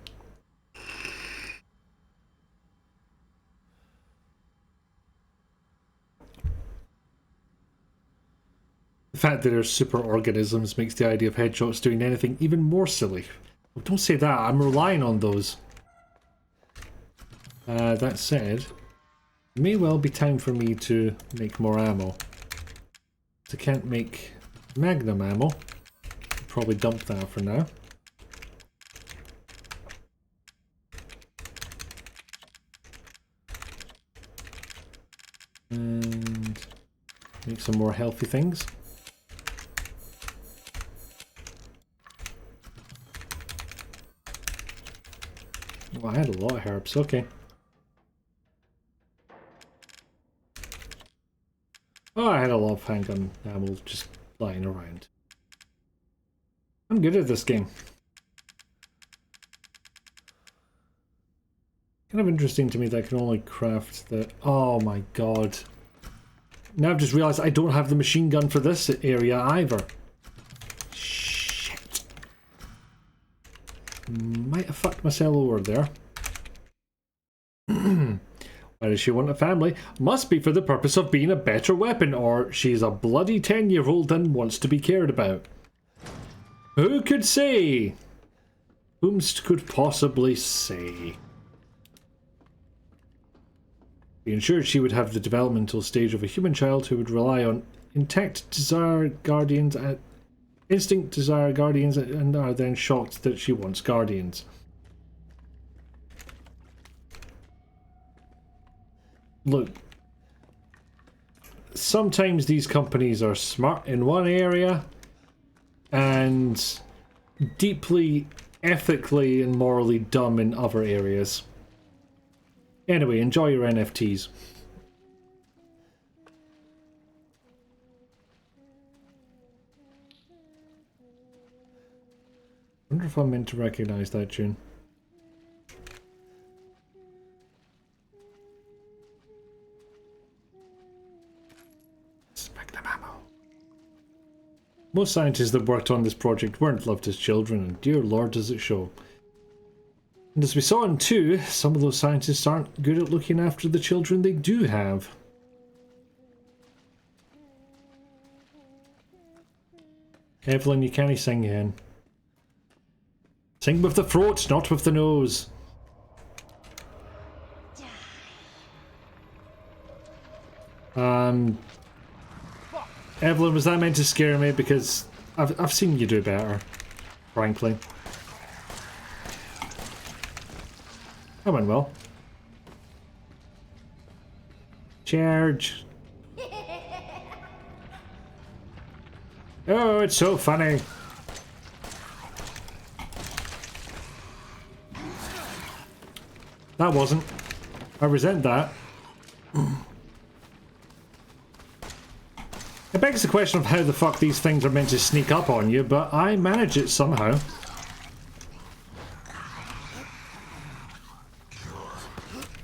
The fact that they're superorganisms makes the idea of headshots doing anything even more silly. Well, don't say that, I'm relying on those. That said, it may well be time for me to make more ammo. I can't make magnum ammo. I'll probably dump that for now. And make some more healthy things. Oh, I had a lot of herbs, okay. Oh, I had a lot of handgun ammo just lying around. I'm good at this game. Kind of interesting to me that I can only craft the... Oh my god. Now I've just realised I don't have the machine gun for this area either. Shit. Might have fucked myself over there. Why does she want a family? Must be for the purpose of being a better weapon, or she's a bloody 10-year-old and wants to be cared about. Who could say? Whomst could possibly say? Be ensured she would have the developmental stage of a human child who would rely on instinct desire guardians and are then shocked that she wants guardians. Look, sometimes these companies are smart in one area and deeply ethically and morally dumb in other areas. Anyway, enjoy your NFTs. I wonder if I'm meant to recognize that tune. Most scientists that worked on this project weren't loved as children, and dear lord does it show. And as we saw in 2, some of those scientists aren't good at looking after the children they do have. Evelyn, you can't sing again. Sing with the throat, not with the nose. Evelyn, was that meant to scare me? Because I've seen you do better, frankly. That went well. Charge. Oh, it's so funny. That wasn't. I resent that. It begs the question of how the fuck these things are meant to sneak up on you, but I manage it somehow.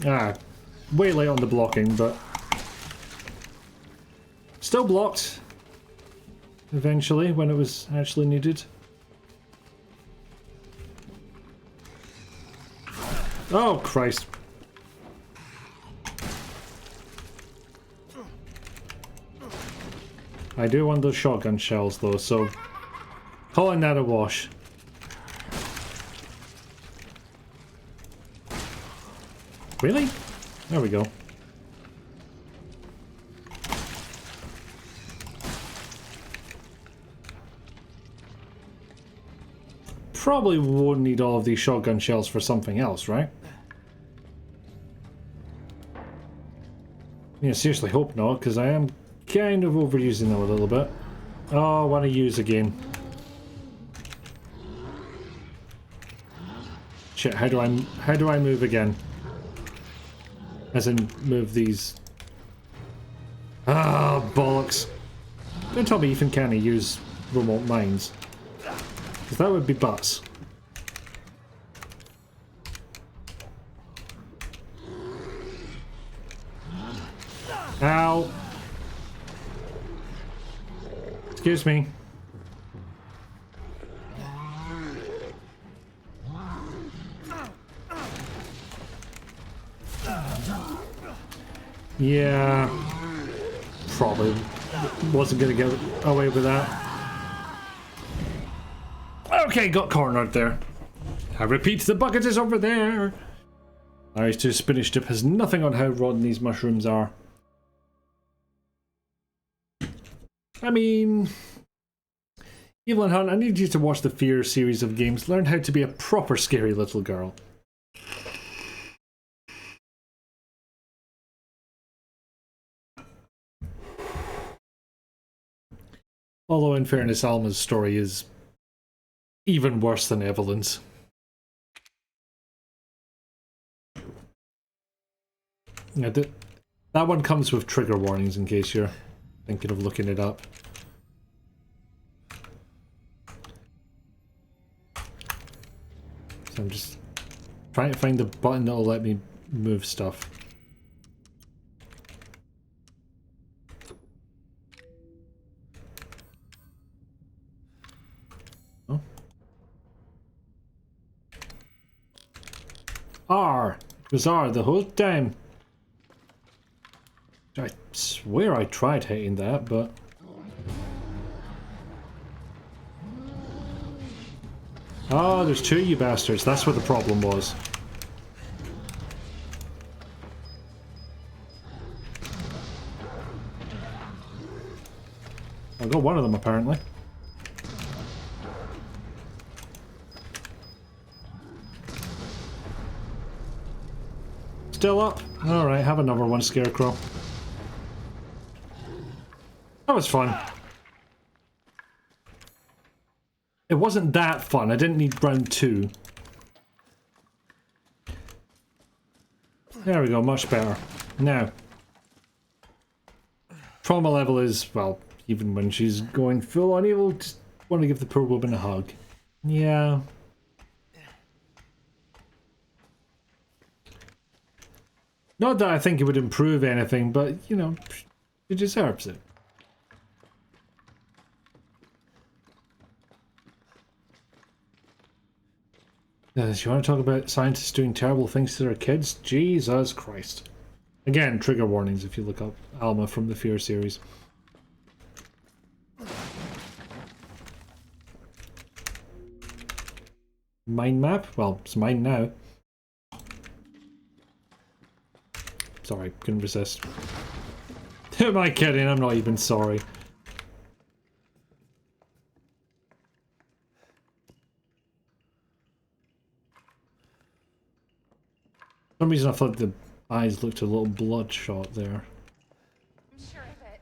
Ah, way late on the blocking, but still blocked eventually when it was actually needed. Oh, Christ. I do want those shotgun shells, though, so... calling that a wash. Really? There we go. Probably won't need all of these shotgun shells for something else, right? Yeah, seriously hope not, because I am kind of overusing them a little bit. Oh, I want to use again. Shit, how do I move again? As in, move these. Ah, bollocks. Don't tell me Ethan can't use remote mines. Because that would be butts. Ow. Excuse me. Yeah. Probably wasn't going to get away with that. Okay, got cornered there. I repeat, the bucket is over there. RE2 spinach dip has nothing on how rotten these mushrooms are. I mean... Evelyn Hunt, I need you to watch the Fear series of games. Learn how to be a proper scary little girl. Although, in fairness, Alma's story is even worse than Evelyn's. Yeah, that one comes with trigger warnings in case you're thinking of looking it up. So I'm just trying to find the button that'll let me move stuff. Oh. R! It was R the whole time. I swear I tried hitting that, but... Oh, there's two, you bastards. That's what the problem was. I got one of them, apparently. Still up? Alright, have another one, Scarecrow. That was fun. It wasn't that fun. I didn't need round 2. There we go, much better. Now, trauma level is, well, even when she's going full on evil, just want to give the poor woman a hug. Yeah. Not that I think it would improve anything, but, you know, she deserves it. Do you want to talk about scientists doing terrible things to their kids? Jesus Christ. Again, trigger warnings if you look up Alma from the Fear series. Mind map? Well, it's mine now. Sorry, couldn't resist. Who am I kidding? I'm not even sorry. For some reason I thought the eyes looked a little bloodshot there. I'm sure of it.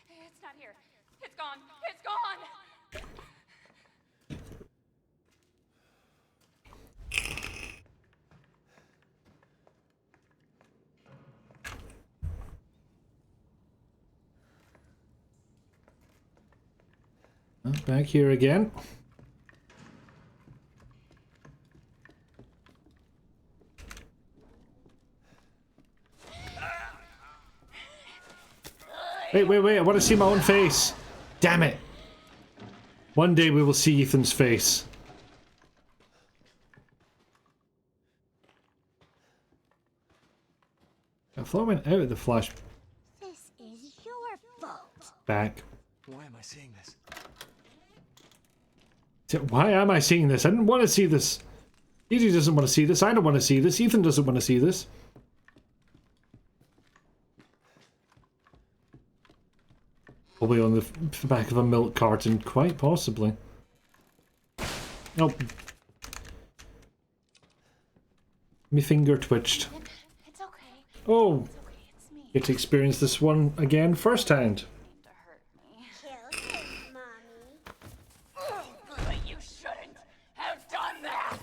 It's not here. It's gone. It's gone! Oh, back here again. Wait, I want to see my own face. Damn it. One day we will see Ethan's face. thought I went out of the flash. This is your fault. Back. Why am I seeing this? Why am I seeing this? I didn't want to see this. Edie doesn't want to see this. I don't want to see this. Ethan doesn't want to see this. Probably on the back of a milk carton, quite possibly. Nope. My finger twitched. It's okay. Oh, It's okay. It's me. get to experience this one again firsthand. To hurt me. Kill him, Mommy. But you shouldn't have done that!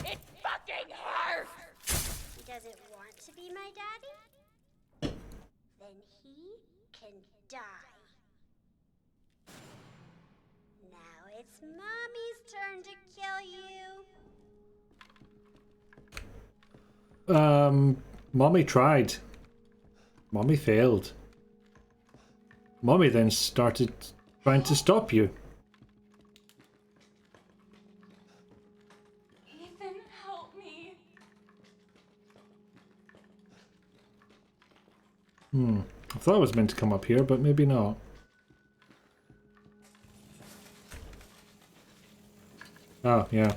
It fucking hurts! He doesn't want to be my daddy? Then he can die. Now it's Mommy's turn to kill you. Mommy tried. Mommy failed. Mommy then started trying to stop you. Ethan, help me. I thought I was meant to come up here, but maybe not. Oh, yeah.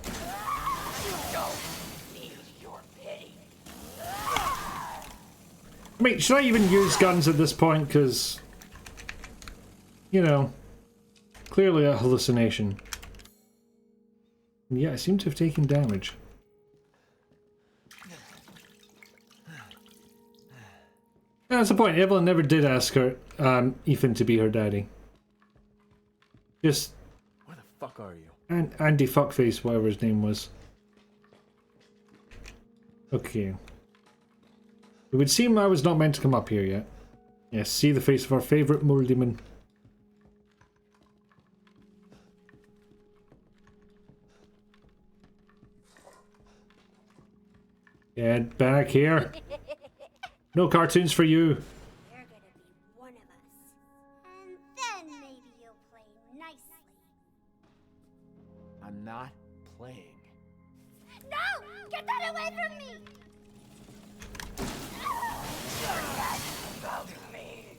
I mean, should I even use guns at this point? Because, you know, clearly a hallucination. Yeah, I seem to have taken damage. That's the point. Evelyn never did ask her, Ethan to be her daddy. Just... Where the fuck are you? And Andy Fuckface, whatever his name was. Okay. It would seem I was not meant to come up here yet. Yes, see the face of our favourite Moldyman. Get back here. No cartoons for you. You're gonna be one of us. And then maybe you'll play nicely. I'm not playing. No! Get that away from me! About me.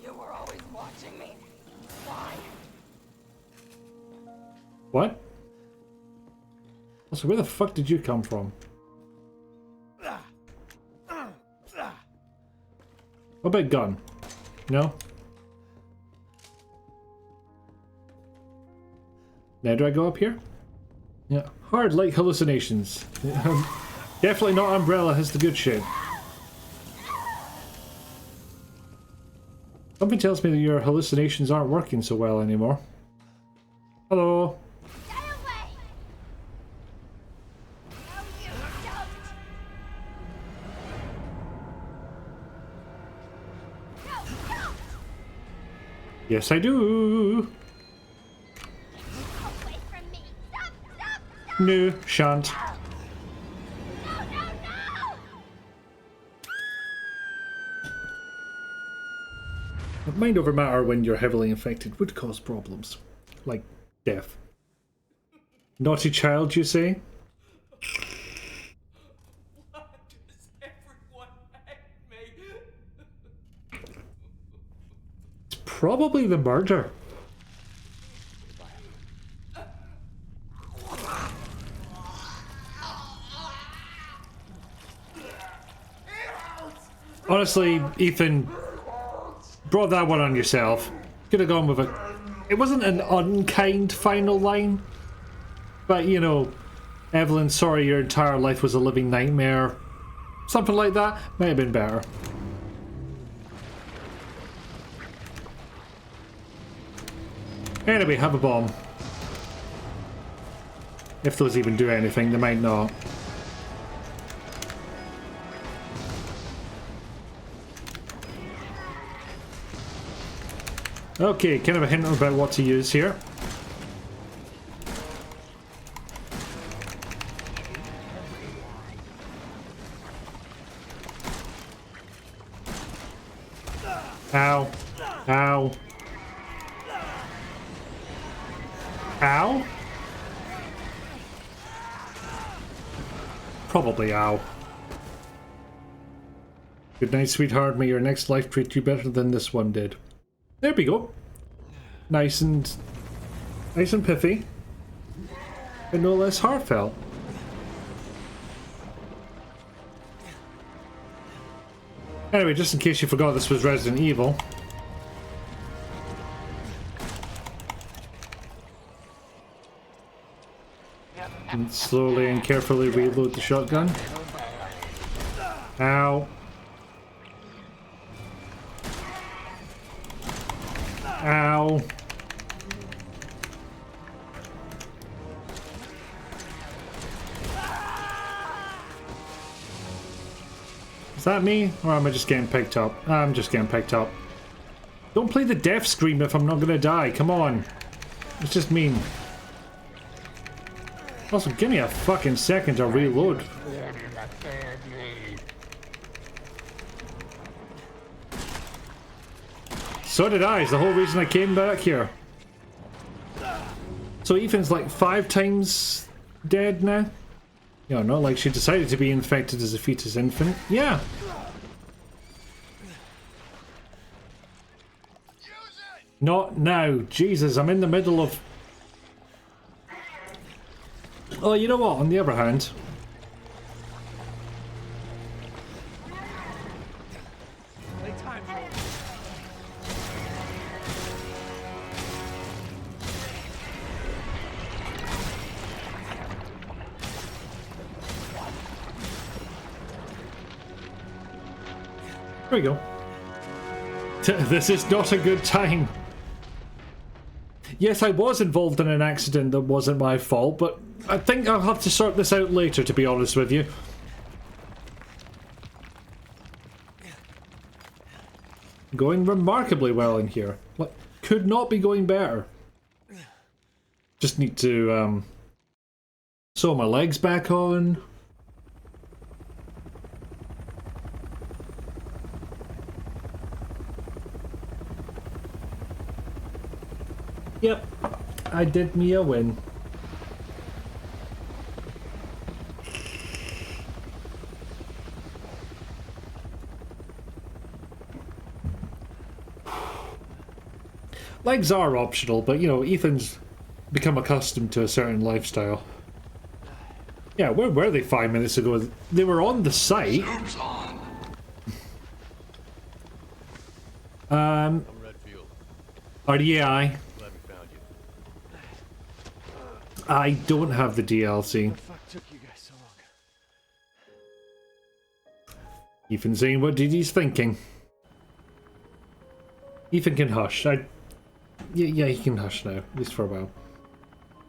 You were always watching me. Why? What? Also, where the fuck did you come from? What about gun? No? Now do I go up here? Yeah. Hard like hallucinations. Definitely not Umbrella has the good shit. Something tells me that your hallucinations aren't working so well anymore. Hello. Get away! No, you don't! No, no! Yes, I do. Away from me! Stop! Stop! Stop! No, shan't. No, no, no! Mind over matter when you're heavily infected would cause problems. Like death. Naughty child, you say? Why does everyone hate me? It's probably the murder. Honestly, Ethan, brought that one on yourself. Could have gone with a... It wasn't an unkind final line. But, you know, Evelyn, sorry your entire life was a living nightmare. Something like that might have been better. Anyway, have a bomb. If those even do anything, they might not. Okay, kind of a hint about what to use here. Ow. Ow. Ow. Probably ow. Good night, sweetheart. May your next life treat you better than this one did. There we go. Nice and pithy. But no less heartfelt. Anyway, just in case you forgot this was Resident Evil. And slowly and carefully reload the shotgun. Ow. Ow. Is that me? Or am I just getting picked up? I'm just getting picked up. Don't play the death scream if I'm not gonna die. Come on. It's just mean. Also, give me a fucking second to reload. So did I. It's the whole reason I came back here. So Ethan's like 5 times dead now? You know, not like she decided to be infected as a fetus infant. Yeah. Not now. Jesus, I'm in the middle of... Oh, you know what? On the other hand... There we go. This is not a good time. Yes, I was involved in an accident that wasn't my fault, but I think I'll have to sort this out later, to be honest with you. Going remarkably well in here. Like, could not be going better. Just need to sew my legs back on. Yep, I did me a win. Legs are optional, but you know, Ethan's become accustomed to a certain lifestyle. Yeah, where were they 5 minutes ago? They were on the site. REI. I don't have the DLC. What the fuck took you guys so long? Ethan saying what he's thinking. Ethan can hush. Yeah, he can hush now, at least for a while.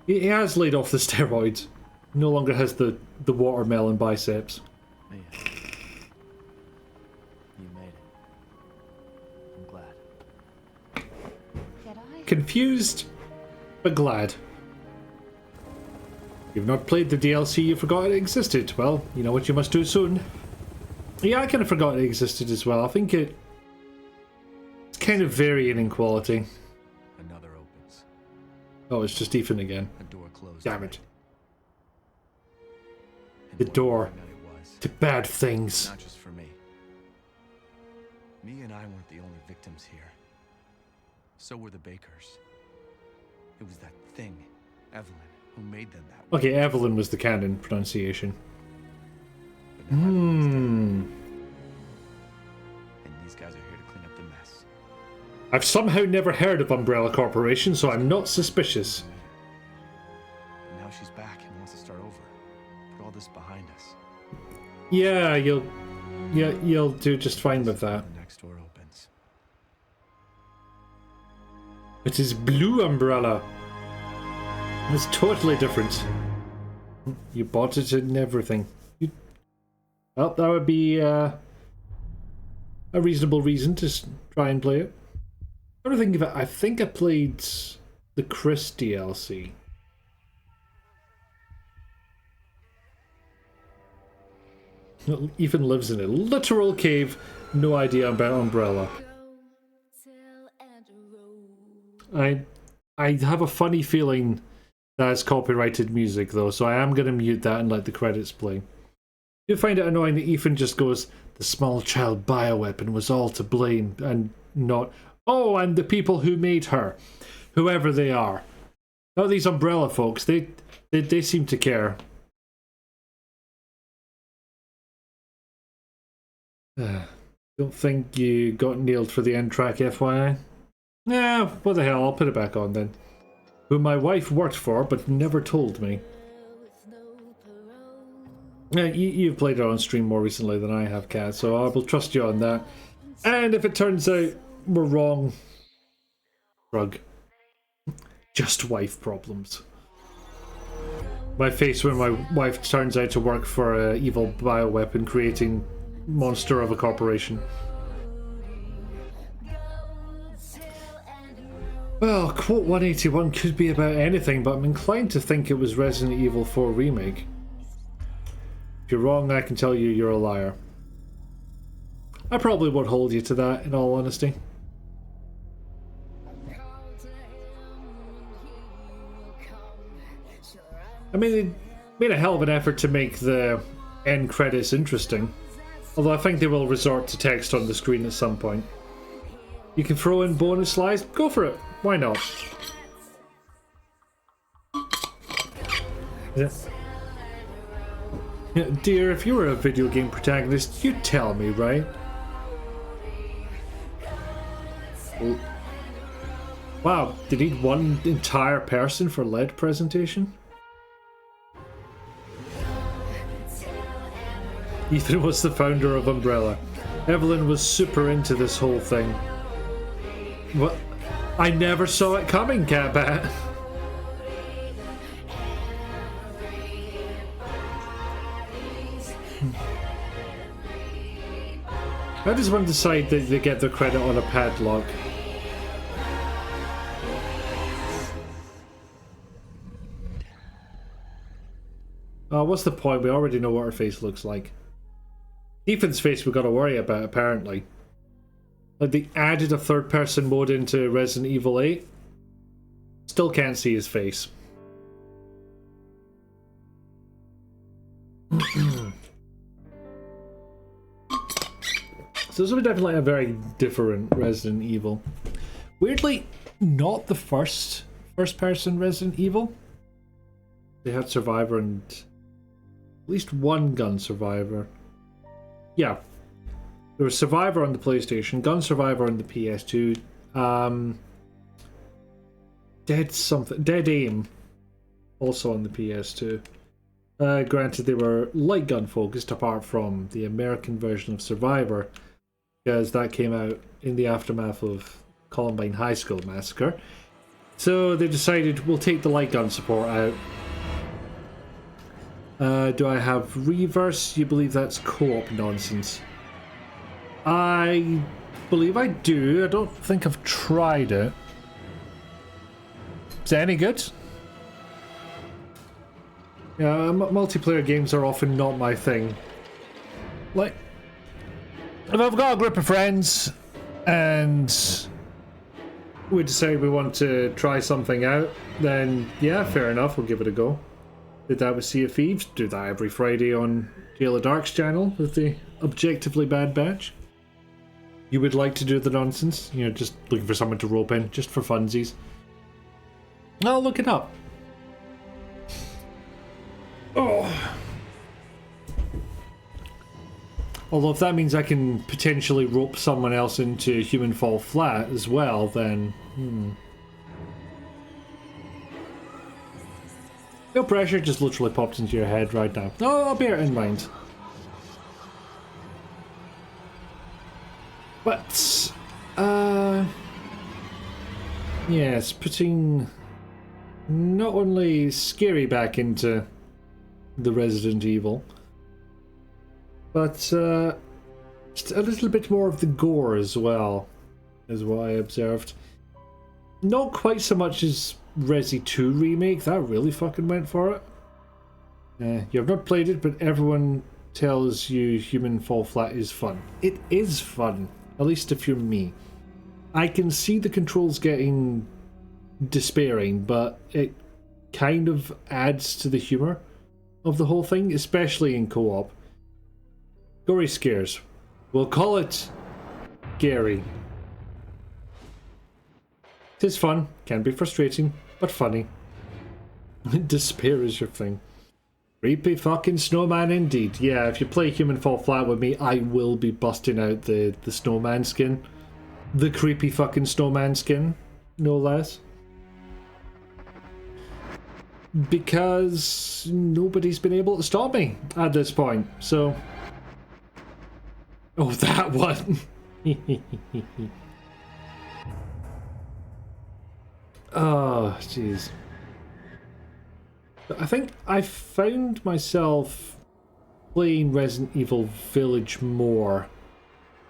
He has laid off the steroids. No longer has the watermelon biceps. Man. You made it. I'm glad. Did I? Confused, but glad. You've not played the DLC, you forgot it existed. Well, you know what you must do soon. Yeah, I kind of forgot it existed as well. I think it's kind of varying in quality. Another opens. Oh, it's just Ethan again. A door closed. Damn it. And The what a door night it was. to bad things. Not just for me. Me and I weren't the only victims here. So were the Bakers. It was that thing, Evelyn, who made them that way. Okay, Evelyn was the canon pronunciation. But now everyone's Hmm. dead. And these guys are here to clean up the mess. I've somehow never heard of Umbrella Corporation, so I'm not suspicious. And now she's back and wants to start over. Put all this behind us. Yeah, you'll do just fine with that. The next door opens. It is Blue Umbrella. It's totally different. You bought it and everything. Well, that would be a reasonable reason to try and play it. I don't think of it. I think I played the Chris DLC. Ethan lives in a literal cave. No idea about Umbrella. I have a funny feeling that's copyrighted music though, so I am going to mute that and let the credits play. You find it annoying that Ethan just goes, the small child bioweapon was all to blame, and not, oh, and the people who made her, whoever they are. Oh, these Umbrella folks, they seem to care. Don't think you got nailed for the end track, FYI? Yeah, what the hell, I'll put it back on then. Who my wife worked for, but never told me. You've played it on stream more recently than I have, Kat, so I will trust you on that. And if it turns out we're wrong, shrug. Just wife problems. My face when my wife turns out to work for an evil bioweapon creating monster of a corporation. Well, quote 181 could be about anything, but I'm inclined to think it was Resident Evil 4 Remake. If you're wrong, I can tell you you're a liar. I probably won't hold you to that, in all honesty. I mean, they made a hell of an effort to make the end credits interesting. Although I think they will resort to text on the screen at some point. You can throw in bonus slides? Go for it. Why not? Yeah. Yeah, dear, if you were a video game protagonist, you'd tell me, right? Oh. Wow, they need one entire person for LED presentation? Ethan was the founder of Umbrella. Evelyn was super into this whole thing. What? I never saw it coming, Cat-Bat. How does one decide that they get their credit on a padlock? Oh, what's the point? We already know what her face looks like. Ethan's face we gotta worry about, apparently. Like, they added a third-person mode into Resident Evil 8. Still can't see his face. So this was definitely a very different Resident Evil. Weirdly, not the first-person Resident Evil. They had Survivor and at least one Gun Survivor. Yeah. There was Survivor on the PlayStation, Gun Survivor on the PS2, Dead Aim also on the PS2. Granted, they were light gun focused apart from the American version of Survivor, because that came out in the aftermath of Columbine High School Massacre. So they decided we'll take the light gun support out. Do I have reverse? You believe that's co-op nonsense? I believe I do. I don't think I've tried it. Is it any good? Yeah, multiplayer games are often not my thing. Like, if I've got a group of friends and we decide we want to try something out, then yeah, fair enough, we'll give it a go. Did that with Sea of Thieves, do that every Friday on Gale of Dark's channel with the Objectively Bad Batch. You would like to do the nonsense, you know, just looking for someone to rope in, just for funsies. I'll look it up. Oh. Although if that means I can potentially rope someone else into Human Fall Flat as well, then... No pressure, just literally popped into your head right now. Oh, I'll bear it in mind. But, yes, putting not only Scary back into the Resident Evil, but just a little bit more of the gore as well, is what I observed. Not quite so much as Resi 2 Remake, that really fucking went for it. You have not played it, but everyone tells you Human Fall Flat is fun. It is fun, at least if you're me. I can see the controls getting despairing, but it kind of adds to the humour of the whole thing, especially in co-op. Gory scares. We'll call it Gary. Tis fun, can be frustrating, but funny. Despair is your thing. Creepy fucking snowman indeed. Yeah, if you play Human Fall Flat with me, I will be busting out the snowman skin. The creepy fucking snowman skin, no less. Because nobody's been able to stop me at this point, so... Oh, that one! Oh, jeez. I think I found myself playing Resident Evil Village more,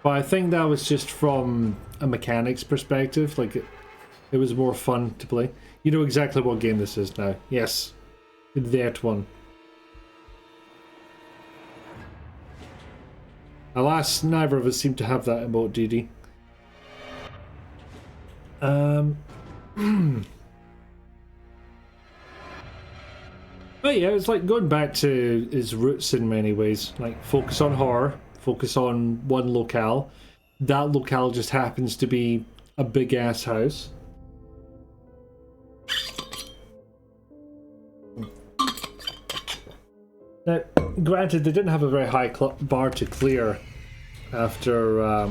but I think that was just from a mechanics perspective. Like, it was more fun to play. You know exactly what game this is now. Yes, that one. Alas, neither of us seem to have that emote, DD. But yeah, it's like going back to his roots in many ways. Like, focus on horror, focus on one locale. That locale just happens to be a big ass house. Now, granted, they didn't have a very high bar to clear after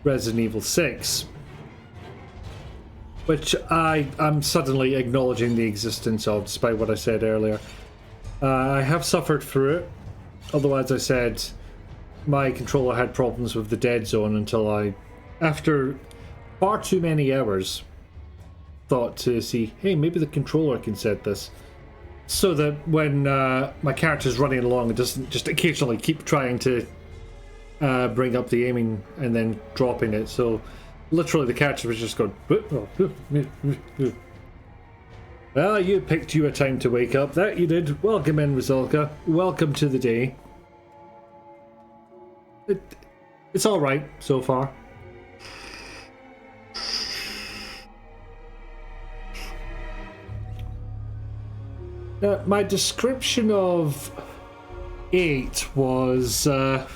Resident Evil 6. Which I'm suddenly acknowledging the existence of, despite what I said earlier. I have suffered through it, although as I said, my controller had problems with the dead zone until I, after far too many hours, thought to see, hey, maybe the controller can set this. So that when my character's running along, it doesn't just occasionally keep trying to bring up the aiming and then dropping it. So literally the character was just going... Well, you picked you a time to wake up. That you did. Welcome in, Rizalka. Welcome to the day. It's alright so far. My description of 8 was... yeah,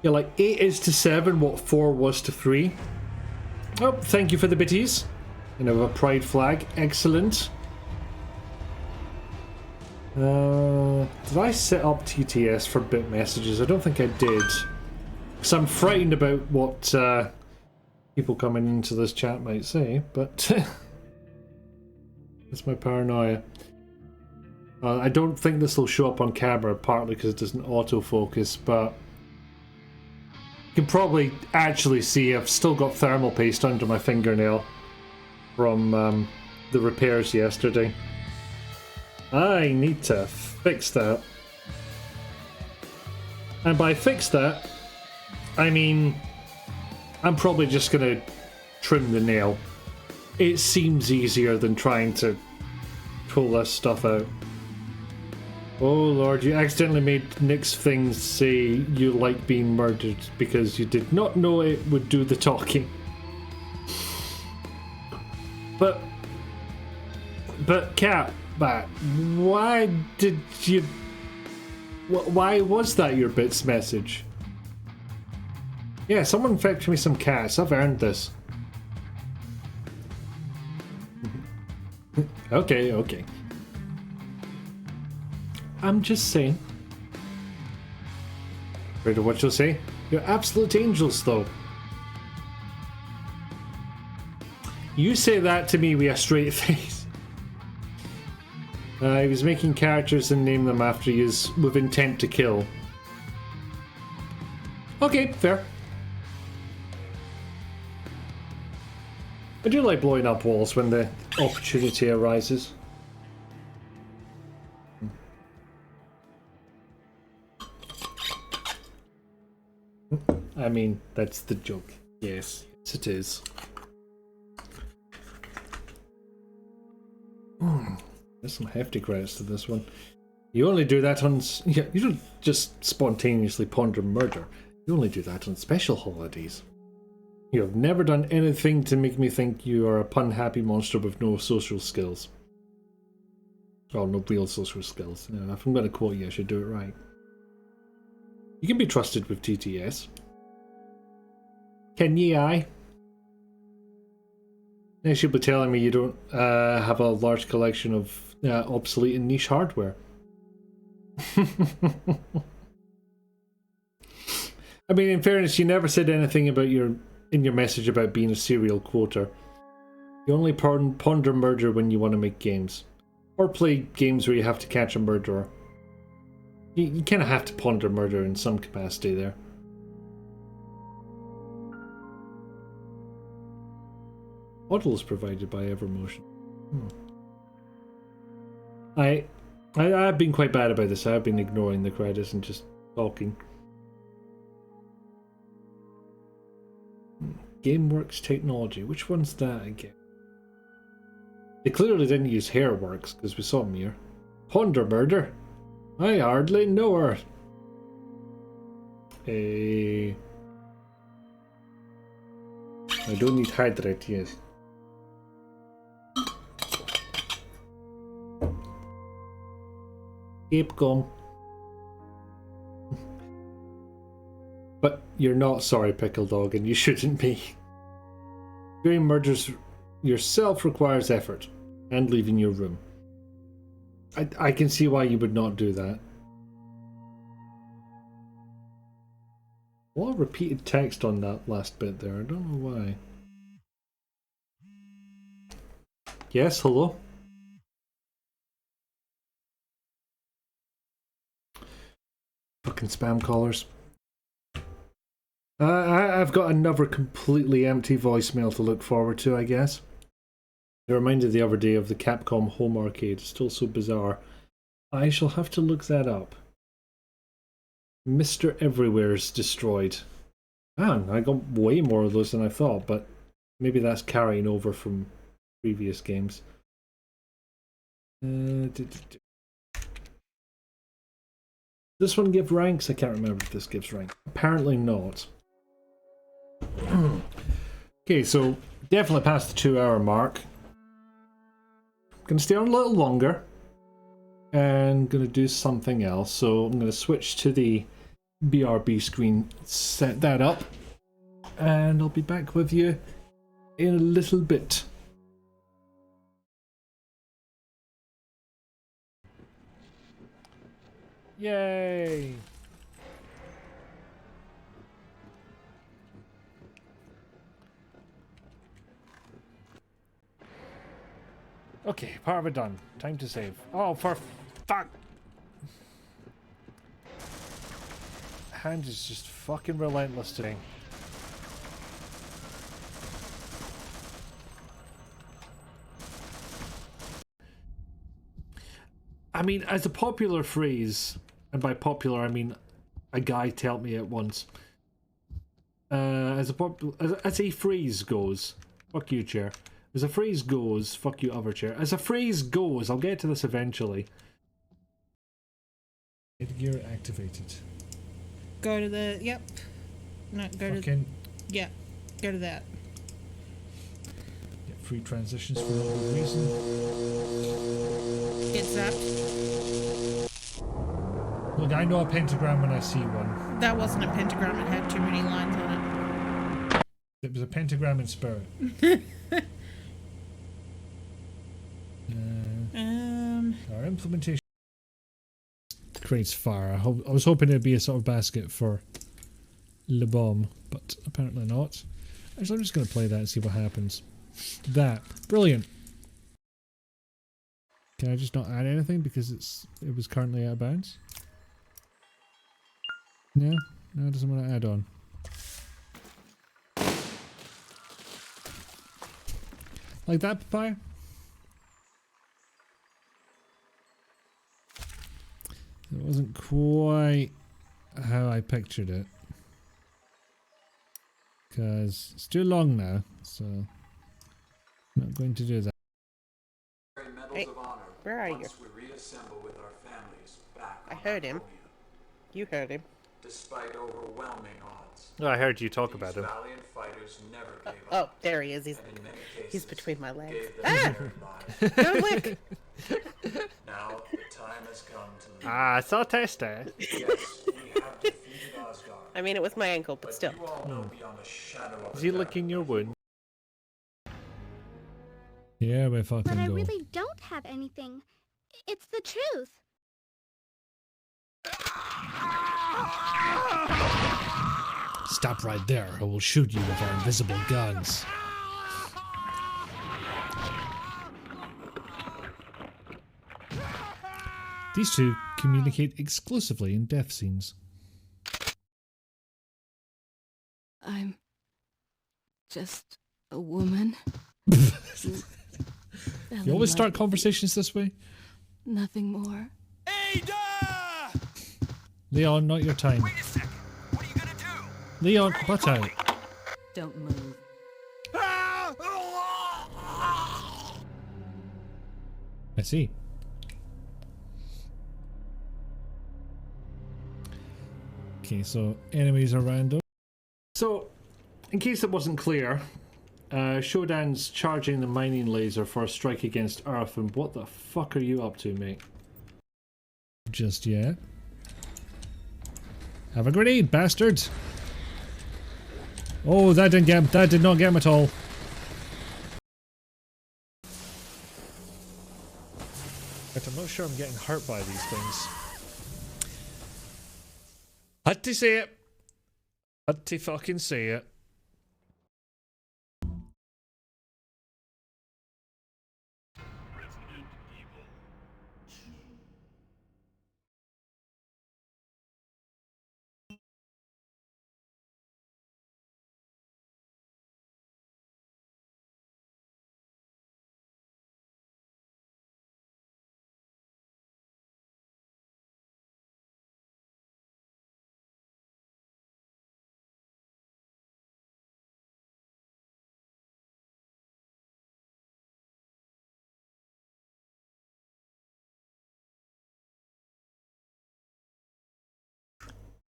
like 8 is to 7 what 4 was to 3. Oh, thank you for the bitties. You know, a pride flag. Excellent. Did I set up TTS for bit messages? I don't think I did. Because I'm frightened about what people coming into this chat might say, but that's my paranoia. I don't think this will show up on camera, partly because it doesn't autofocus, but you can probably actually see I've still got thermal paste under my fingernail from the repairs yesterday. I need to fix that. And by fix that, I mean I'm probably just gonna trim the nail. It seems easier than trying to pull this stuff out. Oh lord, you accidentally made Nick's thing say you like being murdered because you did not know it would do the talking. But Cat, why did you... Why was that your bits message? Yeah, someone fetch me some cats. I've earned this. Okay. I'm just saying. Afraid of what you'll say? You're absolute angels, though. You say that to me with a straight face. He was making characters and name them after yous with intent to kill. Okay, fair. I do like blowing up walls when the opportunity arises. I mean, that's the joke. Yes, it is. There's some hefty credits to this one. You only do that on... Yeah, you don't just spontaneously ponder murder. You only do that on special holidays. You have never done anything to make me think you are a pun-happy monster with no social skills. Well, no real social skills. You know, if I'm going to quote you, I should do it right. You can be trusted with TTS. Can ye, I? They should be telling me you don't have a large collection of obsolete and niche hardware. I mean, in fairness, you never said anything about in your message about being a serial quoter. You only ponder murder when you want to make games. Or play games where you have to catch a murderer. You kind of have to ponder murder in some capacity there. Models provided by Evermotion. I've been quite bad about this. I've been ignoring the credits and just talking. GameWorks Technology. Which one's that again? They clearly didn't use Hairworks because we saw them here. Ponder Murder. I hardly know her. I don't need hydrate, yes. Keep going. But you're not sorry, Pickle Dog, and you shouldn't be. Doing murders yourself requires effort, and leaving your room. I can see why you would not do that. A lot of repeated text on that last bit there, I don't know why. Yes, hello? Fucking spam callers. I've got another completely empty voicemail to look forward to, I guess. It reminded the other day of the Capcom home arcade. Still so bizarre. I shall have to look that up. Mr. Everywhere's destroyed. Man, I got way more of those than I thought, but maybe that's carrying over from previous games. This one give ranks? I can't remember if this gives rank. Apparently not. Okay, so definitely past the 2-hour mark. Gonna stay on a little longer and gonna do something else. So I'm gonna switch to the BRB screen, set that up, and I'll be back with you in a little bit. Yay! Okay, part of it done. Time to save. Oh, for fuck! Hand is just fucking relentless today. I mean, as a popular phrase, and by popular I mean a guy told me it once. As a phrase goes, fuck you, chair. As a phrase goes, fuck you, other chair. As a phrase goes, I'll get to this eventually. Gear activated. Go to the, yep. No, go fucking to, yeah, go to that. Get free transitions for no good reason. Get zapped. Look, I know a pentagram when I see one. That wasn't a pentagram, it had too many lines on it. It was a pentagram in spirit. Our implementation creates fire. I was hoping it'd be a sort of basket for Le Bomb, but apparently not. Actually, I'm just going to play that and see what happens. That. Brilliant. Can I just not add anything because it was currently out of bounds? No? No, it doesn't want to add on. Like that, Papaya? It wasn't quite how I pictured it. Because it's too long now, so I'm not going to do that. Hey, where are you? I heard him. You heard him. Despite overwhelming odds. Oh, I heard you talk about him. Valiant fighters never gave Oh, up. there he is. He's Cases, between my legs. Ah! Don't look! Now the time has come to leave. Ah, so tasty. Yes, we have defeated I mean it with my ankle, but still. Is he licking your wound? Yeah, we fucking But I go. really don't have anything. It's the truth. Stop right there, or we'll shoot you with our invisible guns. These two communicate exclusively in death scenes. I'm just a woman. You always start conversations this way? Nothing more. Leon, not your time. Wait a sec. What are you gonna do? Leon, butt out. Don't move. I see. Okay, so enemies are random. So, in case it wasn't clear, Shodan's charging the mining laser for a strike against Earth, and what the fuck are you up to, mate? Just yet. Have a grenade, bastards! Oh, that did not get him at all. But I'm not sure I'm getting hurt by these things. Had to say it. Had to fucking say it.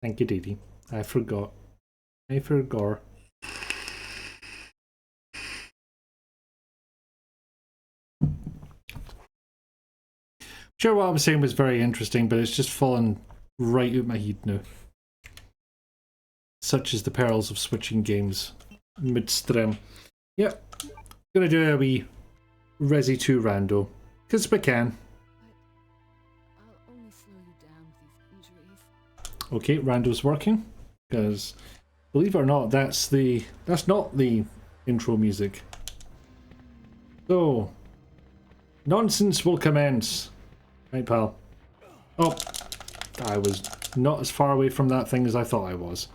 Thank you, Dee Dee. I forgot. Sure, what I was saying was very interesting, but it's just fallen right out my head now. Such is the perils of switching games midstream. Yep. Gonna do a wee RE2 Rando. Because we can. I'll only slow you down with these injuries. Okay, Rando's working. Because, believe it or not, that's not the intro music. So, nonsense will commence. Right, pal. Oh, I was not as far away from that thing as I thought I was.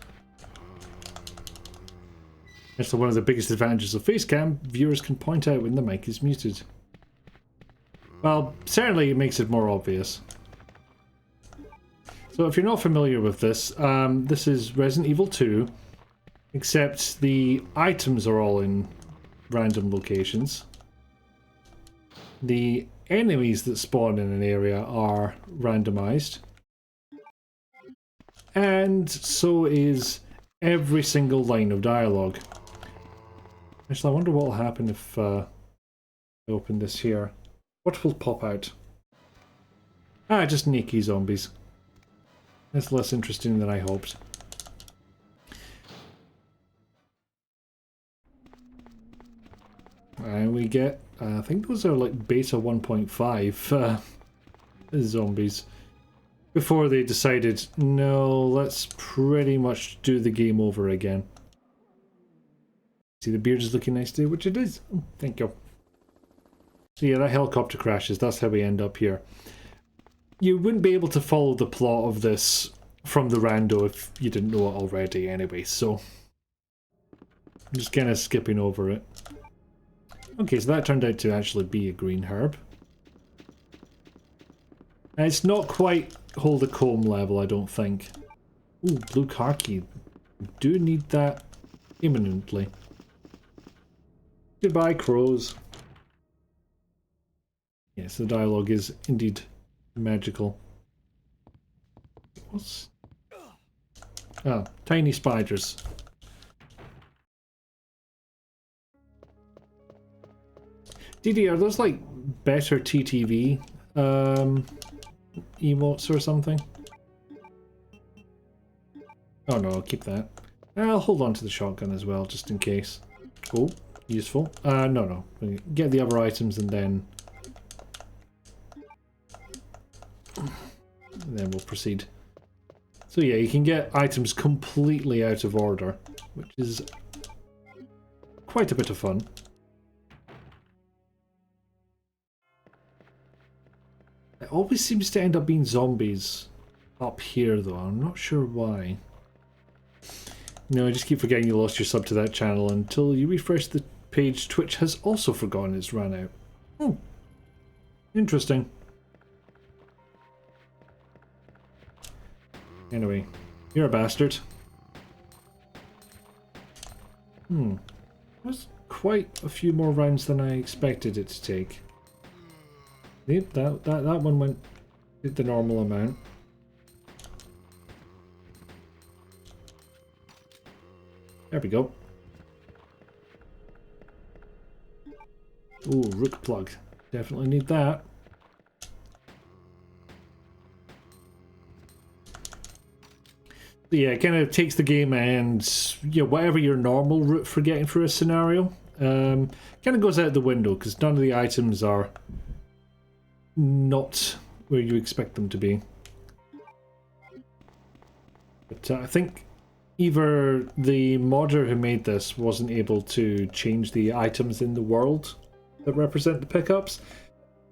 That's one of the biggest advantages of Facecam. Viewers can point out when the mic is muted. Well, certainly it makes it more obvious. So if you're not familiar with this, this is Resident Evil 2, except the items are all in random locations. The enemies that spawn in an area are randomized. And so is every single line of dialogue. Actually, I wonder what will happen if I open this here. What will pop out? Ah, just Nikki zombies. That's less interesting than I hoped. And we get, I think those are like beta 1.5 zombies. Before they decided, no, let's pretty much do the game over again. See, the beard is looking nice today, which it is. Oh, thank you. So yeah, that helicopter crashes. That's how we end up here. You wouldn't be able to follow the plot of this from the rando if you didn't know it already anyway, so I'm just kind of skipping over it. Okay, so that turned out to actually be a green herb. And it's not quite hold a comb level, I don't think. Ooh, blue car key. Do need that imminently. Goodbye, crows. Yes, the dialogue is indeed magical. What's... Oh, tiny spiders. DD, are those like better TTV emotes or something? Oh no, I'll keep that. I'll hold on to the shotgun as well, just in case. Oh, useful. No. Get the other items and then we'll proceed. So yeah, you can get items completely out of order, which is quite a bit of fun. It always seems to end up being zombies up here though, I'm not sure why. No, I just keep forgetting you lost your sub to that channel until you refresh the page. Twitch has also forgotten it's ran out. Oh, interesting. Anyway, you're a bastard. That's quite a few more rounds than I expected it to take. Yep, that one went the normal amount. There we go. Ooh, rook plug. Definitely need that. Yeah, it kind of takes the game and whatever your normal route for getting through a scenario kind of goes out the window because none of the items are not where you expect them to be. But I think either the modder who made this wasn't able to change the items in the world that represent the pickups,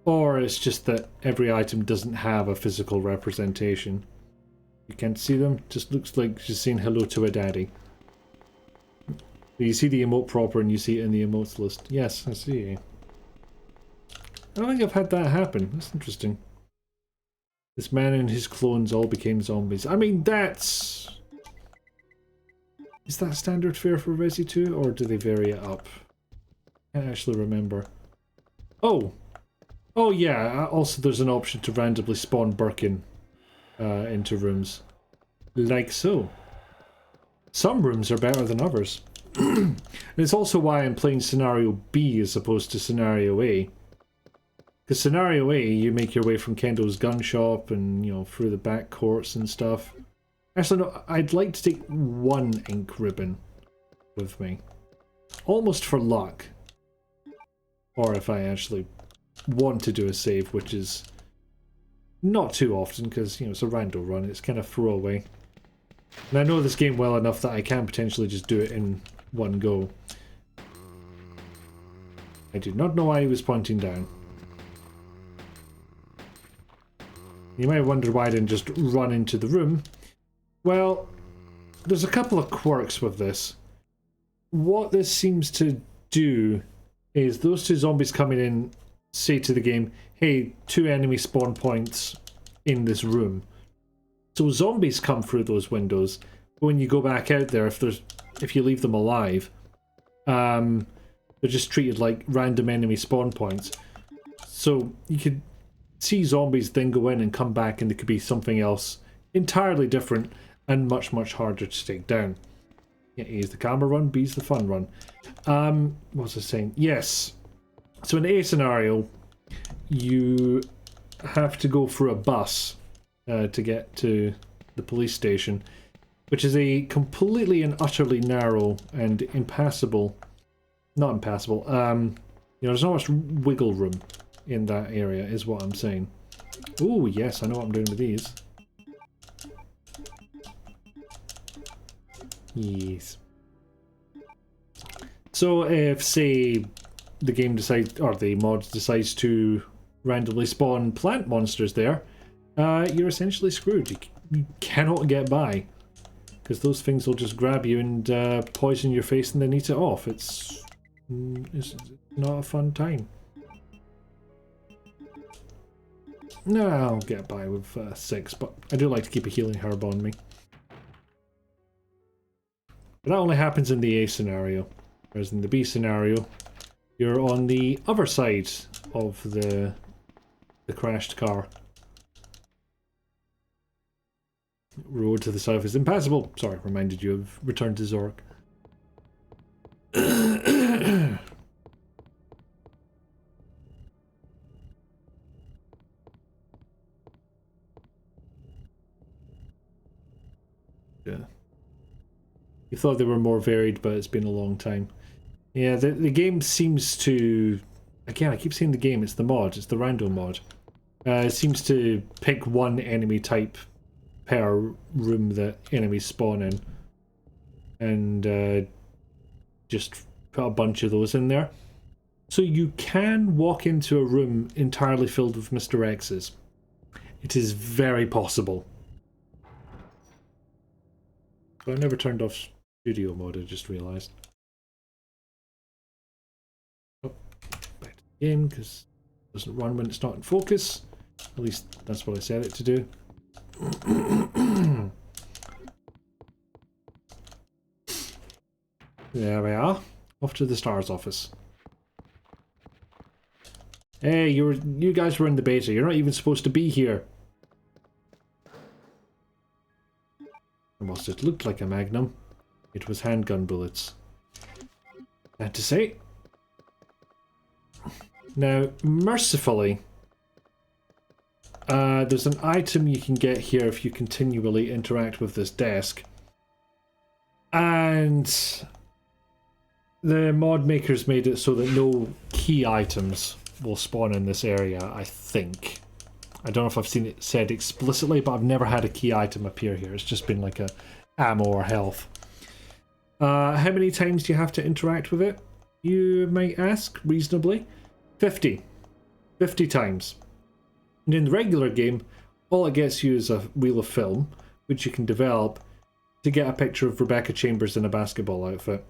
or it's just that every item doesn't have a physical representation. You can't see them, just looks like she's saying hello to a daddy. You see the emote proper and you see it in the emotes list. Yes, I see. I don't think I've had that happen. That's interesting. This man and his clones all became zombies. I mean, that's... Is that standard fare for Resi 2, or do they vary it up? I can't actually remember. Oh! Oh yeah, also there's an option to randomly spawn Birkin into rooms. Like so. Some rooms are better than others. And it's also why I'm playing Scenario B as opposed to Scenario A. Because Scenario A, you make your way from Kendall's gun shop and, through the back courts and stuff. Actually, no, I'd like to take one ink ribbon with me. Almost for luck. Or if I actually want to do a save, which is not too often, because, it's a rando run, it's kind of throwaway. And I know this game well enough that I can potentially just do it in one go. I do not know why he was pointing down. You might wonder why I didn't just run into the room. Well, there's a couple of quirks with this. What this seems to do is those two zombies coming in say to the game, hey, 2 enemy spawn points in this room. So zombies come through those windows. But when you go back out there, if you leave them alive, they're just treated like random enemy spawn points. So you could see zombies then go in and come back and there could be something else entirely different and much, much harder to take down. Yeah, A is the camera run, B is the fun run. What was I saying? Yes. So in the A scenario, you have to go through a bus to get to the police station, which is a completely and utterly narrow and impassable... Not impassable. There's not much wiggle room in that area, is what I'm saying. Oh, yes, I know what I'm doing with these. Yes. So if, say, the game decides, or the mod decides to randomly spawn plant monsters there, you're essentially screwed. You cannot get by. Because those things will just grab you and poison your face and then eat it off. It's not a fun time. No, I'll get by with 6, but I do like to keep a healing herb on me. But that only happens in the A scenario, whereas in the B scenario, you're on the other side of the crashed car. Road to the south is impassable. Sorry, reminded you of Return to Zork. Yeah. You thought they were more varied, but it's been a long time. Yeah, the game seems to... Again, I keep saying the game, it's the mod, it's the Rando mod. It seems to pick one enemy type per room that enemies spawn in. And just put a bunch of those in there. So you can walk into a room entirely filled with Mr. X's. It is very possible. But I never turned off studio mode, I just realised. Oh, back to the game, because it doesn't run when it's not in focus. At least that's what I set it to do. There we are. Off to the STARS office. Hey, you guys were in the beta. You're not even supposed to be here. Whilst it looked like a Magnum, it was handgun bullets. Sad to say. Now, mercifully, there's an item you can get here if you continually interact with this desk. And the mod makers made it so that no key items will spawn in this area, I think. I don't know if I've seen it said explicitly, but I've never had a key item appear here. It's just been like a ammo or health. How many times do you have to interact with it? You might ask, reasonably. 50. 50 times. And in the regular game, all it gets you is a reel of film, which you can develop to get a picture of Rebecca Chambers in a basketball outfit.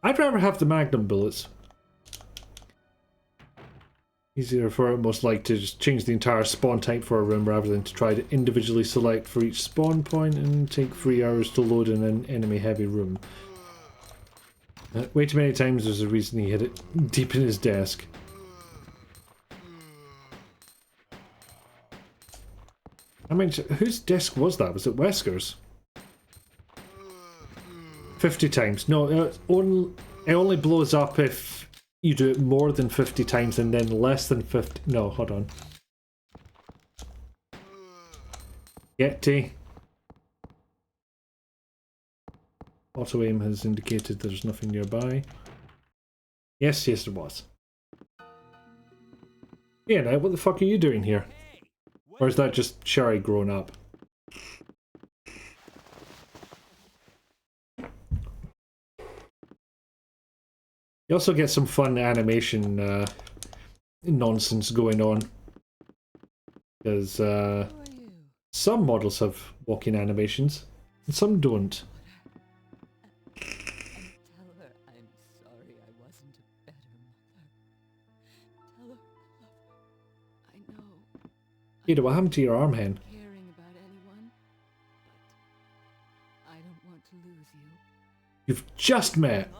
I'd rather have the Magnum bullets. Easier for it, most like to just change the entire spawn type for a room rather than to try to individually select for each spawn point and take 3 hours to load in an enemy heavy room. Way too many times there's a reason he hit it deep in his desk. I mean, whose desk was that? Was it Wesker's? 50 times. No, it only blows up if you do it more than 50 times and then less than 50... No, hold on. Yeti. Auto aim has indicated there's nothing nearby. Yes, yes, there was. Yeah, now what the fuck are you doing here? Or is that just Sherry grown up? You also get some fun animation nonsense going on. Because some models have walking animations, and some don't. Tell her I'm sorry I wasn't a better mother. Tell her I love her. I know. Ada, what happened to your arm, hen? Caring about anyone, but I don't want to lose you. You've just met.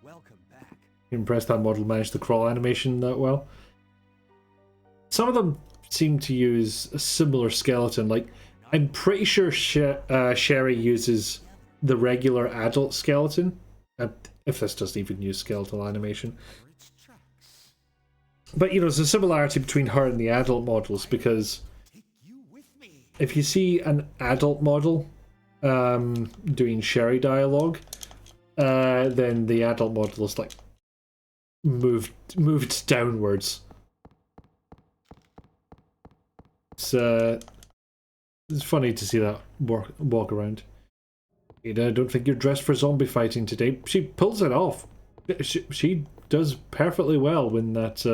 Welcome back. You're impressed that model managed the crawl animation that well. Some of them seem to use a similar skeleton. Like, I'm pretty sure Sherry uses the regular adult skeleton. If this doesn't even use skeletal animation. But, you know, there's a similarity between her and the adult models, because if you see an adult model doing Sherry dialogue, then the adult model is like moved downwards. It's funny to see that walk around. Ada, I don't think you're dressed for zombie fighting today. She pulls it off. She does perfectly well when that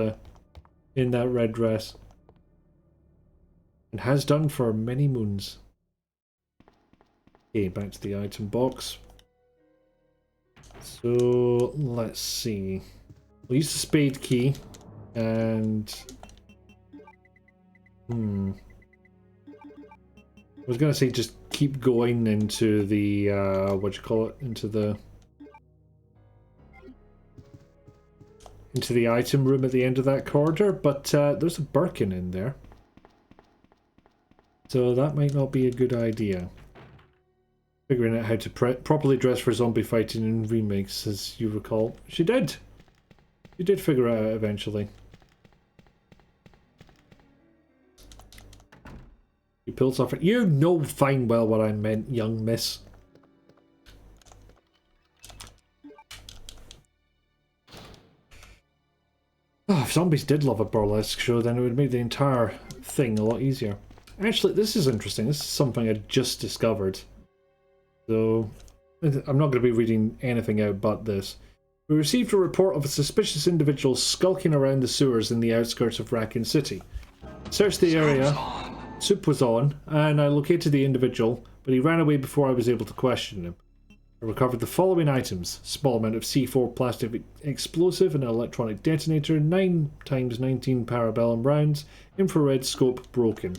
in that red dress, and has done for many moons. Okay, back to the item box. So let's see. We'll use the spade key, and I was gonna say just keep going into the what you call it, into the item room at the end of that corridor, but there's a Birkin in there, so that might not be a good idea. Figuring out how to properly dress for zombie fighting in remakes, as you recall. She did! She did figure it out eventually. He pulls off it. You know fine well what I meant, young miss. Oh, if zombies did love a burlesque show, then it would make the entire thing a lot easier. Actually, this is interesting. This is something I just discovered. So, I'm not going to be reading anything out but this. We received a report of a suspicious individual skulking around the sewers in the outskirts of Raccoon City. Searched the area, soup was on, and I located the individual, but he ran away before I was able to question him. I recovered the following items: small amount of C4 plastic explosive, an electronic detonator, 9x19 parabellum rounds, infrared scope broken.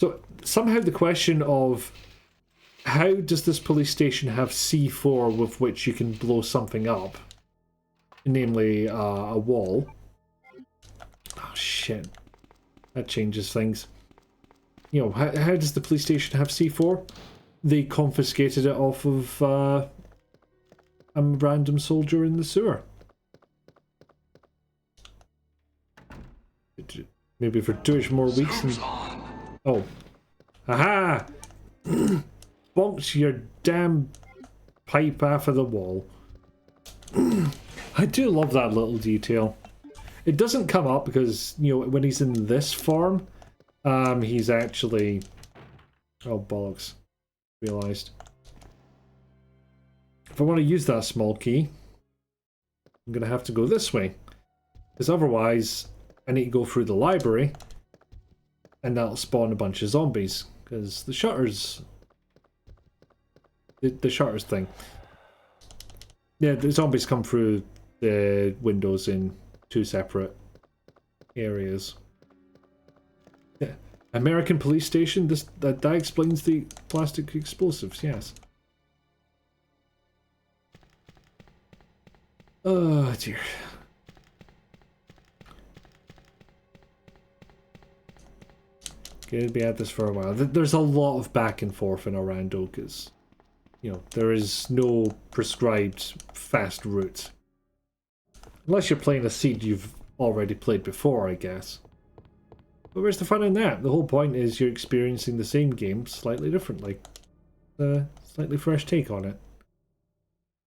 So somehow the question of how does this police station have C4 with which you can blow something up, namely a wall. Oh shit, that changes things. You know, how does the police station have C4? They confiscated it off of a random soldier in the sewer. Maybe for 2 more weeks. And... Oh. Aha! Bonks your damn pipe off of the wall. I do love that little detail. It doesn't come up because, you know, when he's in this form, he's actually... Oh, bollocks. Realised. If I want to use that small key, I'm going to have to go this way. Because otherwise, I need to go through the library, and that'll spawn a bunch of zombies. Because the shutters... The shutters thing. Yeah, the zombies come through the windows in 2 separate areas. Yeah. American police station, that explains the plastic explosives, yes. Oh dear. Gonna be at this for a while. There's a lot of back and forth in Rando because, you know, there is no prescribed fast route. Unless you're playing a seed you've already played before, I guess. But where's the fun in that? The whole point is you're experiencing the same game slightly differently. A slightly fresh take on it.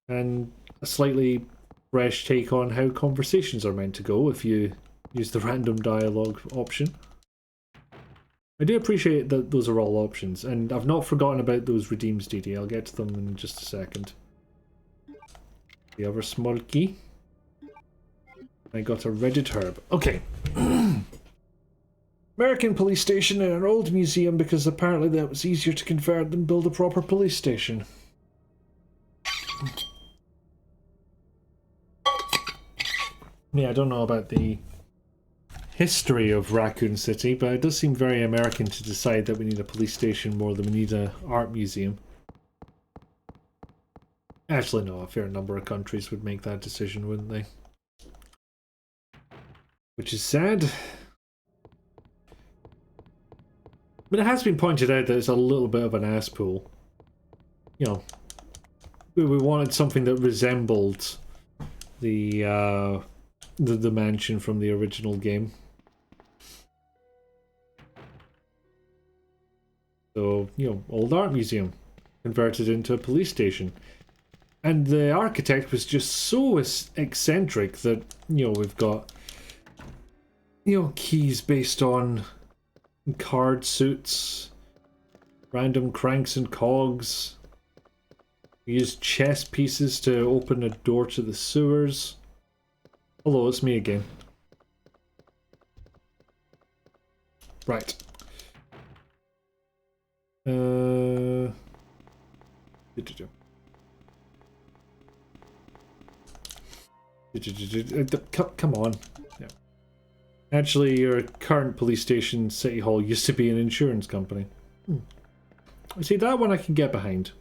And a slightly fresh take on how conversations are meant to go if you use the random dialogue option. I do appreciate that those are all options, and I've not forgotten about those redeems, DD. I'll get to them in just a second. The other small key. I got a redded herb. Okay. American police station in an old museum because apparently that was easier to convert than build a proper police station. Yeah, I don't know about the history of Raccoon City, but it does seem very American to decide that we need a police station more than we need an art museum. Actually, no, a fair number of countries would make that decision, wouldn't they? Which is sad. But it has been pointed out that it's a little bit of an ass pool. You know, we wanted something that resembled the mansion from the original game. So, you know, old art museum converted into a police station. And the architect was just so eccentric that, you know, we've got, you know, keys based on card suits, random cranks and cogs. We used chess pieces to open a door to the sewers. Hello, it's me again. Right. Come on. Yeah. Actually, your current police station, City Hall, used to be an insurance company. See, that one I can get behind.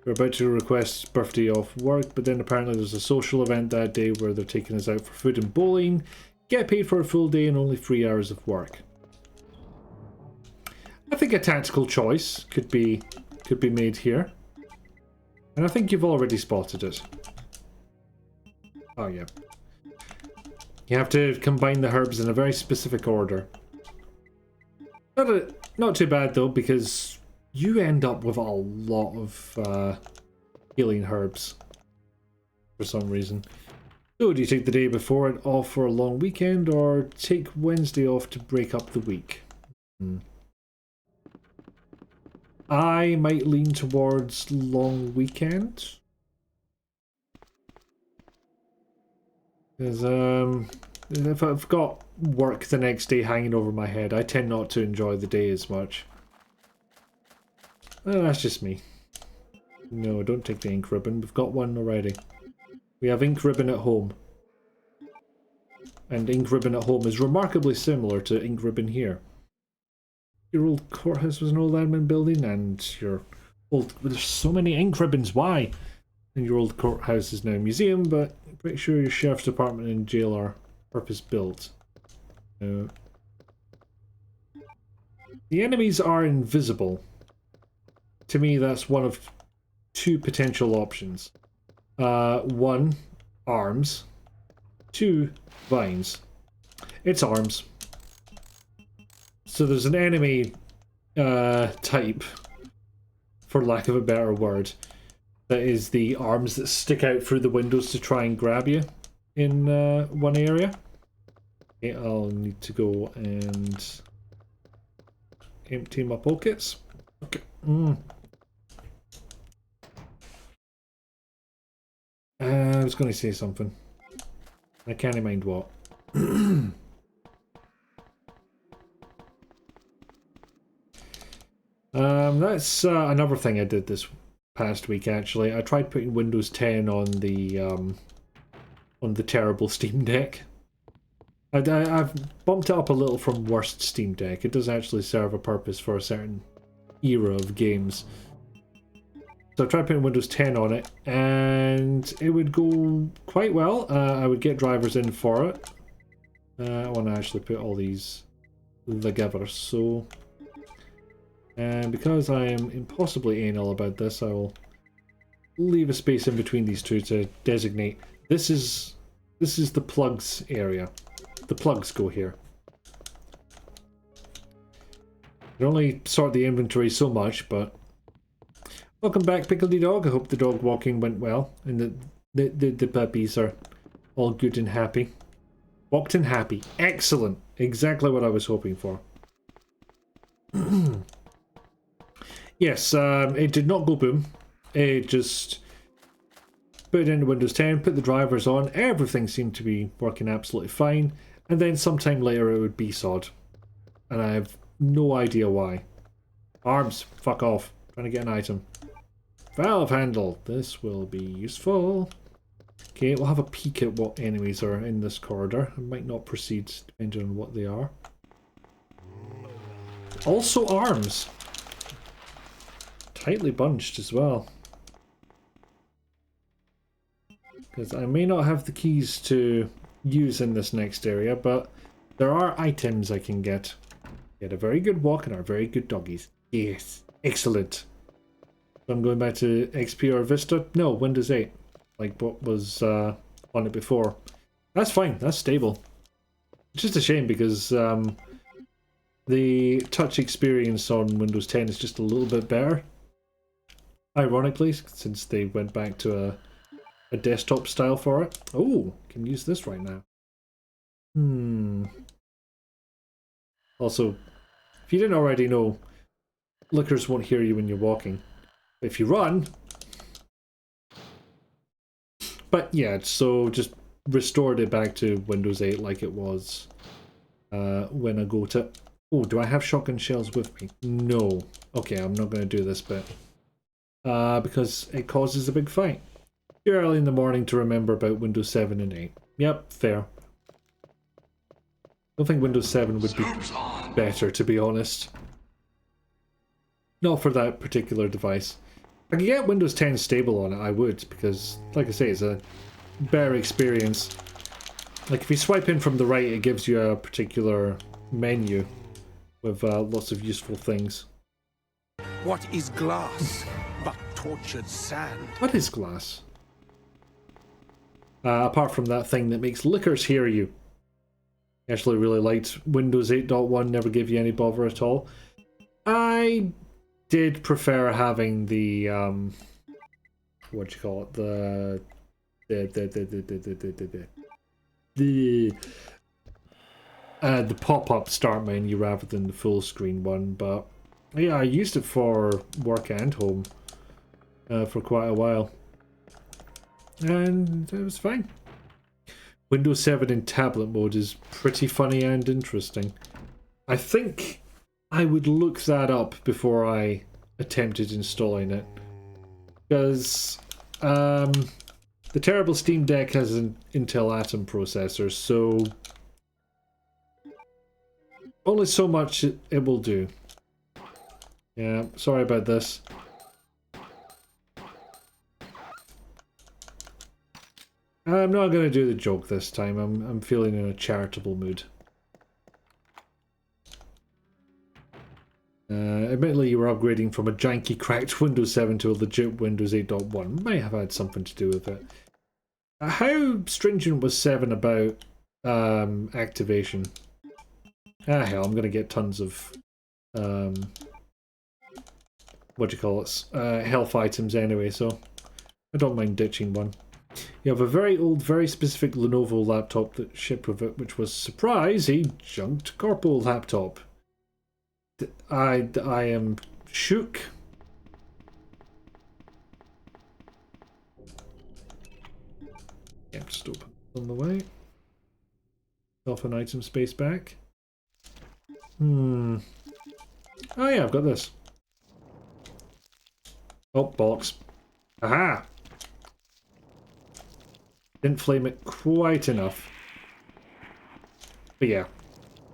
We're about to request birthday off work, but then apparently there's a social event that day where they're taking us out for food and bowling. Get paid for a full day and only 3 hours of work. I think a tactical choice could be made here. And I think you've already spotted it. Oh yeah. You have to combine the herbs in a very specific order. Not too bad though, because you end up with a lot of healing herbs for some reason. So do you take the day before it off for a long weekend, or take Wednesday off to break up the week? I might lean towards long weekend. Because if I've got work the next day hanging over my head, I tend not to enjoy the day as much. Well, that's just me. No, don't take the ink ribbon. We've got one already. We have ink ribbon at home. And ink ribbon at home is remarkably similar to ink ribbon here. Your old courthouse was an old admin building, and your old... There's so many ink ribbons, why? And your old courthouse is now a museum, but I'm pretty sure your sheriff's department and jail are purpose-built. The enemies are invisible. To me, that's one of two potential options. One, arms. Two, vines. It's arms. So there's an enemy type, for lack of a better word, that is the arms that stick out through the windows to try and grab you in one area. Okay, I'll need to go and empty my pockets. Okay. I was going to say something. I can't mind what. That's another thing I did this past week, actually. I tried putting Windows 10 on the terrible Steam Deck. I've bumped it up a little from worst Steam Deck. It does actually serve a purpose for a certain era of games. So I tried putting Windows 10 on it, and it would go quite well. I would get drivers in for it. I want to actually put all these together, so... And because I am impossibly anal about this, I will leave a space in between these two to designate. This is the plugs area. The plugs go here. I can only sort the inventory so much, but... Welcome back, Pickledy Dog. I hope the dog walking went well, and the puppies are all good and happy. Walked and happy. Excellent. Exactly what I was hoping for. Yes, it did not go boom. It just put it into Windows 10, put the drivers on, everything seemed to be working absolutely fine, and then sometime later it would be sod. And I have no idea why. Arms, fuck off. Trying to get an item. Valve handle. This will be useful. Okay, we'll have a peek at what enemies are in this corridor. I might not proceed depending on what they are. Also arms. Tightly bunched as well. Because I may not have the keys to use in this next area, but there are items I can get. Get a very good walk and are very good doggies. Yes, excellent. So I'm going back to XP or Vista? No, Windows 8. Like what was on it before. That's fine, that's stable. It's just a shame because the touch experience on Windows 10 is just a little bit better. Ironically, since they went back to a desktop style for it. Oh, can use this right now. Also, if you didn't already know, lickers won't hear you when you're walking. If you run... But yeah, so just restored it back to Windows 8 like it was when I go to... Oh, do I have shotgun shells with me? No. Okay, I'm not going to do this bit. Because it causes a big fight. Too early in the morning to remember about Windows 7 and 8. Yep, fair. I don't think Windows 7 would be better, to be honest. Not for that particular device. If I could get Windows 10 stable on it, I would, because, like I say, it's a better experience. Like, if you swipe in from the right, it gives you a particular menu with lots of useful things. What is glass but tortured sand? What is glass? Apart from that thing that makes lickers hear you. Actually really liked Windows 8.1, never gave you any bother at all. I did prefer having the what do you call it? The pop-up start menu rather than the full screen one, but yeah, I used it for work and home for quite a while, and it was fine. Windows 7 in tablet mode is pretty funny and interesting. I think I would look that up before I attempted installing it, because the terrible Steam Deck has an Intel Atom processor, so only so much it will do. Yeah, sorry about this. I'm not going to do the joke this time. I'm feeling in a charitable mood. Admittedly, you were upgrading from a janky, cracked Windows 7 to a legit Windows 8.1. Might have had something to do with it. How stringent was 7 about activation? Ah, hell, I'm going to get tons of what do you call it? Health items anyway, so I don't mind ditching one. You have a very old, very specific Lenovo laptop that shipped with it, which was, surprise, a junked Corpo laptop. I am shook. Yeah, just open on the way. Off an item space back. Oh yeah, I've got this. Oh, bollocks. Aha! Didn't flame it quite enough. But yeah,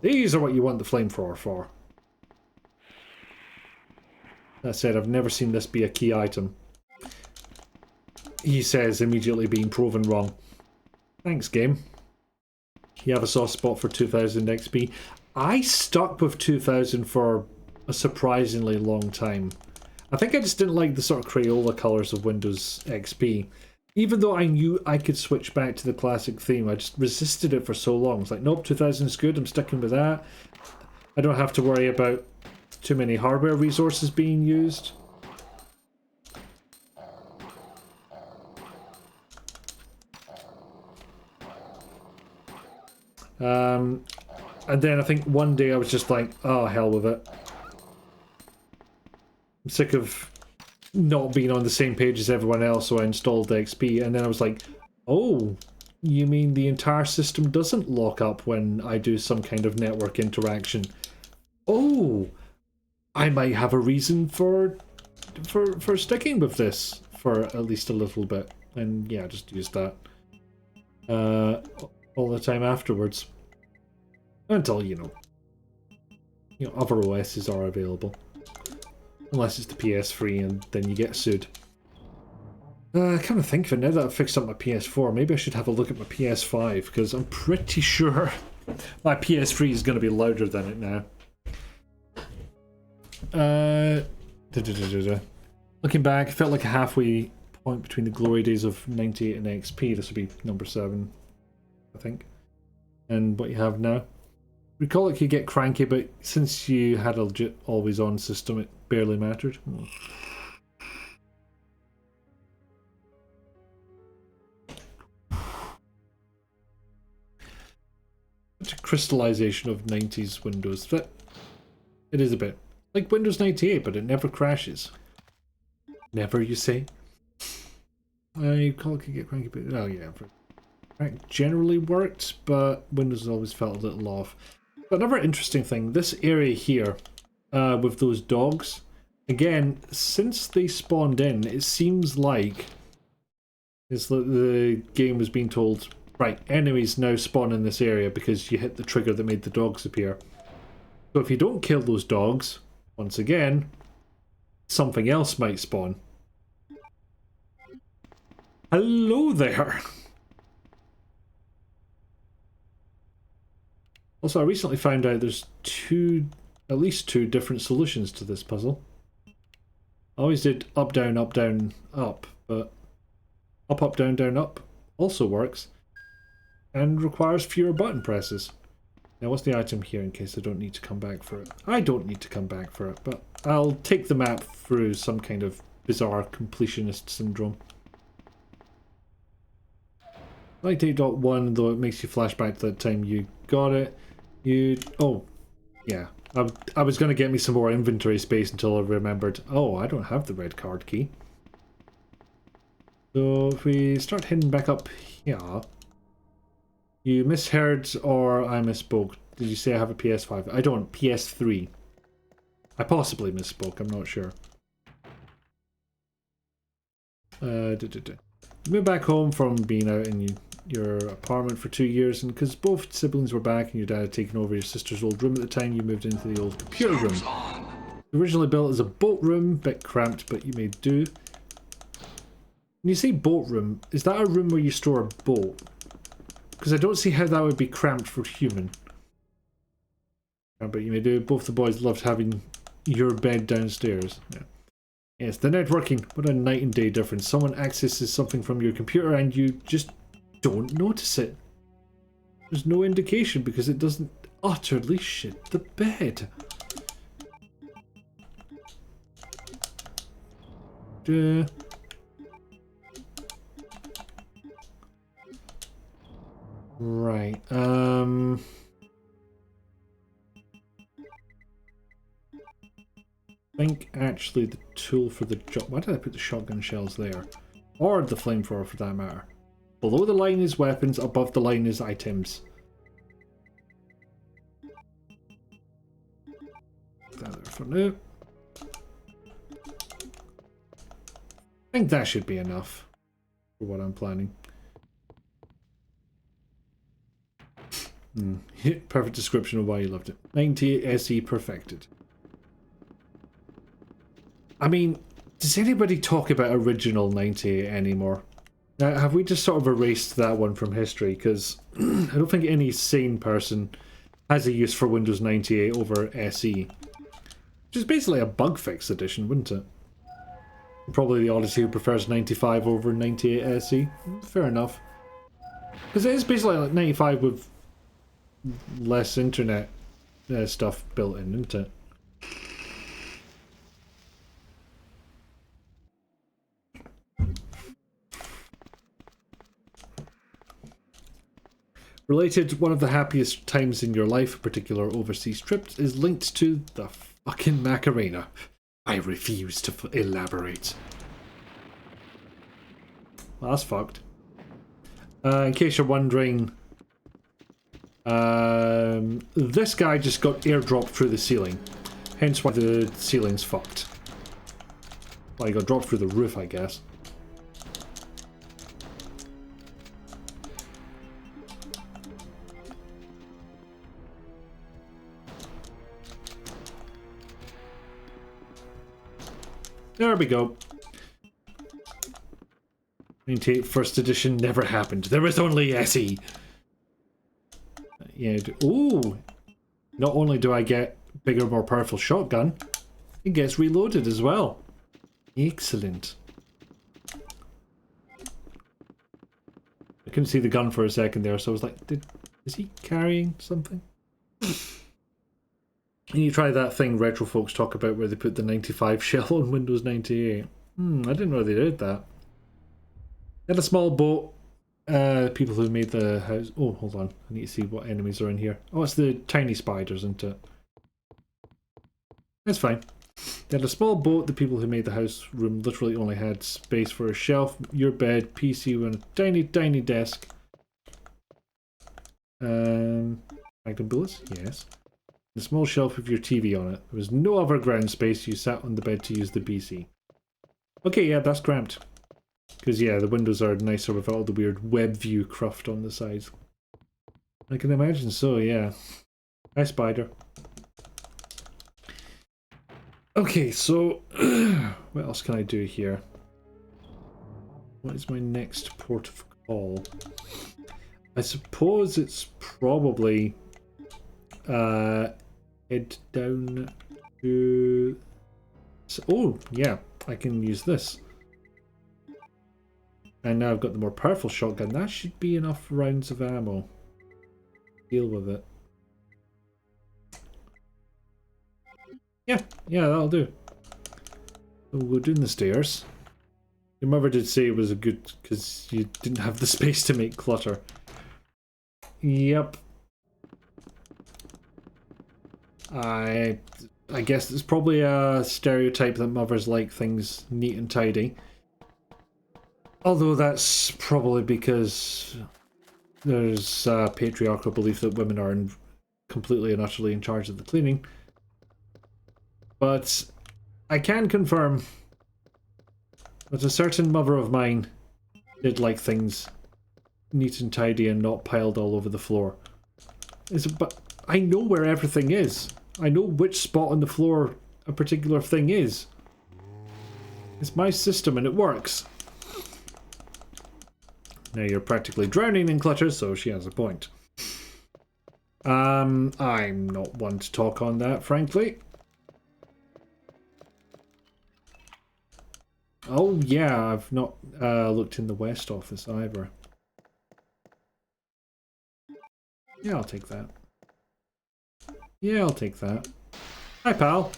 these are what you want the flamethrower for. That said, I've never seen this be a key item. He says, immediately being proven wrong. Thanks, game. You have a soft spot for 2000 XP. I stuck with 2000 for a surprisingly long time. I think I just didn't like the sort of Crayola colours of Windows XP. Even though I knew I could switch back to the classic theme, I just resisted it for so long. It's like, nope, 2000 is good, I'm sticking with that. I don't have to worry about too many hardware resources being used. And then I think one day I was just like, oh, hell with it. I'm sick of not being on the same page as everyone else, so I installed the XP, and then I was like, oh, you mean the entire system doesn't lock up when I do some kind of network interaction? Oh, I might have a reason for sticking with this for at least a little bit. And yeah, just used that all the time afterwards. Until, you know, other OSs are available. Unless it's the PS3 and then you get sued. I kind of think of it, now that I've fixed up my PS4, maybe I should have a look at my PS5, because I'm pretty sure my PS3 is going to be louder than it now. Looking back, it felt like a halfway point between the glory days of 98 and XP. This would be number 7, I think. And what you have now. Recall it could get cranky, but since you had a legit always-on system, it barely mattered. Such a crystallization of 90s Windows. That it is a bit like Windows 98, but it never crashes. Never, you say? I call it could get cranky, but oh yeah, it generally worked, but Windows always felt a little off. But another interesting thing, this area here, with those dogs, again, since they spawned in, it seems like the game was being told, right, enemies now spawn in this area because you hit the trigger that made the dogs appear. So if you don't kill those dogs, once again, something else might spawn. Hello there! Also, I recently found out there's at least two different solutions to this puzzle. I always did up, down, up, down, up, but up, up, down, down, up also works and requires fewer button presses. Now, what's the item here in case I don't need to come back for it? I don't need to come back for it, but I'll take the map through some kind of bizarre completionist syndrome. 98.1, though it makes you flash back to that time you got it. Oh, yeah. I was going to get me some more inventory space until I remembered, oh, I don't have the red card key. So if we start heading back up here, you misheard or I misspoke. Did you say I have a PS5? I don't. PS3. I possibly misspoke. I'm not sure. Moved back home from being out in your apartment for 2 years, and because both siblings were back and your dad had taken over your sister's old room at the time, you moved into the old computer room. Originally built as a boat room, bit cramped, but you made do. When you say boat room, is that a room where you store a boat? Because I don't see how that would be cramped for human. But you may do. Both the boys loved having your bed downstairs. Yeah. Yes, the networking. What a night and day difference. Someone accesses something from your computer and you just don't notice it. There's no indication because it doesn't utterly shit the bed. Right, I think actually the tool for the job... Why did I put the shotgun shells there? Or the flamethrower for that matter. Below the line is weapons, above the line is items. That there for now. I think that should be enough for what I'm planning. Perfect description of why you loved it. 98 SE perfected. I mean, does anybody talk about original 98 anymore? Now, have we just sort of erased that one from history? Because I don't think any sane person has a use for Windows 98 over SE. Which is basically a bug fix edition, wouldn't it? Probably the Odyssey who prefers 95 over 98 SE. Fair enough. Because it is basically like 95 with less internet stuff built in, isn't it? Related, one of the happiest times in your life, a particular overseas trip, is linked to the fucking Macarena. I refuse to elaborate. Well, that's fucked. In case you're wondering, this guy just got airdropped through the ceiling. Hence why the ceiling's fucked. Well, he got dropped through the roof, I guess. There we go. 98 first edition never happened. There was only SE. Yeah. Ooh. Not only do I get bigger, more powerful shotgun, it gets reloaded as well. Excellent. I couldn't see the gun for a second there, so I was like, is he carrying something? And you try that thing retro folks talk about where they put the 95 shell on Windows 98. I didn't know they did that. They had a small boat. People who made the house... Oh, hold on. I need to see what enemies are in here. Oh, it's the tiny spiders, isn't it? That's fine. They had a small boat. The people who made the house room literally only had space for a shelf, your bed, PC, and a tiny, tiny desk. Magnum bullets? Yes. A small shelf with your TV on it. There was no other ground space. You sat on the bed to use the PC. Okay, yeah, that's cramped. Because, yeah, the windows are nicer without all the weird web view cruft on the sides. I can imagine so, yeah. Hi, spider. Okay, so... what else can I do here? What is my next port of call? I suppose it's probably... head down to... Oh, yeah, I can use this. And now I've got the more powerful shotgun. That should be enough rounds of ammo. Deal with it. Yeah, that'll do. So we'll go down the stairs. Your mother did say it was a good because you didn't have the space to make clutter. Yep. I guess it's probably a stereotype that mothers like things neat and tidy. Although that's probably because there's a patriarchal belief that women are completely and utterly in charge of the cleaning. But I can confirm that a certain mother of mine did like things neat and tidy and not piled all over the floor. But I know where everything is. I know which spot on the floor a particular thing is. It's my system and it works. Now you're practically drowning in clutter, so she has a point. I'm not one to talk on that, frankly. Oh yeah, I've not looked in the West office either. Yeah, I'll take that. Yeah, I'll take that. Hi, pal.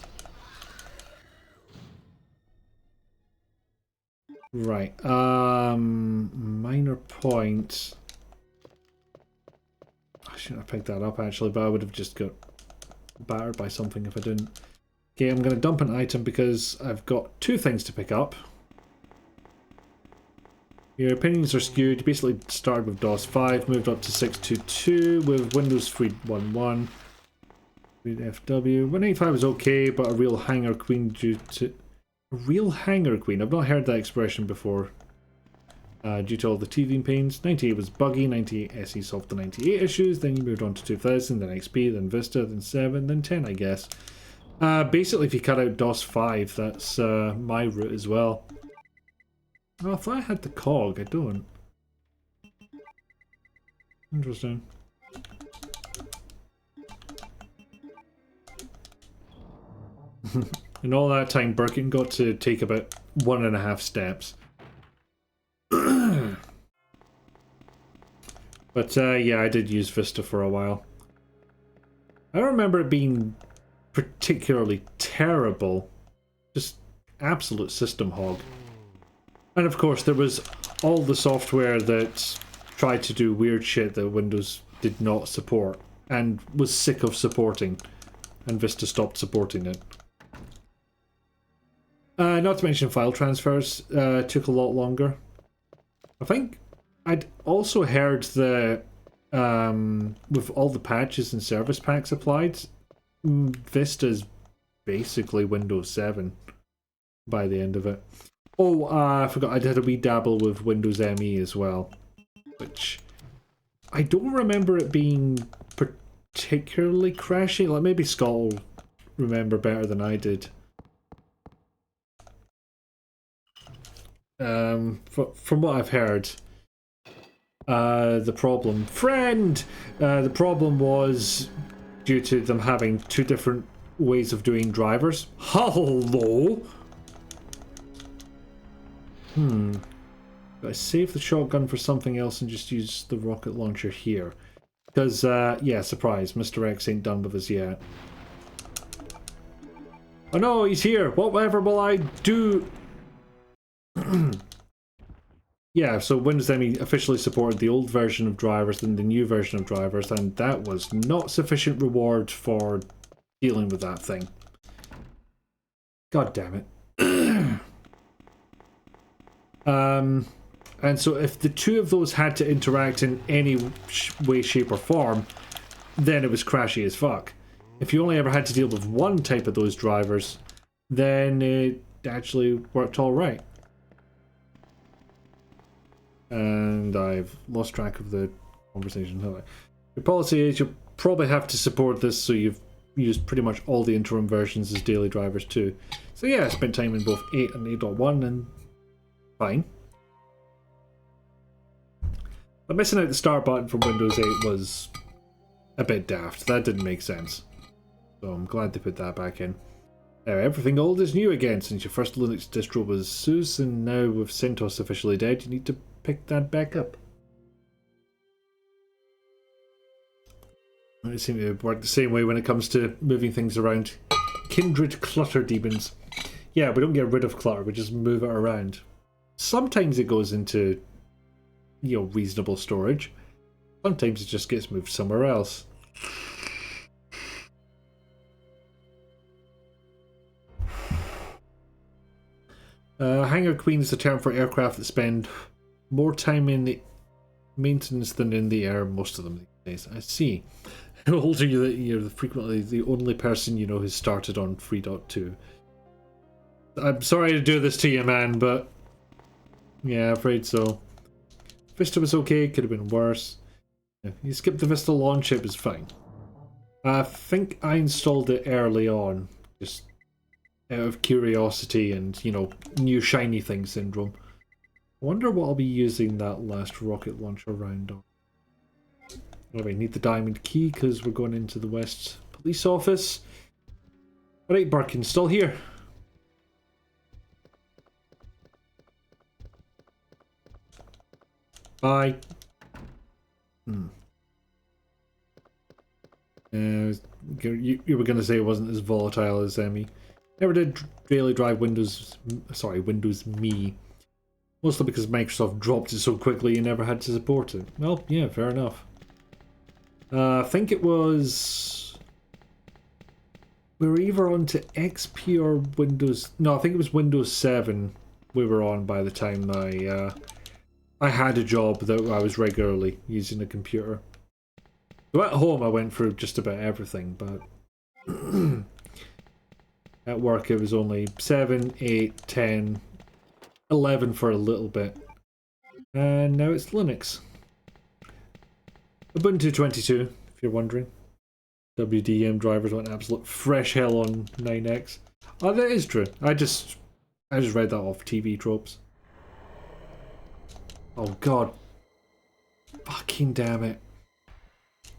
Right. Minor point. I shouldn't have picked that up actually, but I would have just got battered by something if I didn't. Okay, I'm going to dump an item because I've got two things to pick up. Your opinions are skewed. You basically started with DOS 5, moved up to 622 with Windows 3.11. FW. 185 was okay, but a real hanger queen due to... A real hanger queen? I've not heard that expression before. Due to all the teething pains. 98 was buggy, 98 SE solved the 98 issues, then you moved on to 2000, then XP, then Vista, then 7, then 10 I guess. Basically if you cut out DOS 5, that's my route as well. Oh, I thought I had the cog, I don't. Interesting. In all that time, Birkin got to take about 1.5 steps. But yeah, I did use Vista for a while. I don't remember it being particularly terrible. Just absolute system hog. And of course, there was all the software that tried to do weird shit that Windows did not support and was sick of supporting, and Vista stopped supporting it. Not to mention file transfers took a lot longer. I think I'd also heard that with all the patches and service packs applied, Vista's basically Windows 7 by the end of it. Oh, I forgot I did a wee dabble with Windows ME as well, which I don't remember it being particularly crashy. Like maybe Scott will remember better than I did. From what I've heard, the problem was due to them having two different ways of doing drivers. Hello. I save the shotgun for something else and just use the rocket launcher here. Because, yeah, surprise, Mr. X ain't done with us yet. Oh no, he's here! Whatever will I do? Yeah, so Windows ME officially supported the old version of drivers and the new version of drivers, and that was not sufficient reward for dealing with that thing. God damn it. And so if the two of those had to interact in any way, shape or form, then it was crashy as fuck. If you only ever had to deal with one type of those drivers, then it actually worked alright. And I've lost track of the conversation. Your policy is you'll probably have to support this, so you've used pretty much all the interim versions as daily drivers too. So yeah, I spent time in both 8 and 8.1 and fine. But missing out the start button from Windows 8 was a bit daft. That didn't make sense. So I'm glad they put that back in. Now everything old is new again since your first Linux distro was SUSE, and now with CentOS officially dead, you need to pick that back up. It seems to work the same way when it comes to moving things around. kindred clutter demons. Yeah, we don't get rid of clutter, we just move it around. Sometimes it goes into, you know, reasonable storage. Sometimes it just gets moved somewhere else. Hangar queen is the term for aircraft that spend more time in the maintenance than in the air, most of them these days. I see. How old are you that you're frequently the only person you know who's started on 3.2? I'm sorry to do this to you, man, but yeah, afraid so. Vista was okay, could have been worse. Yeah, you skipped the Vista launch, it was fine. I think I installed it early on, just out of curiosity and, you know, new shiny thing syndrome. I wonder what I'll be using that last rocket launcher round on. Anyway, need the diamond key because we're going into the West Police Office. Alright, Birkin, still here. Bye. You were going to say it wasn't as volatile as me. Never did daily drive Windows Me. Mostly because Microsoft dropped it so quickly you never had to support it. Well, yeah, fair enough. I think it was... We were either on to XP or Windows... No, I think it was Windows 7 we were on by the time I had a job that I was regularly using a computer. So at home I went through just about everything, but... At work it was only 7, 8, 10, 11 for a little bit. And now it's Linux. Ubuntu 22, if you're wondering. WDM drivers went absolute fresh hell on 9X. Oh, that is true. I just read that off TV tropes. Oh god. Fucking damn it.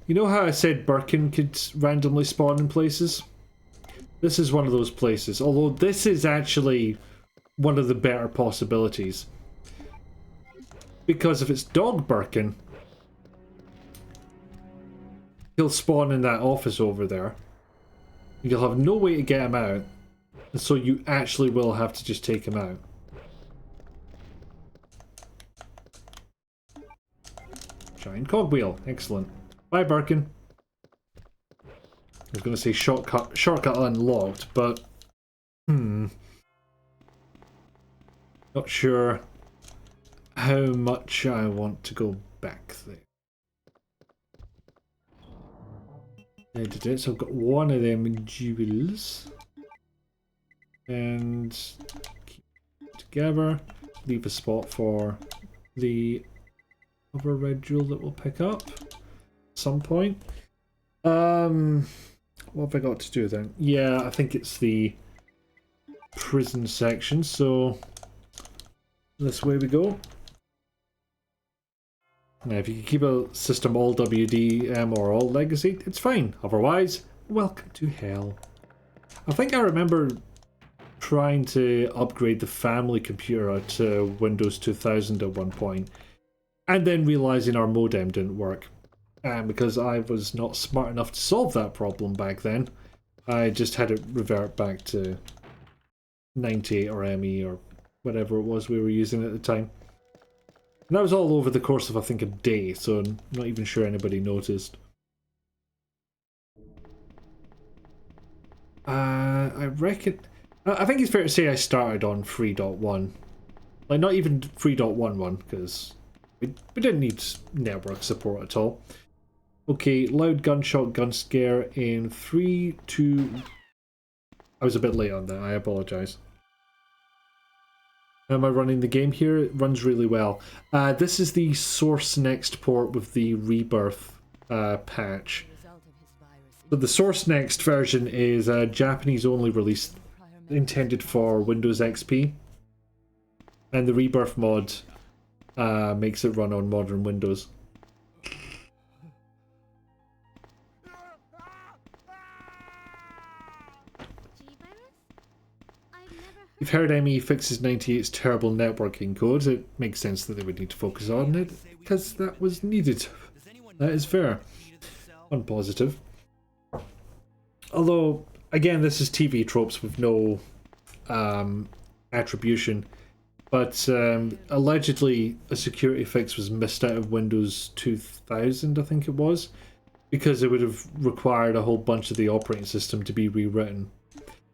You know how I said Birkin could randomly spawn in places? This is one of those places, although this is actually one of the better possibilities. Because if it's Dog Birkin, he'll spawn in that office over there. You'll have no way to get him out, and so you actually will have to just take him out. Giant cogwheel, excellent. Bye, Birkin. I was going to say shortcut unlocked, but not sure how much I want to go back there. So I've got one of them jewels, and keep it together. Leave a spot for the other red jewel that we'll pick up at some point. What have I got to do then? Yeah, I think it's the prison section, so this way we go. Now, if you can keep a system all WD or all legacy, it's fine. Otherwise, welcome to hell. I think I remember trying to upgrade the family computer to Windows 2000 at one point, and then realizing our modem didn't work. And because I was not smart enough to solve that problem back then, I just had it revert back to 98 or ME or whatever it was we were using at the time. And that was all over the course of, I think, a day, so I'm not even sure anybody noticed. I reckon... I think it's fair to say I started on 3.1. Like, not even 3.11, because we didn't need network support at all. Okay, loud gunshot gun scare in 3, 2... I was a bit late on that, I apologise. How am I running the game here? It runs really well. This is the Source Next port with the Rebirth patch. So the Source Next version is a Japanese only release intended for Windows XP. And the Rebirth mod makes it run on modern Windows. You've heard ME fixes 98's terrible networking code. It makes sense that they would need to focus on it, because that was needed. That is fair. On positive. Although, again, this is TV tropes with no attribution, but allegedly a security fix was missed out of Windows 2000, I think it was, because it would have required a whole bunch of the operating system to be rewritten.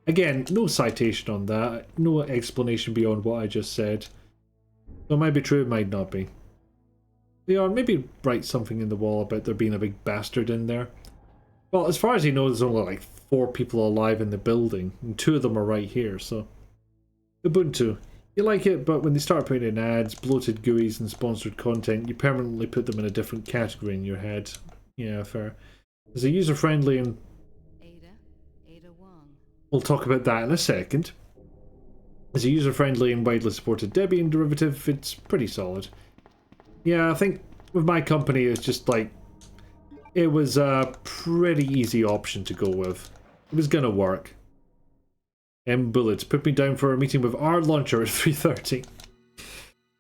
Again, no citation on that, no explanation beyond what I just said. So it might be true, it might not be. Leon, maybe write something in the wall about there being a big bastard in there. Well, as far as he knows, there's only like 4 people alive in the building, and 2 of them are right here, so... Ubuntu. You like it, but when they start putting in ads, bloated GUIs and sponsored content, you permanently put them in a different category in your head. Yeah, fair. Is it user-friendly and... We'll talk about that in a second. As a user-friendly and widely supported Debian derivative, it's pretty solid. Yeah, I think with my company, it's just like... It was a pretty easy option to go with. It was gonna work. Bullets, put me down for a meeting with our launcher at 3:30.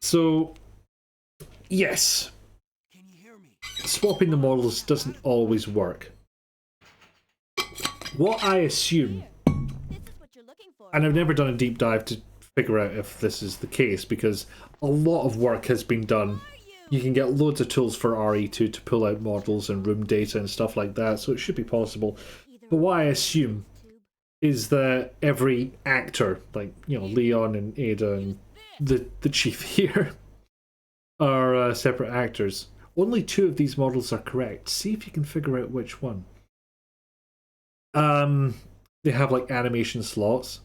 So, yes. Swapping the models doesn't always work. What I assume, and I've never done a deep dive to figure out if this is the case, because a lot of work has been done. You can get loads of tools for RE2 to pull out models and room data and stuff like that, so it should be possible. But what I assume is that every actor, like, you know, Leon and Ada and the chief here, are separate actors. Only 2 of these models are correct. See if you can figure out which one. They have like animation slots,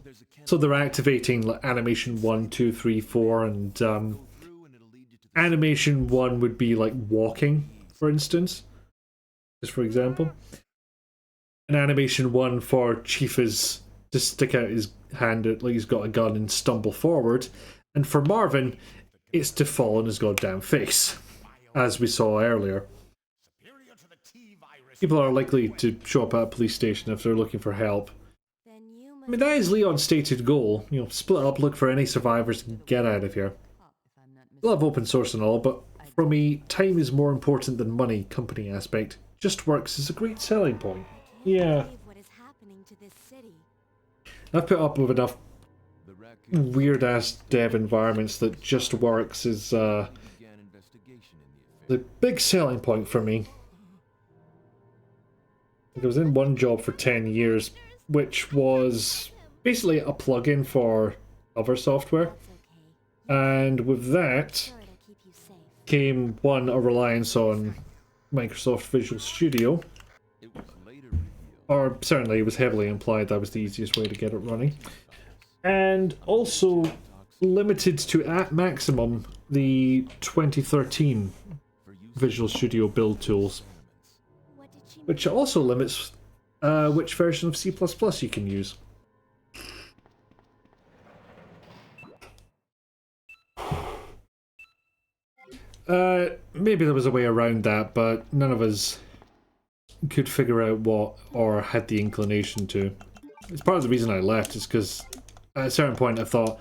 so they're activating like animation 1, 2, 3, 4, and animation 1 would be like walking, for instance, just for example. And animation 1 for Chief is to stick out his hand like he's got a gun and stumble forward, and for Marvin, it's to fall on his goddamn face, as we saw earlier. People are likely to show up at a police station if they're looking for help. I mean, that is Leon's stated goal. You know, split up, look for any survivors, and get out of here. Love open source and all, but for me, time is more important than money company aspect. Just works is a great selling point. Yeah. I've put up with enough weird-ass dev environments that just works is the big selling point for me. I was in one job for 10 years, which was basically a plugin for other software. And with that came, one, a reliance on Microsoft Visual Studio. Or certainly it was heavily implied that was the easiest way to get it running. And also limited to at maximum the 2013 Visual Studio build tools. Which also limits which version of C++ you can use. Maybe there was a way around that, but none of us could figure out what, or had the inclination to. It's part of the reason I left, is because at a certain point I thought,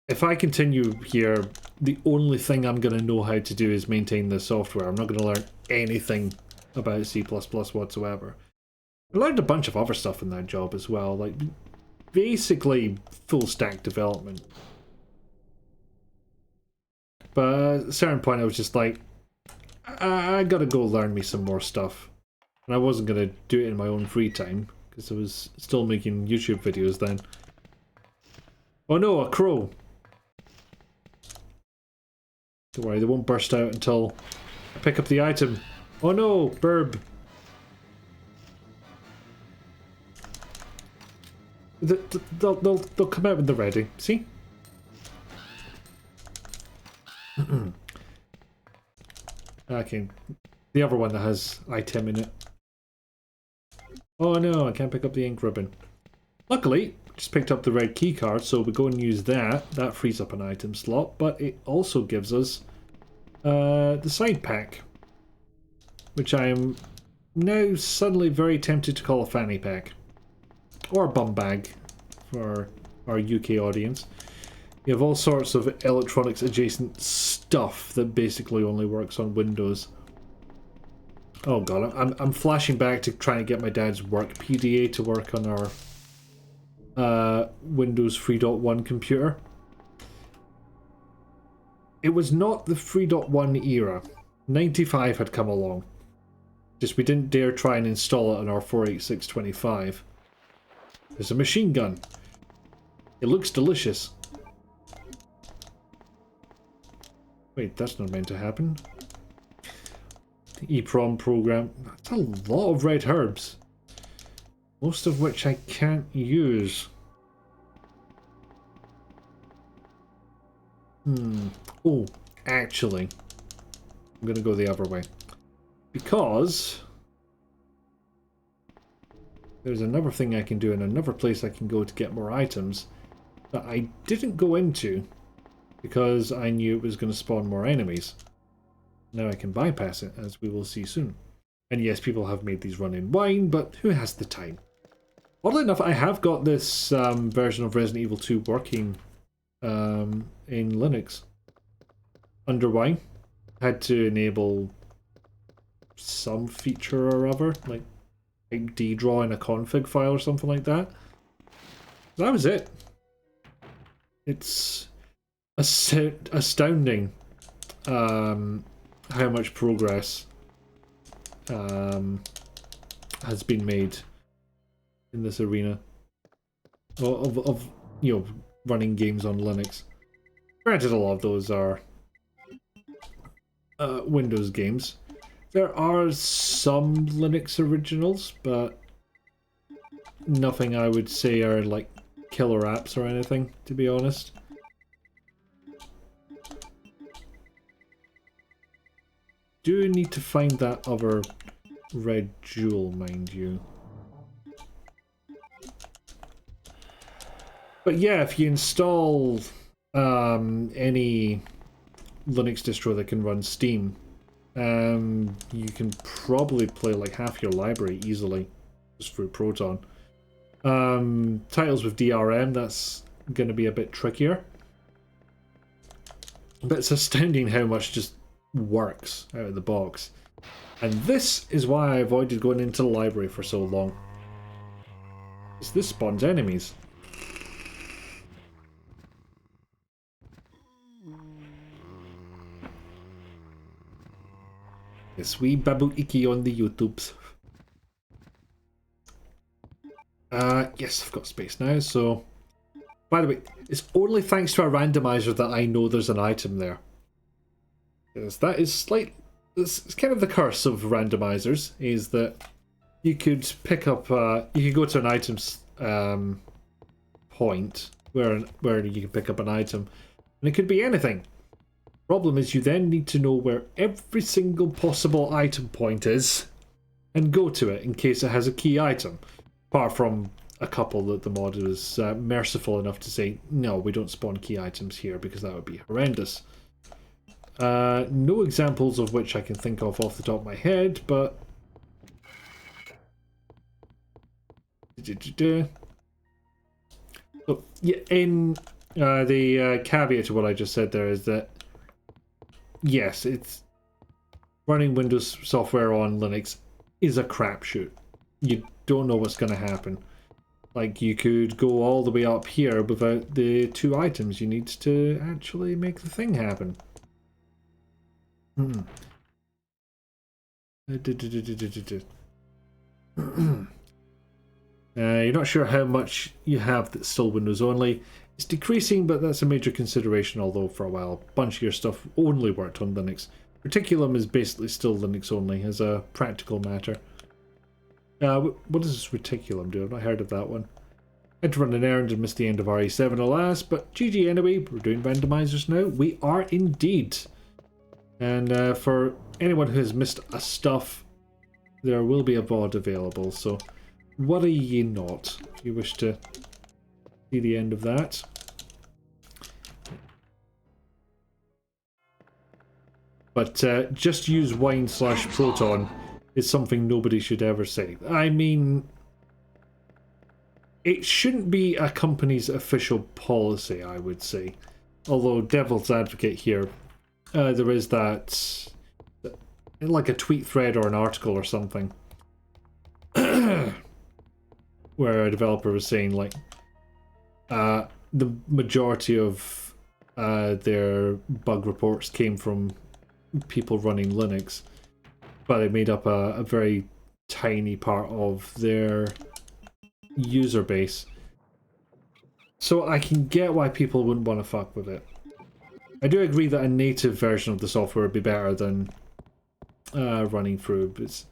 if I continue here, the only thing I'm going to know how to do is maintain the software. I'm not going to learn anything about C++ whatsoever. I learned a bunch of other stuff in that job as well, like basically full stack development. But at a certain point I was just like, I gotta go learn me some more stuff. And I wasn't gonna do it in my own free time, because I was still making YouTube videos then. Oh no, a crow! Don't worry, they won't burst out until I pick up the item. Oh no, burb! They'll come out when they're ready, see? Okay, the other one that has item in it. Oh no, I can't pick up the ink ribbon. Luckily, just picked up the red key card, so we go and use that. That frees up an item slot, but it also gives us the side pack, which I am now suddenly very tempted to call a fanny pack. Or a bum bag for our UK audience. You have all sorts of electronics adjacent stuff that basically only works on Windows. Oh god, I'm flashing back to trying to get my dad's work PDA to work on our Windows 3.1 computer. It was not the 3.1 era. 95 had come along. Just we didn't dare try and install it on our 486-25. There's a machine gun. It looks delicious. Wait, that's not meant to happen. The EEPROM program. That's a lot of red herbs. Most of which I can't use. Oh, actually, I'm gonna go the other way. Because there's another thing I can do and another place I can go to get more items that I didn't go into because I knew it was going to spawn more enemies. Now I can bypass it, as we will see soon. And yes, people have made these run in wine, but who has the time? Oddly enough, I have got this version of Resident Evil 2 working in Linux. Under wine. Had to enable some feature or other, like D-draw in a config file or something like that. That was it. It's astounding how much progress has been made in this arena of you know, running games on Linux. Granted, a lot of those are Windows games. There are some Linux originals, but nothing I would say are like killer apps or anything, to be honest. Do need to find that other red jewel, mind you. But yeah, if you install any Linux distro that can run Steam, you can probably play like half your library easily just through Proton. Titles with DRM, that's going to be a bit trickier. But it's astounding how much just works out of the box. And this is why I avoided going into the library for so long. Because this spawns enemies. Yes, we Babu Iki on the YouTubes. Yes, I've got space now, so... By the way, it's only thanks to our randomizer that I know there's an item there. Yes, that is it's kind of the curse of randomizers, is that you could pick up, you could go to an item's point where you can pick up an item, and it could be anything. Problem is, you then need to know where every single possible item point is and go to it in case it has a key item. Apart from a couple that the mod is merciful enough to say, no, we don't spawn key items here because that would be horrendous. No examples of which I can think of off the top of my head, but... So, yeah, in the caveat to what I just said there is that yes, it's running Windows software on Linux is a crapshoot. You don't know what's going to happen. Like, you could go all the way up here without the two items you need to actually make the thing happen. You're not sure how much you have that's still Windows only. It's decreasing, but that's a major consideration, although for a while a bunch of your stuff only worked on Linux. Reticulum is basically still Linux only as a practical matter. What does this Reticulum do? I've not heard of that one. I had to run an errand and missed the end of RE7 alas, but GG anyway, we're doing randomizers now. We are indeed. And for anyone who has missed a stuff, there will be a VOD available, so worry ye not if you wish to see the end of that. But just use wine/proton is something nobody should ever say. I mean, it shouldn't be a company's official policy, I would say. Although, devil's advocate here, there is that like a tweet thread or an article or something, where a developer was saying like the majority of their bug reports came from people running Linux, but it made up a very tiny part of their user base. So I can get why people wouldn't want to fuck with it. I do agree that a native version of the software would be better than running through, but it's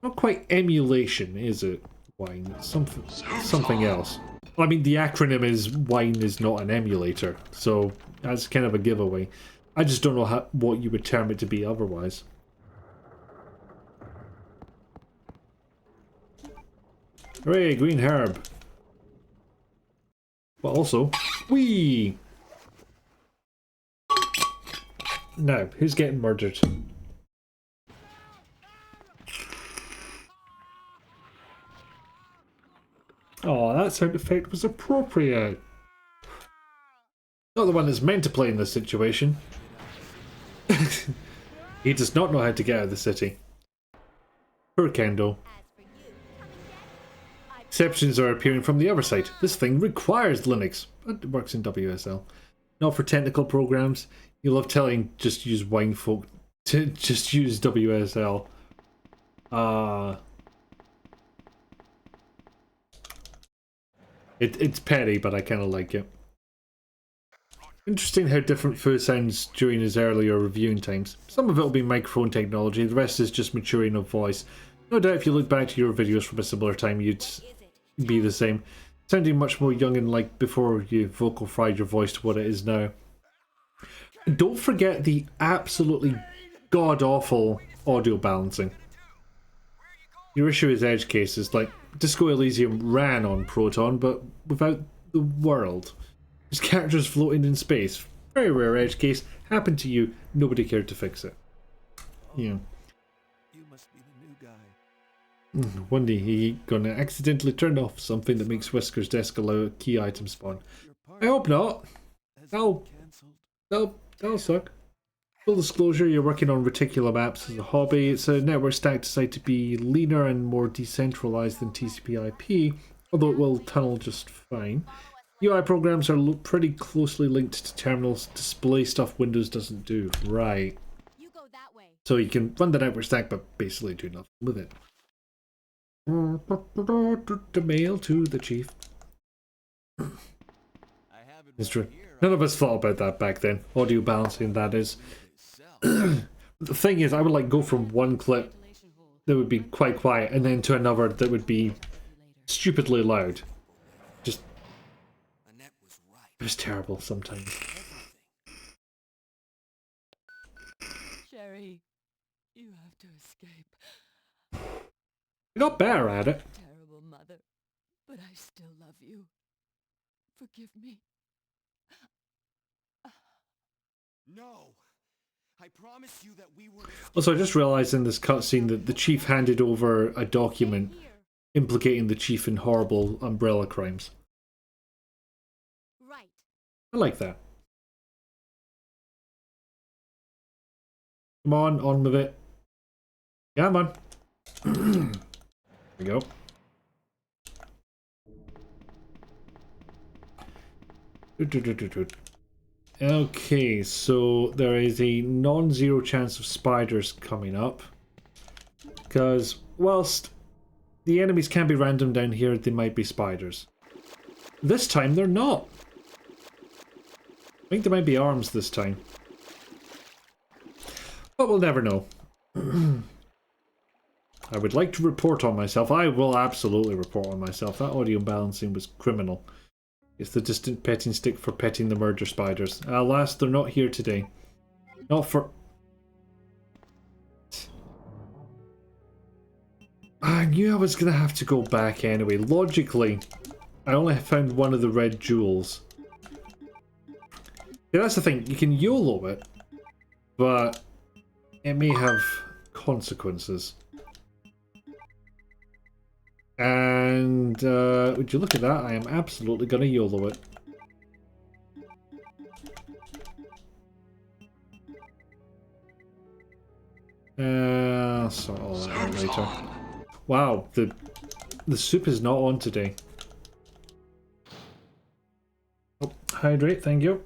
not quite emulation, is it? Wine, it's something else. I mean, the acronym is Wine is not an emulator, so that's kind of a giveaway. I just don't know what you would term it to be otherwise. Hooray, green herb. But also, whee! Now, who's getting murdered? Oh, that sound effect was appropriate. Not the one that's meant to play in this situation. He does not know how to get out of the city. Poor Kendo. Exceptions are appearing from the other side. This thing requires Linux, but it works in WSL. Not for technical programs. You love telling just use winefolk to just use WSL. It's petty, but I kind of like it. Interesting how different Fu sounds during his earlier reviewing times. Some of it will be microphone technology, the rest is just maturing of voice. No doubt if you look back to your videos from a similar time, you'd be the same. Sounding much more young and like before you vocal fried your voice to what it is now. Don't forget the absolutely god-awful audio balancing. Your issue is edge cases, like Disco Elysium ran on Proton, but without the world. There's characters floating in space. Very rare edge case. Happened to you. Nobody cared to fix it. Yeah. You must be the new guy. One day he gonna accidentally turn off something that makes Whisker's desk allow a key item spawn. I hope not. That'll suck. Full disclosure, you're working on Reticulum apps as a hobby. It's a network stack designed to be leaner and more decentralized than TCP/IP, although it will tunnel just fine. UI programs are pretty closely linked to terminals. Display stuff Windows doesn't do. Right. So you can run the network stack, but basically do nothing with it. The mail to the chief. It's true. None of us thought about that back then. Audio balancing, that is. The thing is, I would like go from one clip that would be quite quiet and then to another that would be stupidly loud. Just... it was terrible sometimes. Sherry, you have to escape. I got better at it. Terrible mother, but I still love you. Forgive me. No. I promise you that we were... Also, I just realised in this cutscene that the chief handed over a document implicating the chief in horrible umbrella crimes. Right. I like that. Come on with it. Come on. There we go. Okay, so there is a non-zero chance of spiders coming up. Because whilst the enemies can be random down here, they might be spiders. This time they're not. I think there might be arms this time. But we'll never know. I would like to report on myself. I will absolutely report on myself. That audio balancing was criminal. It's the distant petting stick for petting the murder spiders. Alas, they're not here today. Not for... I knew I was going to have to go back anyway. Logically, I only found one of the red jewels. Yeah, that's the thing. You can YOLO it, but it may have consequences. And would you look at that? I am absolutely going to YOLO it. I'll sort all that out later. Wow, the soup is not on today. Oh, hydrate, thank you.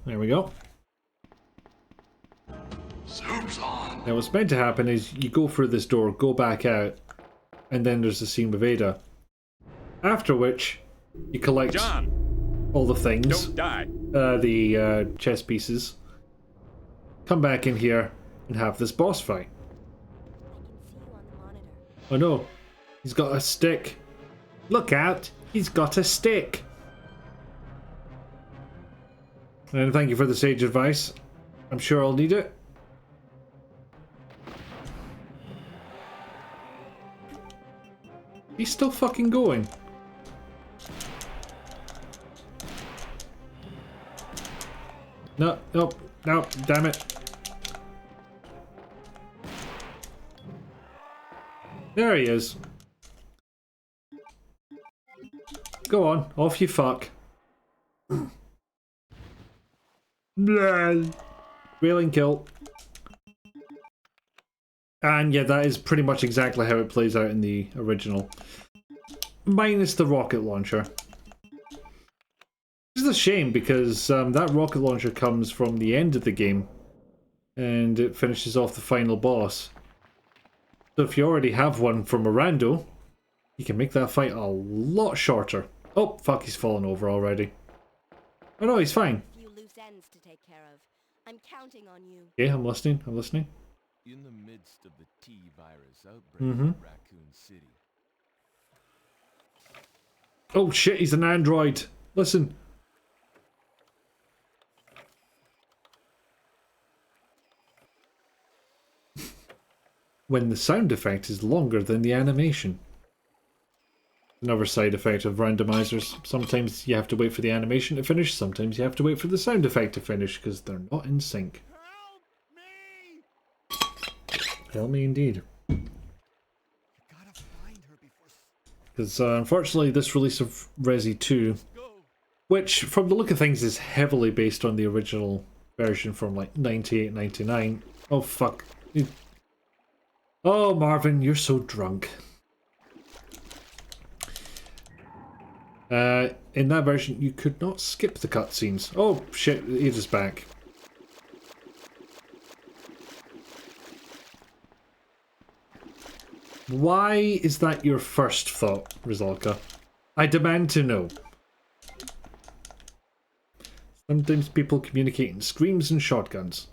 There we go. Soup's on. Now what's meant to happen is you go through this door, go back out, and then there's the scene with Ada. After which, you collect all the things. Don't die. The chess pieces. Come back in here and have this boss fight. Oh no, he's got a stick. Look out, he's got a stick. And thank you for the sage advice. I'm sure I'll need it. He's still fucking going. No, no, no, damn it. There he is. Go on, off you fuck. Wailing kill. And yeah, that is pretty much exactly how it plays out in the original. Minus the rocket launcher. This is a shame because that rocket launcher comes from the end of the game. And it finishes off the final boss. So if you already have one from a rando, you can make that fight a lot shorter. Oh, fuck, he's fallen over already. Oh no, he's fine. To take care of. I'm counting on you. Okay, I'm listening, I'm listening. In the midst of the T-virus outbreak Mm-hmm. in Raccoon City. Oh shit, he's an android. Listen. When the sound effect is longer than the animation. Another side effect of randomizers. Sometimes you have to wait for the animation to finish, sometimes you have to wait for the sound effect to finish, because they're not in sync. Help me indeed. Because unfortunately this release of Resi 2, which from the look of things is heavily based on the original version from like 98, 99. Oh fuck. Oh Marvin, you're so drunk. In that version, you could not skip the cutscenes. Oh shit, Ada's back. Why is that your first thought, Rizalka? I demand to know. Sometimes people communicate in screams and shotguns.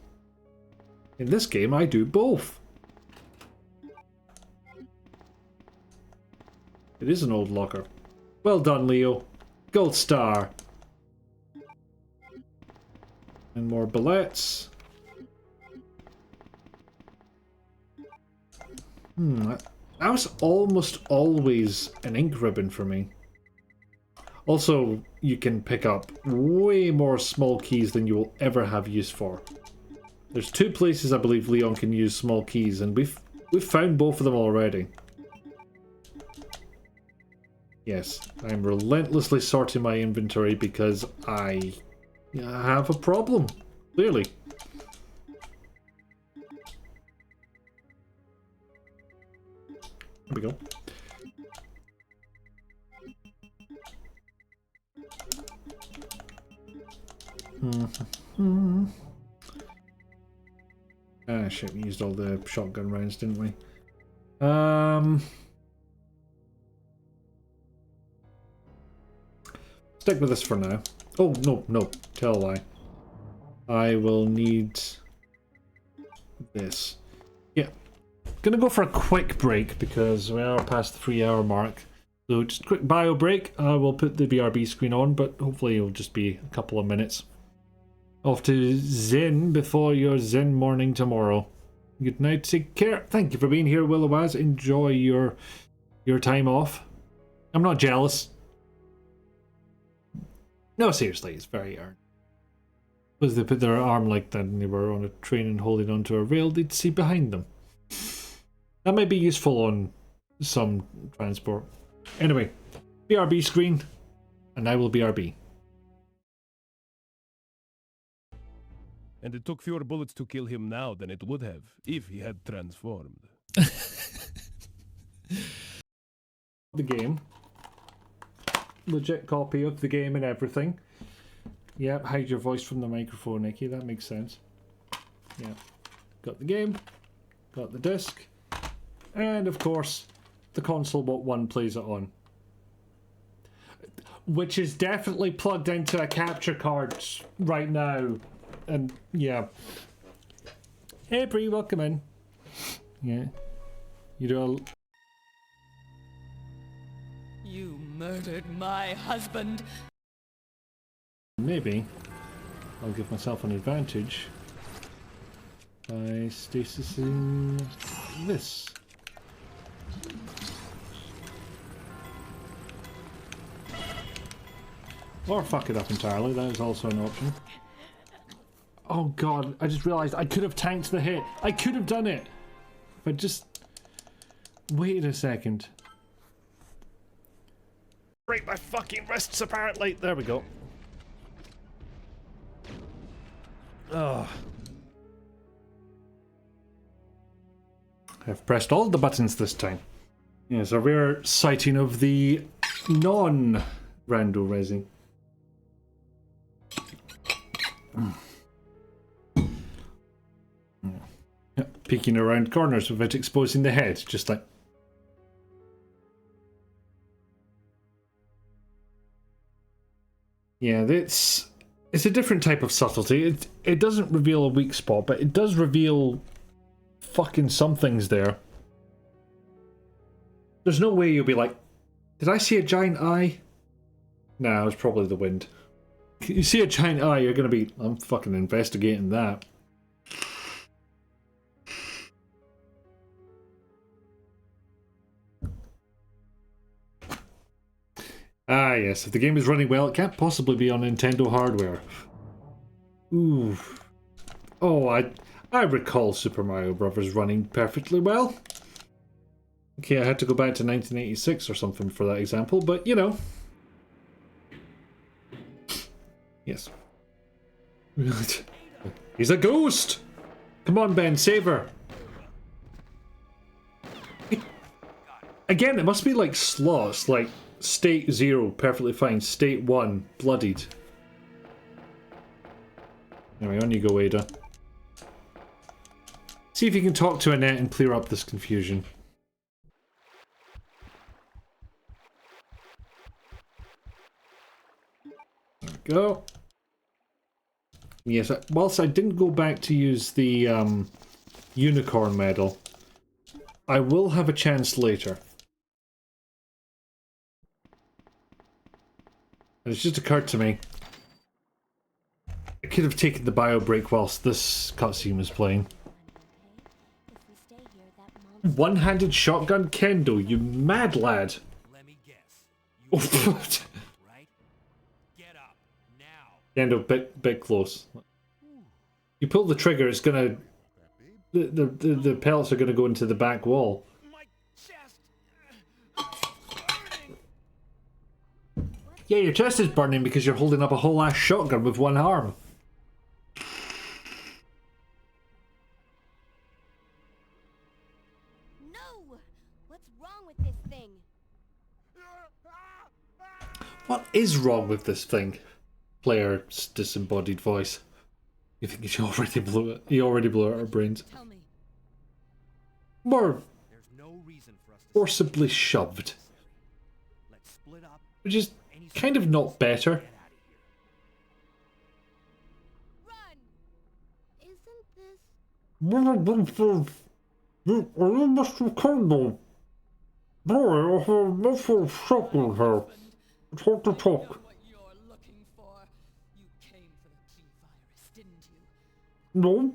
In this game, I do both. It is an old locker. Well done, Leo. Gold star. And more bullets. That was almost always an ink ribbon for me. Also, you can pick up way more small keys than you will ever have use for. There's 2 places I believe Leon can use small keys, and we've found both of them already. Yes, I'm relentlessly sorting my inventory because I have a problem, clearly. There we go. Ah shit, we used all the shotgun rounds, didn't we? Stick with this for now. Oh, no, tell a lie. I will need this. Yeah. Gonna go for a quick break because we are past the 3-hour mark. So just a quick bio break. I will put the BRB screen on, but hopefully it'll just be a couple of minutes. Off to Zen before your Zen morning tomorrow. Good night, take care. Thank you for being here, Willowaz. Enjoy your time off. I'm not jealous. No, seriously, it's very earned. Because they put their arm like that and they were on a train and holding onto a rail, they'd see behind them. That might be useful on some transport. Anyway, BRB screen, and I will BRB. And it took fewer bullets to kill him now than it would have if he had transformed. The game. Legit copy of the game and everything. Yep, hide your voice from the microphone, Nikki. That makes sense. Yeah. Got the game. Got the disc. And of course, the console but one plays it on. Which is definitely plugged into a capture card right now. And yeah. Hey Bree, welcome in. Yeah. You do You murdered my husband. Maybe I'll give myself an advantage by stasising this. Or fuck it up entirely, that is also an option. Oh god, I just realised I could have tanked the hit. I could have done it! If I just waited a second. Break my fucking wrists apparently! There we go. Oh. I've pressed all the buttons this time. Yes, a rare sighting of the non-rando resi. Yeah, peeking around corners without exposing the head, just like... Yeah, it's a different type of subtlety. It doesn't reveal a weak spot, but it does reveal fucking something's there. There's no way you'll be like, did I see a giant eye? Nah, it was probably the wind. You see a giant eye, you're gonna be, I'm fucking investigating that. Ah yes, if the game is running well, it can't possibly be on Nintendo hardware. Ooh. Oh, I recall Super Mario Bros. Running perfectly well. Okay, I had to go back to 1986 or something for that example, but you know. Yes. He's a ghost! Come on, Ben, save her! Again, it must be like slots, like state 0, perfectly fine, state 1, bloodied. Anyway, on you go, Ada. See if you can talk to Annette and clear up this confusion. There we go. Yes, whilst I didn't go back to use the unicorn medal, I will have a chance later. And it's just occurred to me, I could have taken the bio break whilst this cutscene was playing. One-handed shotgun Kendo, you mad lad! Let me guess. Kendo, bit close. You pull the trigger, it's gonna... The pellets are gonna go into the back wall. Yeah, your chest is burning because you're holding up a whole ass shotgun with one arm. No! What's wrong with this thing? What is wrong with this thing? Player's disembodied voice. You think she already blew it? He already blew out her brains. More forcibly shoved. Which is kind of not better. Mr. Kendall. Boy, I have nothing shocking here. Talk to talk. No.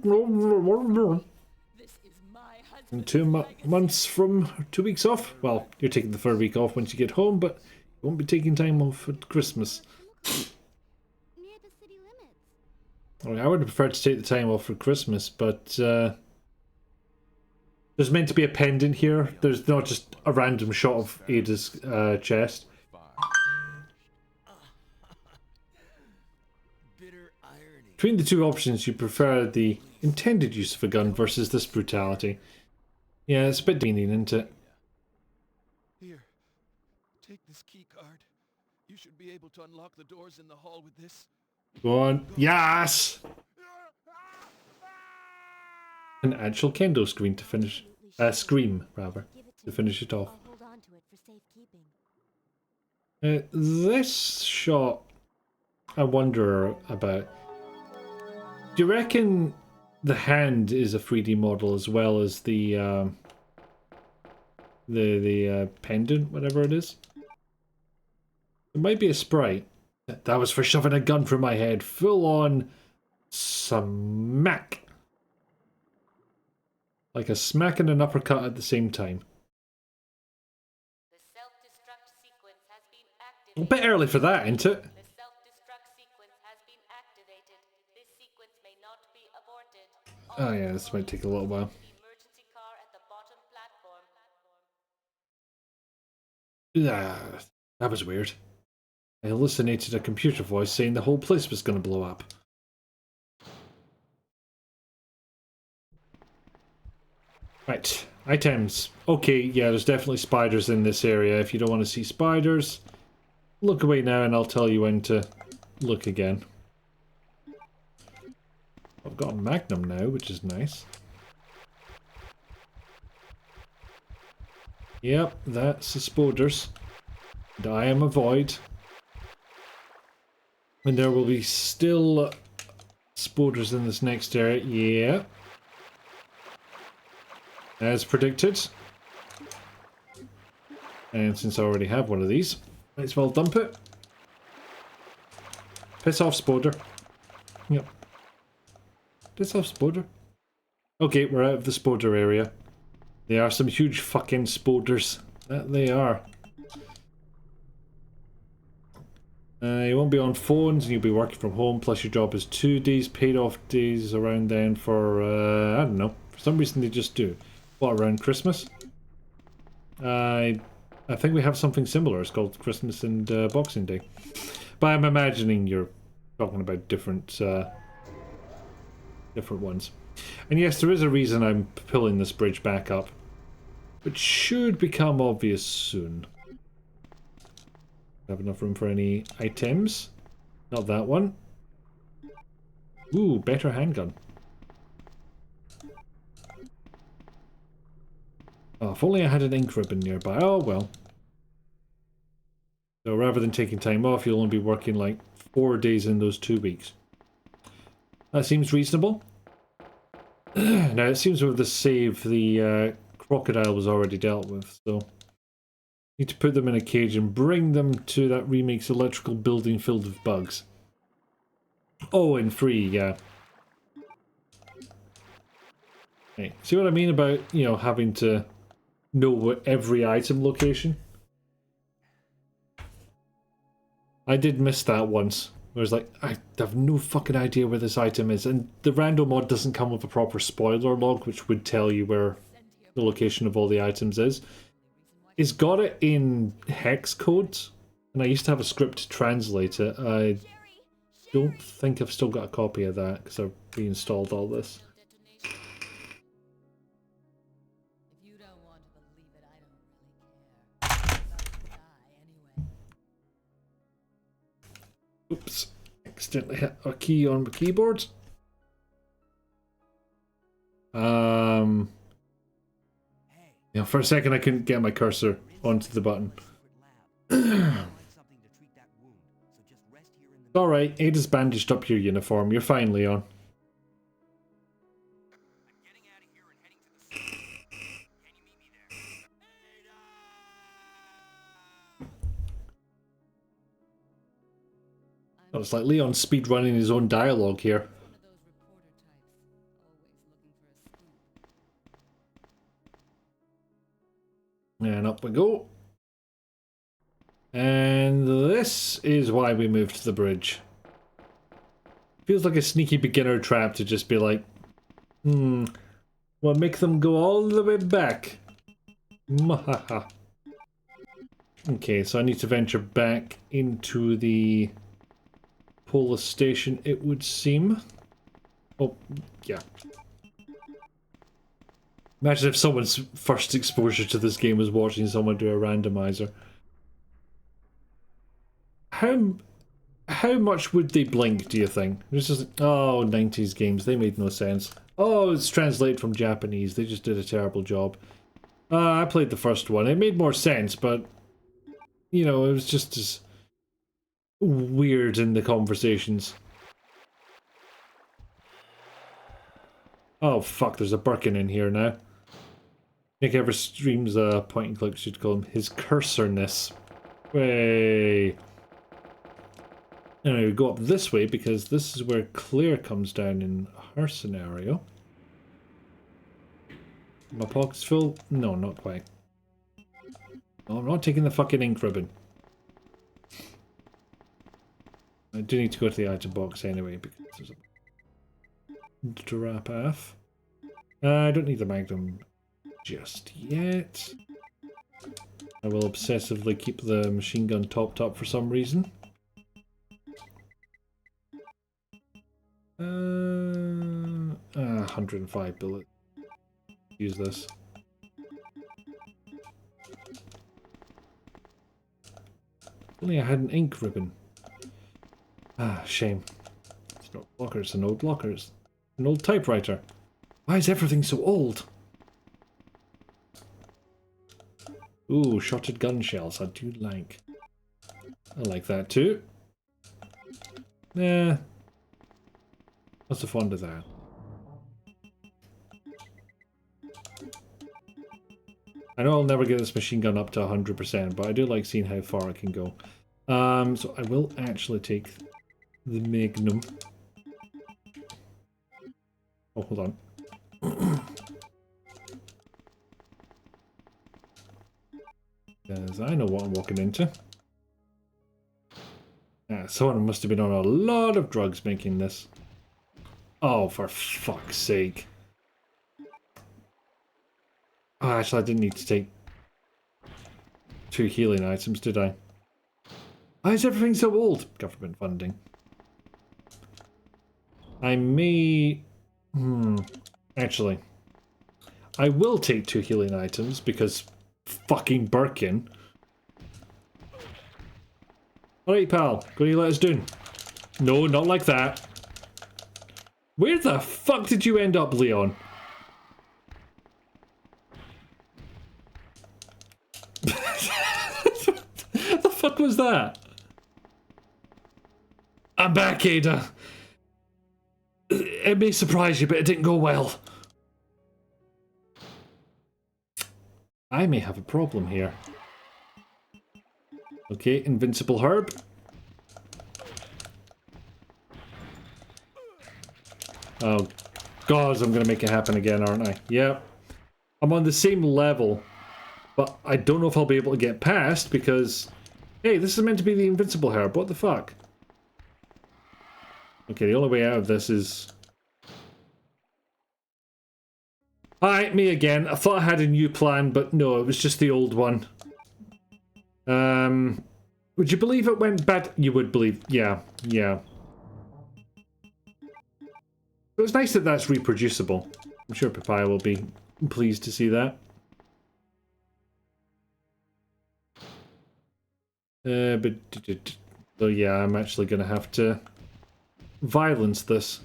In 2 months from 2 weeks off? Well, you're taking the 3rd week off once you get home, but you won't be taking time off at Christmas. I mean, I would have preferred to take the time off for Christmas, but there's meant to be a pendant here. There's not just a random shot of Ada's chest. Bitter irony. Between the two options, you prefer the intended use of a gun versus this brutality. Yeah, it's a bit demeaning, isn't it? Here, take this key card. You should be able to unlock the doors in the hall with this. Go on. Yes! An actual kendo screen to finish. Scream, rather. To finish it off. This shot, I wonder about. Do you reckon the hand is a 3D model as well as the pendant, whatever it is? It might be a sprite. That was for shoving a gun through my head. Full on smack. Like a smack and an uppercut at the same time. A bit early for that, isn't it? Oh yeah, this might take a little while. Yeah, that was weird. I hallucinated a computer voice saying the whole place was going to blow up. Right, items. Okay, yeah, there's definitely spiders in this area. If you don't want to see spiders, look away now and I'll tell you when to look again. I've got a magnum now, which is nice. Yep, that's the spoders. And I am a void. And there will be still spoders in this next area. Yeah. As predicted. And since I already have one of these, might as well dump it. Piss off, spoder. Yep. Piss off, spoder. Okay, we're out of the spoder area. They are some huge fucking spoders. That they are. You won't be on phones and you'll be working from home, plus your job is 2 days paid off days around then for, I don't know. For some reason they just do. What, around Christmas? I think we have something similar. It's called Christmas and Boxing Day. But I'm imagining you're talking about different ones. And yes, there is a reason I'm pulling this bridge back up. It should become obvious soon. Have enough room for any items? Not that one. Ooh, better handgun. Oh, if only I had an ink ribbon nearby. Oh, well. So rather than taking time off, you'll only be working like 4 days in those 2 weeks. That seems reasonable. Now, it seems with the save, the crocodile was already dealt with, so... Need to put them in a cage and bring them to that remake's electrical building filled with bugs. Oh, and free, yeah. Hey, see what I mean about, you know, having to know what every item location? I did miss that once. Where it's like, I have no fucking idea where this item is. And the rando mod doesn't come with a proper spoiler log, which would tell you where the location of all the items is. It's got it in hex codes, and I used to have a script to translate it. I don't think I've still got a copy of that, because I've reinstalled all this. Oops, accidentally hit a key on the keyboard. You know, for a second I couldn't get my cursor onto the button. Alright, Ada's bandaged up your uniform. You're fine, Leon. Oh, it's like Leon speedrunning his own dialogue here. And up we go. And this is why we moved to the bridge. Feels like a sneaky beginner trap to just be like, well, make them go all the way back. Mahaha. Okay, so I need to venture back into the police station, it would seem. Oh, yeah. Imagine if someone's first exposure to this game was watching someone do a randomizer. How much would they blink, do you think? It's just, oh, 90s games, they made no sense. Oh, it's translated from Japanese, they just did a terrible job. I played the first one, it made more sense, but, you know, it was just as weird in the conversations. Oh fuck, there's a Birkin in here now. Nick ever streams a point and click, should call him his cursorness. Way. Anyway, we go up this way because this is where Claire comes down in her scenario. My pocket's full? No, not quite. No, I'm not taking the fucking ink ribbon. I do need to go to the item box anyway because there's a drop off. I don't need the Magnum just yet. I will obsessively keep the machine gun topped up for some reason. 105 bullets. Use this. Only I had an ink ribbon. Ah, shame. It's not a locker, it's an old locker. It's an old typewriter. Why is everything so old? Ooh, shotted gun shells. I do like. I like that too. Nah. What's the fun of that? I know I'll never get this machine gun up to 100%, but I do like seeing how far it can go. So I will actually take the Magnum. Oh, hold on. Because I know what I'm walking into. Someone must have been on a lot of drugs making this. Oh, for fuck's sake. Oh, actually, I didn't need to take 2 healing items, did I? Why is everything so old? Government funding. I may... Actually, I will take 2 healing items because fucking Birkin. Alright, pal. What do you let us do? No, not like that. Where the fuck did you end up, Leon? What the fuck was that? I'm back, Ada. It may surprise you, but it didn't go well. I may have a problem here. Okay, invincible herb. Oh, God, I'm going to make it happen again, aren't I? Yep. I'm on the same level, but I don't know if I'll be able to get past because... Hey, this is meant to be the invincible herb. What the fuck? Okay, the only way out of this is... Alright, me again. I thought I had a new plan, but no, it was just the old one. Would you believe it went bad? You would believe. Yeah, yeah. It was nice that that's reproducible. I'm sure Papaya will be pleased to see that. So yeah, I'm actually going to have to violence this.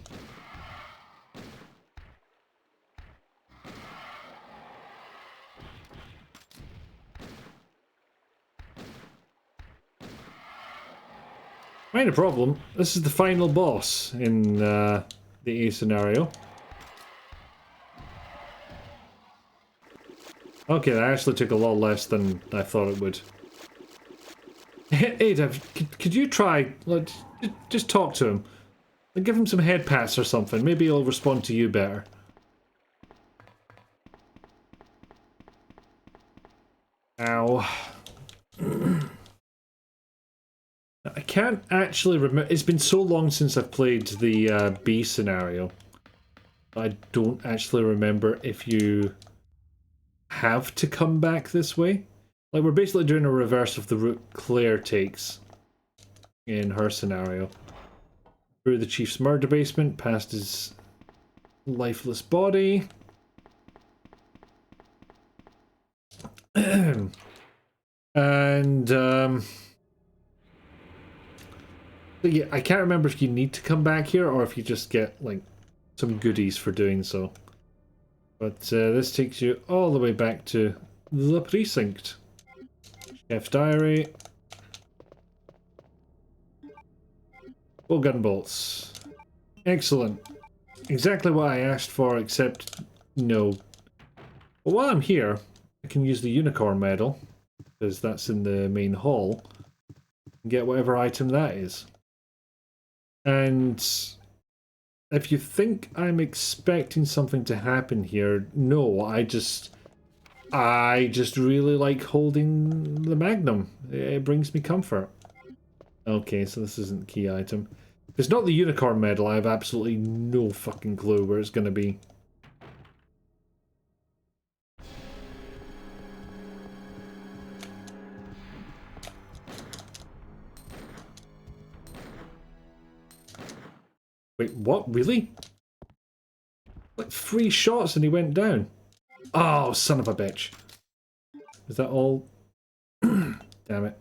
Minor problem. This is the final boss in the A scenario. Okay, that actually took a lot less than I thought it would. Hey, Dev, could you try, just talk to him. Give him some head pats or something. Maybe he'll respond to you better. Ow. I can't actually remember. It's been so long since I've played the B scenario. I don't actually remember if you have to come back this way. Like, we're basically doing a reverse of the route Claire takes in her scenario. Through the chief's murder basement, past his lifeless body. And yeah, I can't remember if you need to come back here or if you just get like some goodies for doing so. But this takes you all the way back to the precinct. Chef's diary. Full gun bolts. Excellent. Exactly what I asked for, except no. But while I'm here, I can use the unicorn medal, because that's in the main hall, and get whatever item that is. And if you think I'm expecting something to happen here, no, I just really like holding the Magnum. It brings me comfort. Okay, so this isn't key item. If it's not the unicorn medal, I have absolutely no fucking clue where it's going to be. Wait, what? Really? Like 3 shots and he went down. Oh, son of a bitch. Is that all? Damn it.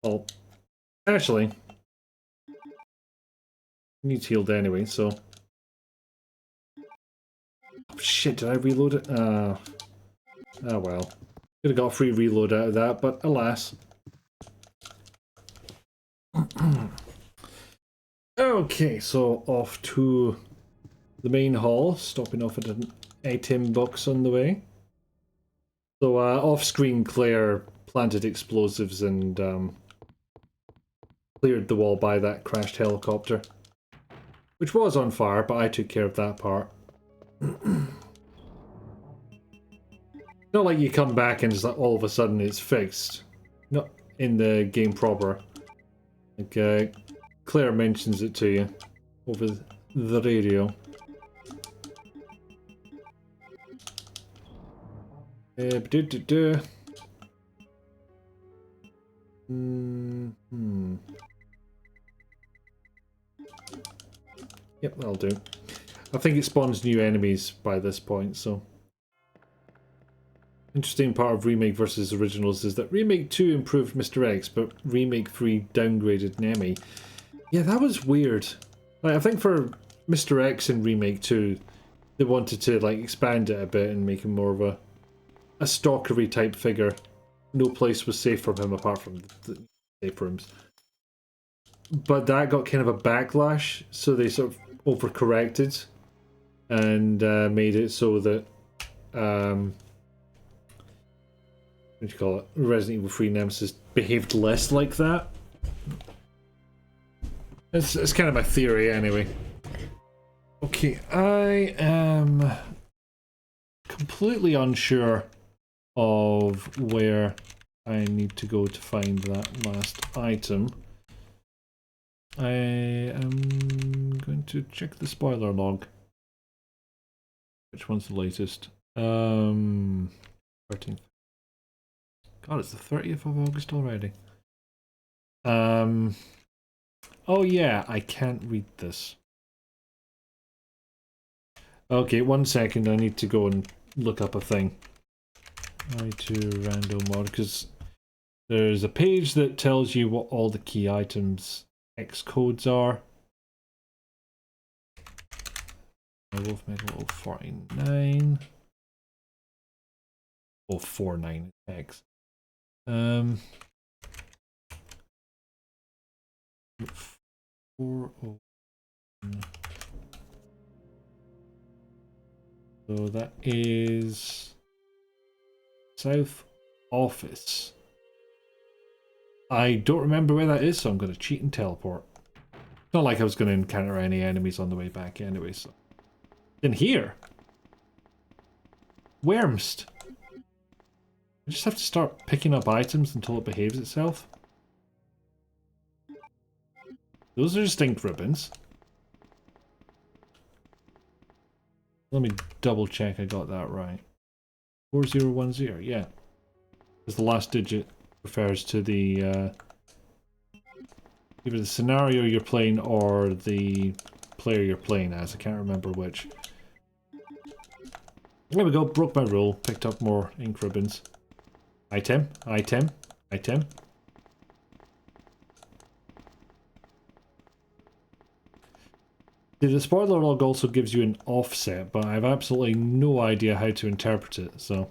Well, actually, he needs healed anyway, so... Oh, shit, did I reload it? Oh well. Could have got a free reload out of that, but alas. Okay, so off to the main hall, stopping off at an item box on the way. So off-screen Claire planted explosives and cleared the wall by that crashed helicopter. Which was on fire, but I took care of that part. Not like you come back and it's like all of a sudden it's fixed. Not in the game proper. Okay, Claire mentions it to you over the radio. Yep, that'll do. I think it spawns new enemies by this point, so... Interesting part of Remake versus Originals is that Remake 2 improved Mr. X, but Remake 3 downgraded Nemi. Yeah, that was weird. Like, I think for Mr. X in Remake 2, they wanted to like expand it a bit and make him more of a stalkery type figure. No place was safe from him apart from the safe rooms. But that got kind of a backlash, so they sort of overcorrected and made it so that what do you call it? Resident Evil 3 Nemesis behaved less like that. It's kind of my theory anyway. Okay, I am completely unsure of where I need to go to find that last item. I am going to check the spoiler log. Which one's the latest? 13th. God, it's the 30th of August already. Oh yeah, I can't read this. Okay, 1 second, I need to go and look up a thing. RE2 Rando mod, because there's a page that tells you what all the key items X codes are. Wolf Metal 049. 049 X. 401. So that is South Office. I don't remember where that is, so I'm going to cheat and teleport. It's not like I was going to encounter any enemies on the way back anyway, so... In here? Wurmst. I just have to start picking up items until it behaves itself. Those are just ink ribbons. Let me double check I got that right. 4010, yeah. Because the last digit refers to the Either the scenario you're playing or the player you're playing as. I can't remember which. There we go. Broke my rule. Picked up more ink ribbons. Item. Item. Item. The spoiler log also gives you an offset, but I have absolutely no idea how to interpret it, so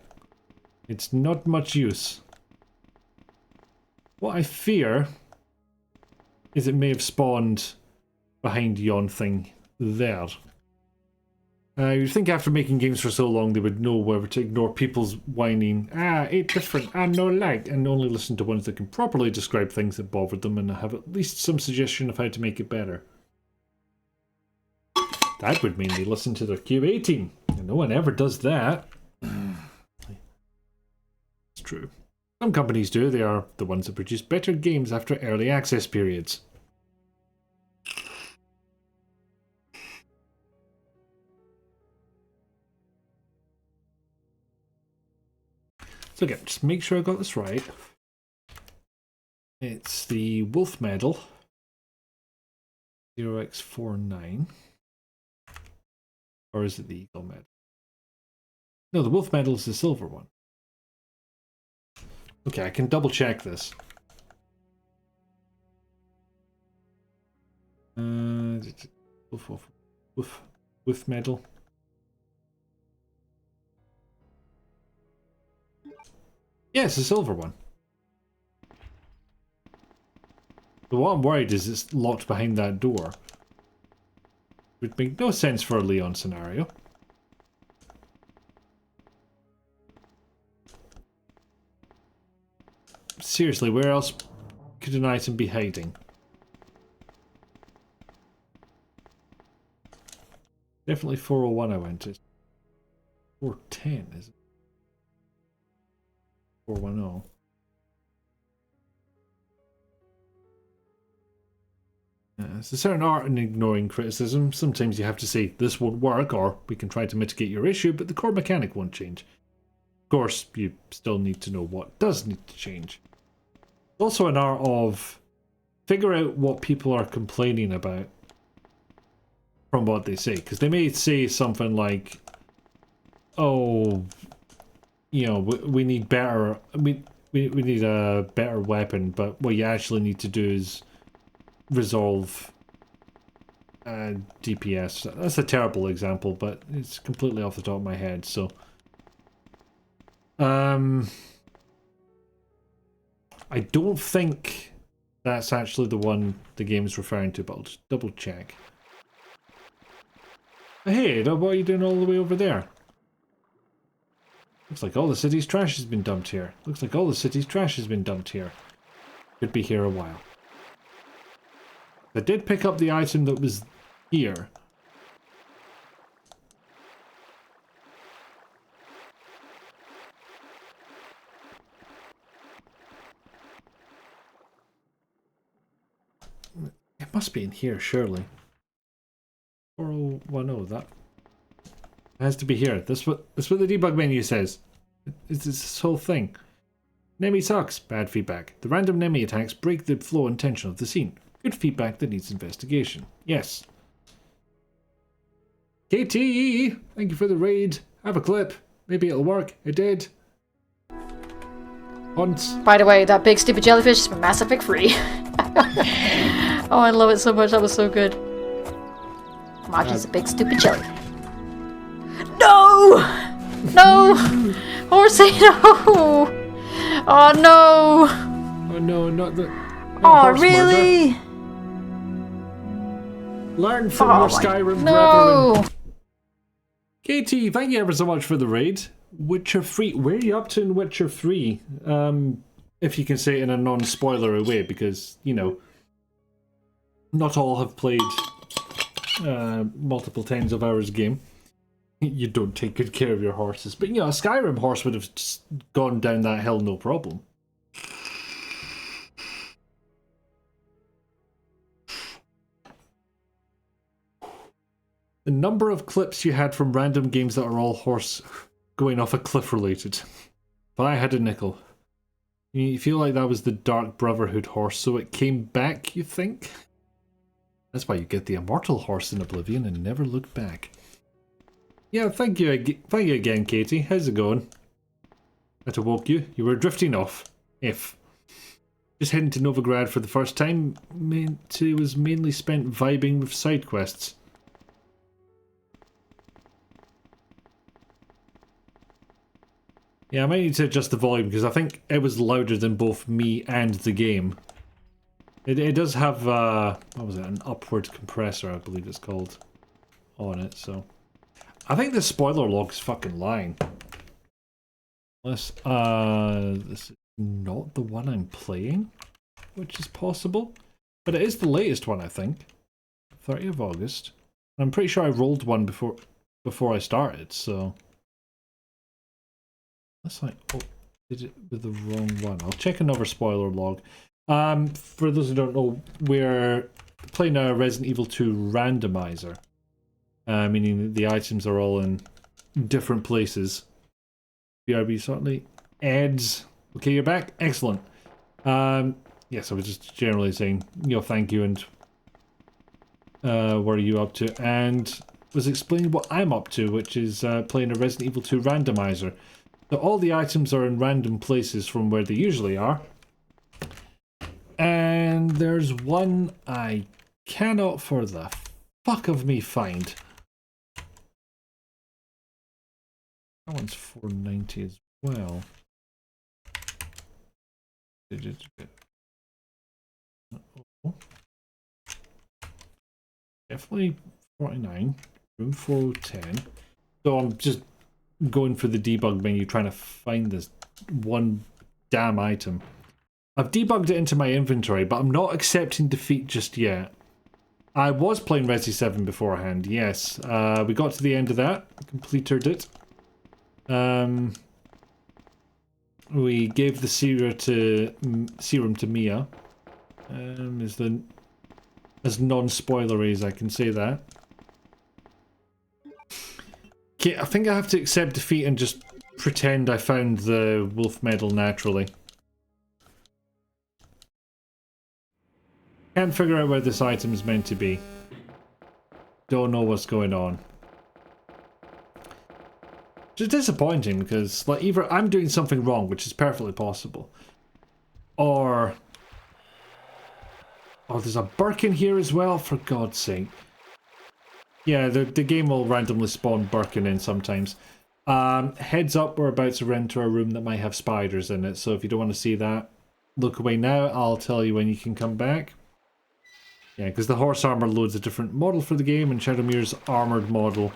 it's not much use. What I fear is it may have spawned behind yon thing there. You'd think after making games for so long they would know whether to ignore people's whining, 8 different, no lag, and only listen to ones that can properly describe things that bothered them and have at least some suggestion of how to make it better. That would mean they listen to their QA team, and no one ever does that. It's true. Some companies do. They are the ones that produce better games after early access periods. So again, just make sure I got this right. It's the Wolf Medal 0x49. Or is it the Eagle Medal? No, the Wolf Medal is the silver one. Okay, I can double check this. Wolf Medal. Yeah, it's the silver one. But what I'm worried is it's locked behind that door. Would make no sense for a Leon scenario. Seriously, where else could an item be hiding? Definitely 401 I went to. 410, is it? 410. There's a certain art in ignoring criticism. Sometimes you have to say, this won't work, or we can try to mitigate your issue, but the core mechanic won't change. Of course, you still need to know what does need to change. Also an art of figure out what people are complaining about from what they say. Because they may say something like, oh, you know, we need better, we need a better weapon, but what you actually need to do is resolve DPS. That's a terrible example, but it's completely off the top of my head, so I don't think that's actually the one the game's referring to, but I'll just double check. Hey, what are you doing all the way over there? Looks like all the city's trash has been dumped here. Looks like all the city's trash has been dumped here. Could be here a while. I did pick up the item that was here. It must be in here, surely. 4010, that has to be here. That's what the debug menu says. It's this whole thing. Nemi sucks. Bad feedback. The random Nemi attacks break the flow and tension of the scene. Good feedback that needs investigation. Yes. KT! Thank you for the raid. Have a clip. Maybe it'll work. It did. Once. By the way, that big stupid jellyfish is from Mass Effect 3. Oh, I love it so much. That was so good. Maji's a big stupid jelly. No! No! Horsey, no! Oh no! Oh no, not the... Oh, really? Murder. Learn from your Skyrim no. brethren. KT, thank you ever so much for the raid. Witcher 3. Where are you up to in Witcher 3? If you can say it in a non-spoiler way, because, you know, not all have played multiple tens of hours game. You don't take good care of your horses. But, you know, a Skyrim horse would have just gone down that hill no problem. The number of clips you had from random games that are all horse going off a cliff related. If I had a nickel. You feel like that was the Dark Brotherhood horse, so it came back, you think? That's why you get the immortal horse in Oblivion and never look back. Yeah, thank you again, Katie. How's it going? That awoke you. You were drifting off. Just heading to Novigrad for the first time. It was mainly spent vibing with side quests. Yeah, I might need to adjust the volume because I think it was louder than both me and the game. It does have, what was it, an upward compressor, I believe it's called, on it, so. I think the spoiler log is fucking lying. Unless, this is not the one I'm playing, which is possible. But it is the latest one, I think. 30th of August. I'm pretty sure I rolled one before I started, so. That's like, oh, did it with the wrong one. I'll check another spoiler log. For those who don't know, we're playing a Resident Evil 2 randomizer. Meaning that the items are all in different places. BRB certainly. Eds. Okay, you're back? Excellent. Yes, I was just generally saying, thank you and what are you up to? And was explaining what I'm up to, which is playing a Resident Evil 2 randomizer. So all the items are in random places from where they usually are. And there's one I cannot for the fuck of me find. That one's 490 as well. Oh. Definitely 49. Room 410. So I'm just going for the debug menu trying to find this one damn item. I've debugged it into my inventory, but I'm not accepting defeat just yet. I was playing Resi 7 beforehand, yes. We got to the end of that, completed it. We gave the serum to Mia. As non-spoilery as I can say that. Okay, I think I have to accept defeat and just pretend I found the wolf medal naturally. Can't figure out where this item is meant to be. Don't know what's going on. Which is disappointing because, like, either I'm doing something wrong, which is perfectly possible, or there's a Birkin here as well, for God's sake. Yeah, the game will randomly spawn Birkin in sometimes. Heads up, we're about to enter a room that might have spiders in it, so if you don't want to see that, look away now. I'll tell you when you can come back. Yeah, because the horse armor loads a different model for the game, and Shadowmere's armored model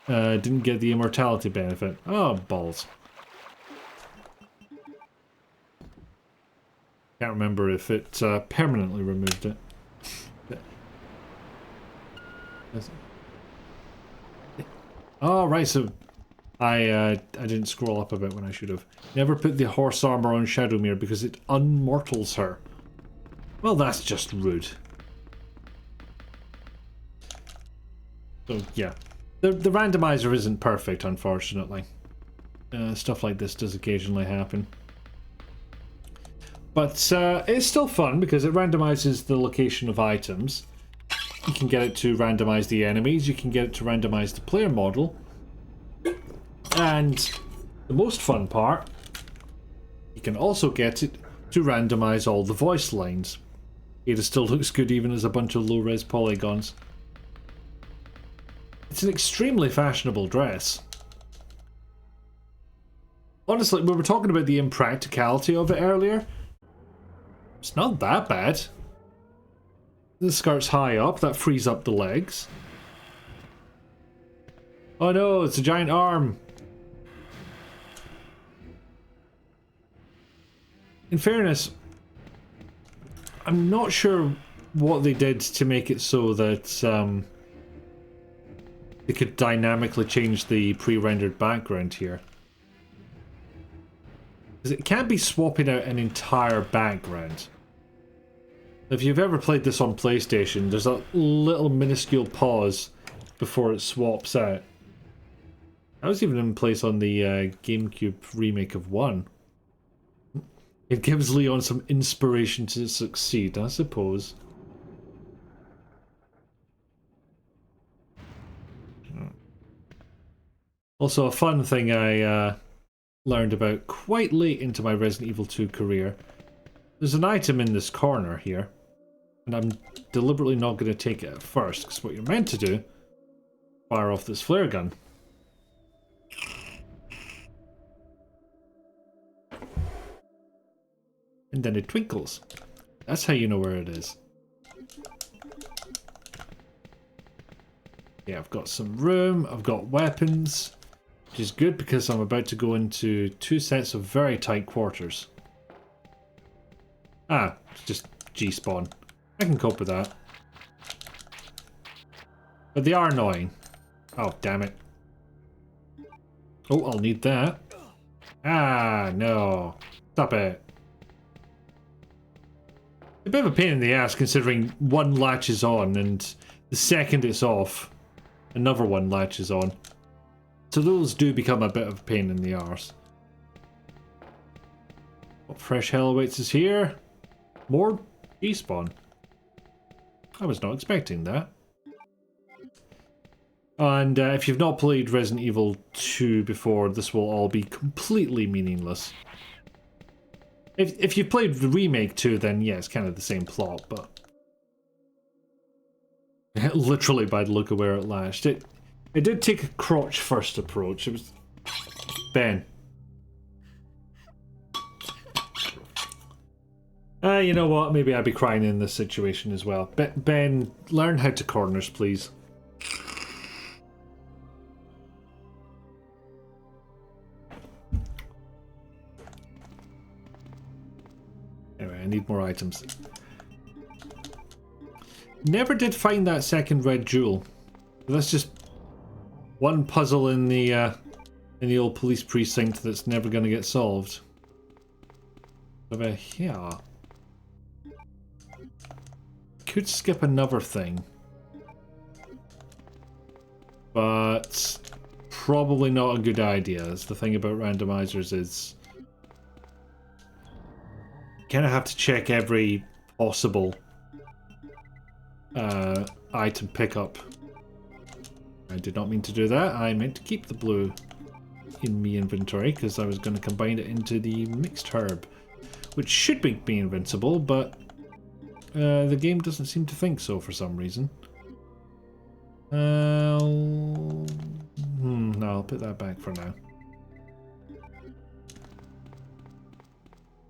didn't get the immortality benefit. Oh, balls. Can't remember if it permanently removed it. Oh, right, so I didn't scroll up a bit when I should have. Never put the horse armor on Shadowmere because it unmortals her. Well, that's just rude. So, yeah. The randomizer isn't perfect, unfortunately. Stuff like this does occasionally happen. But it's still fun because it randomizes the location of items. You can get it to randomize the enemies, you can get it to randomize the player model. And the most fun part, you can also get it to randomize all the voice lines. It still looks good even as a bunch of low-res polygons. It's an extremely fashionable dress. Honestly, we were talking about the impracticality of it earlier. It's not that bad. The skirt's high up, that frees up the legs. Oh no, it's a giant arm. In fairness, I'm not sure what they did to make it so that they could dynamically change the pre-rendered background here. Because it can't be swapping out an entire background. If you've ever played this on PlayStation, there's a little minuscule pause before it swaps out. That was even in place on the GameCube remake of 1. It gives Leon some inspiration to succeed, I suppose. Also, a fun thing I learned about quite late into my Resident Evil 2 career. There's an item in this corner here, and I'm deliberately not going to take it at first, because what you're meant to do, fire off this flare gun. And then it twinkles. That's how you know where it is. Yeah, I've got some room, I've got weapons, which is good because I'm about to go into 2 sets of very tight quarters. Ah, it's just G-spawn. I can cope with that. But they are annoying. Oh, damn it. Oh, I'll need that. Ah, no. Stop it. A bit of a pain in the ass considering one latches on and the second it's off, another one latches on. So those do become a bit of a pain in the arse. What fresh hell awaits us here? More G-spawn. I was not expecting that. And if you've not played Resident Evil 2 before, this will all be completely meaningless. If you've played the remake too, then yeah, it's kind of the same plot, but literally by the look of where it lashed, it did take a crotch first approach. It was Ben. You know what? Maybe I'd be crying in this situation as well. Ben, learn how to corners, please. Anyway, I need more items. Never did find that second red jewel. That's just one puzzle in the old police precinct that's never going to get solved. Over here. Could skip another thing. But probably not a good idea. That's the thing about randomizers is you kind of have to check every possible item pickup. I did not mean to do that. I meant to keep the blue in my inventory because I was going to combine it into the mixed herb, which should make me invincible, but the game doesn't seem to think so for some reason. No, I'll put that back for now.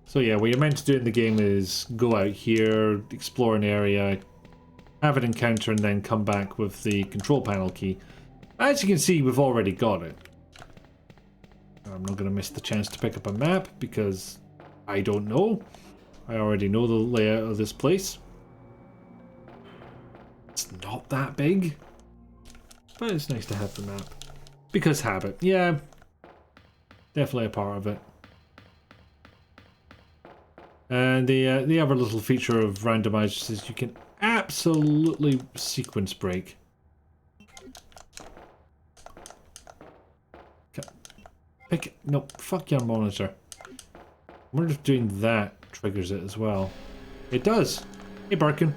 So yeah, what you're meant to do in the game is go out here, explore an area, have an encounter, and then come back with the control panel key. As you can see, we've already got it. I'm not going to miss the chance to pick up a map because I don't know. I already know the layout of this place. It's not that big, but it's nice to have the map. Because habit, yeah, definitely a part of it. And the other little feature of randomizers is you can absolutely sequence break. Pick it. No, fuck your monitor. I wonder if doing that triggers it as well. It does. Hey, Birkin.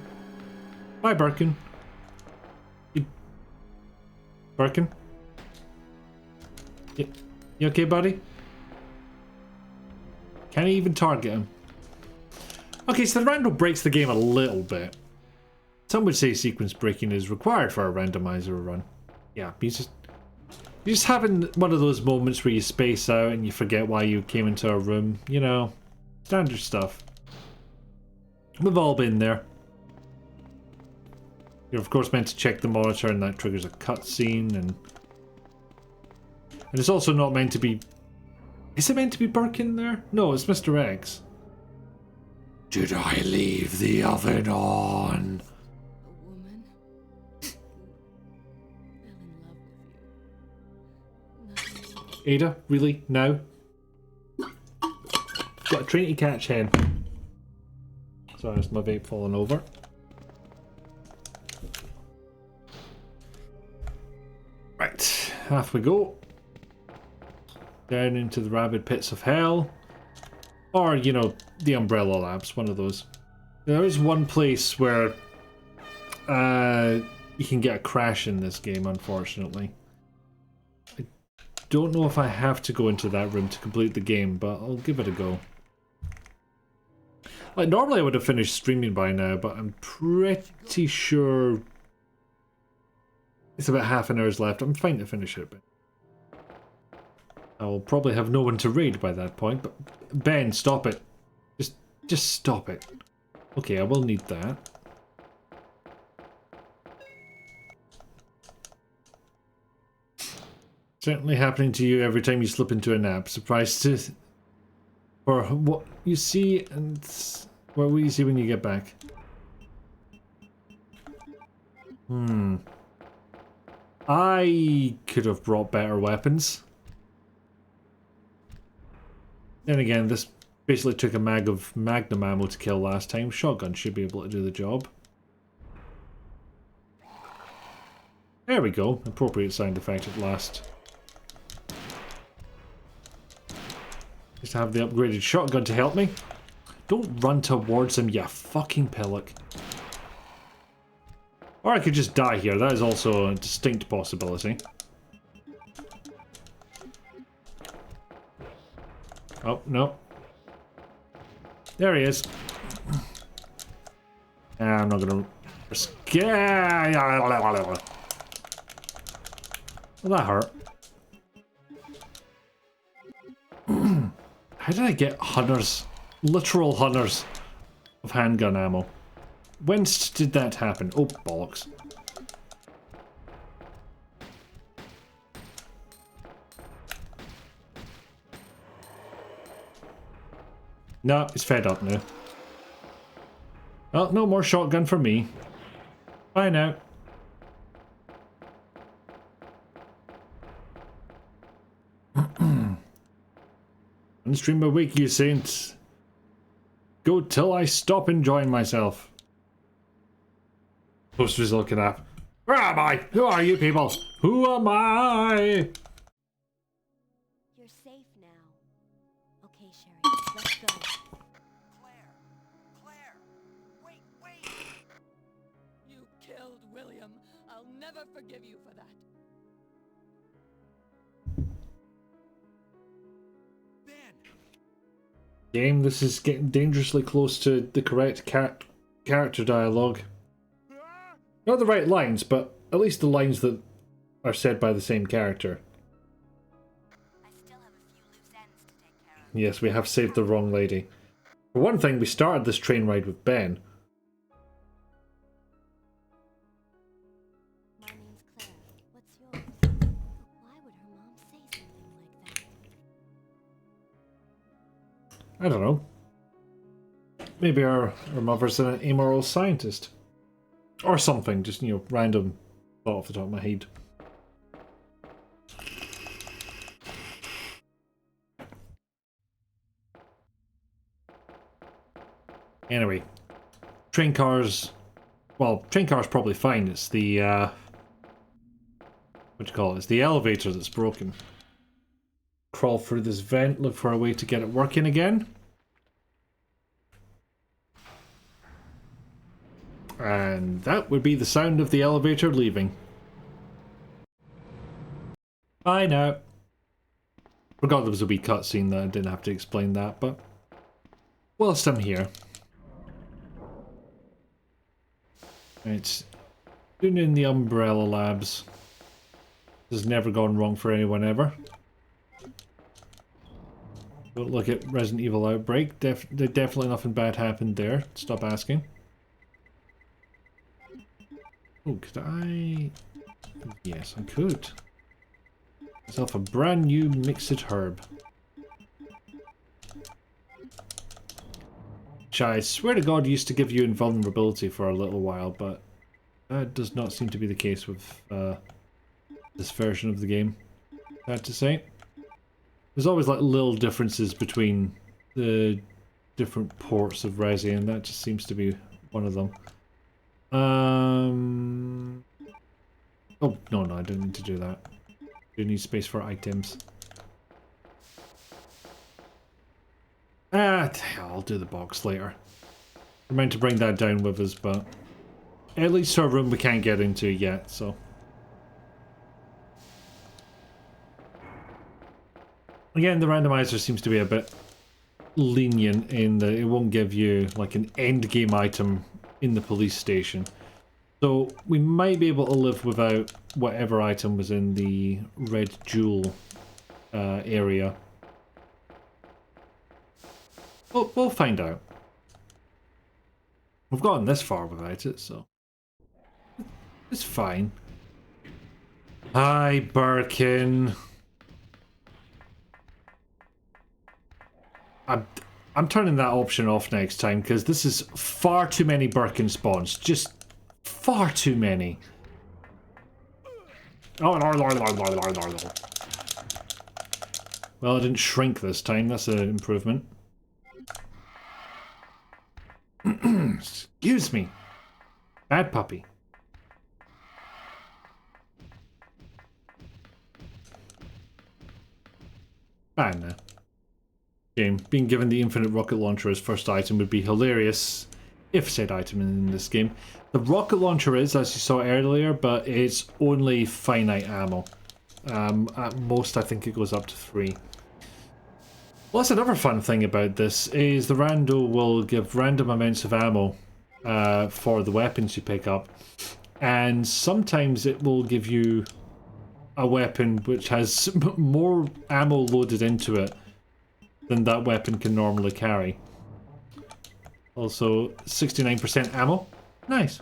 Bye, Birkin. Birkin? You okay, buddy? Can I even target him? Okay, so the rando breaks the game a little bit. Some would say sequence breaking is required for a randomizer run. Yeah, you're just having one of those moments where you space out and you forget why you came into a room. You know, standard stuff. We've all been there. You're of course meant to check the monitor and that triggers a cutscene, and it's also not meant to be... Is it meant to be Birkin there? No, it's Mr. X. Did I leave the oven on? Ada, really? No? Got a Trinity catch hen. Sorry, it's my vape falling over. Right, off we go. Down into the rabid pits of hell. Or, you know, the Umbrella Labs, one of those. There is one place where you can get a crash in this game, unfortunately. I don't know if I have to go into that room to complete the game, but I'll give it a go. Like, normally I would have finished streaming by now, but I'm pretty sure it's about half an hour's left. I'm fine to finish it, but I will probably have no one to raid by that point. But Ben, stop it. Just stop it. Okay, I will need that. Certainly happening to you every time you slip into a nap. Surprised to... Or what you see and... What will you see when you get back? I could have brought better weapons. Then again, this basically took a mag of magnum ammo to kill last time. Shotgun should be able to do the job. There we go. Appropriate sound effect at last. Just to have the upgraded shotgun to help me. Don't run towards him, you fucking pillock. Or I could just die here. That is also a distinct possibility. Oh, no. There he is. I'm not gonna risk. Well, that hurt. How did I get hunters, literal hunters of handgun ammo? Whence did that happen? Oh, bollocks. No, he's fed up now. Well, no more shotgun for me. Bye now. One stream a week, you saints. Go till I stop enjoying myself. Posters looking up. Where am I? Who are you people? Who am I? You're safe now. Okay, Sherry, let's go. Claire! Wait! You killed William. I'll never forgive you for that. Game, this is getting dangerously close to the correct character dialogue. Not the right lines, but at least the lines that are said by the same character. I still have a few loose ends to take care of. Yes, we have saved the wrong lady. For one thing, we started this train ride with Ben. My name's Claire. What's yours? Why would her mom say something like that? I don't know. Maybe our mother's an amoral scientist. Or something, just, you know, random thought off the top of my head. Anyway, train cars... Well, train cars probably fine. It's the, what do you call it? It's the elevator that's broken. Crawl through this vent, look for a way to get it working again. And that would be the sound of the elevator leaving. I know. Forgot there was a wee cutscene that I didn't have to explain that, but whilst I'm here. Right. Doing in the Umbrella Labs. This has never gone wrong for anyone ever. Don't look at Resident Evil Outbreak. Definitely nothing bad happened there. Stop asking. Oh, could I... Yes, I could. Myself a brand new mixed herb. Which I swear to God used to give you invulnerability for a little while, but that does not seem to be the case with this version of the game, I have to say. There's always like little differences between the different ports of Resi, and that just seems to be one of them. Oh, no, I didn't need to do that. Do need space for items. Ah, I'll do the box later. We're meant to bring that down with us, but at least our room we can't get into yet, so. Again, the randomizer seems to be a bit lenient in that it won't give you like an end game item in the police station. So we might be able to live without whatever item was in the red jewel area. We'll find out. We've gotten this far without it, so it's fine. Hi, Birkin. I'm turning that option off next time because this is far too many Birkin spawns. Just far too many. Oh, well, it didn't shrink this time. That's an improvement. Excuse me. Bad puppy. Fine now. Game. Being given the infinite rocket launcher as first item would be hilarious if said item in this game. The rocket launcher is, as you saw earlier, but it's only finite ammo. At most, I think it goes up to 3. Well, that's another fun thing about this, is the Rando will give random amounts of ammo for the weapons you pick up. And sometimes it will give you a weapon which has more ammo loaded into it than that weapon can normally carry. Also, 69% ammo. Nice.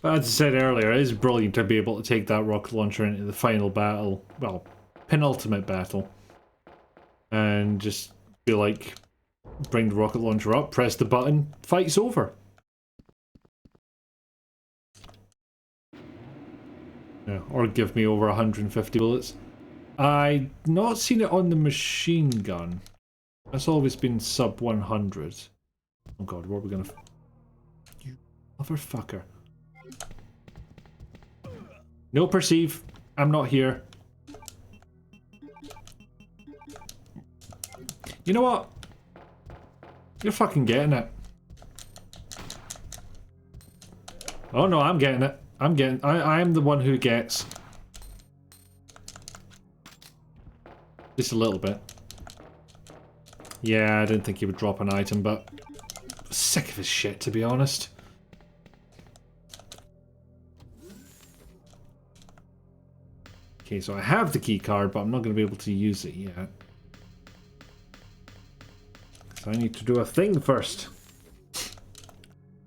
But as I said earlier, it is brilliant to be able to take that rocket launcher into the final battle. Well, penultimate battle. And just be like, bring the rocket launcher up, press the button, fight's over. Yeah, or give me over 150 bullets. I've not seen it on the machine gun. That's always been sub 100. Oh god, what are we gonna... You motherfucker. No perceive. I'm not here. You know what? You're fucking getting it. Oh no, I'm getting it. I am the one who gets. Just a little bit. Yeah, I didn't think he would drop an item, but I'm sick of his shit, to be honest. Okay, so I have the key card, but I'm not going to be able to use it yet. So I need to do a thing first.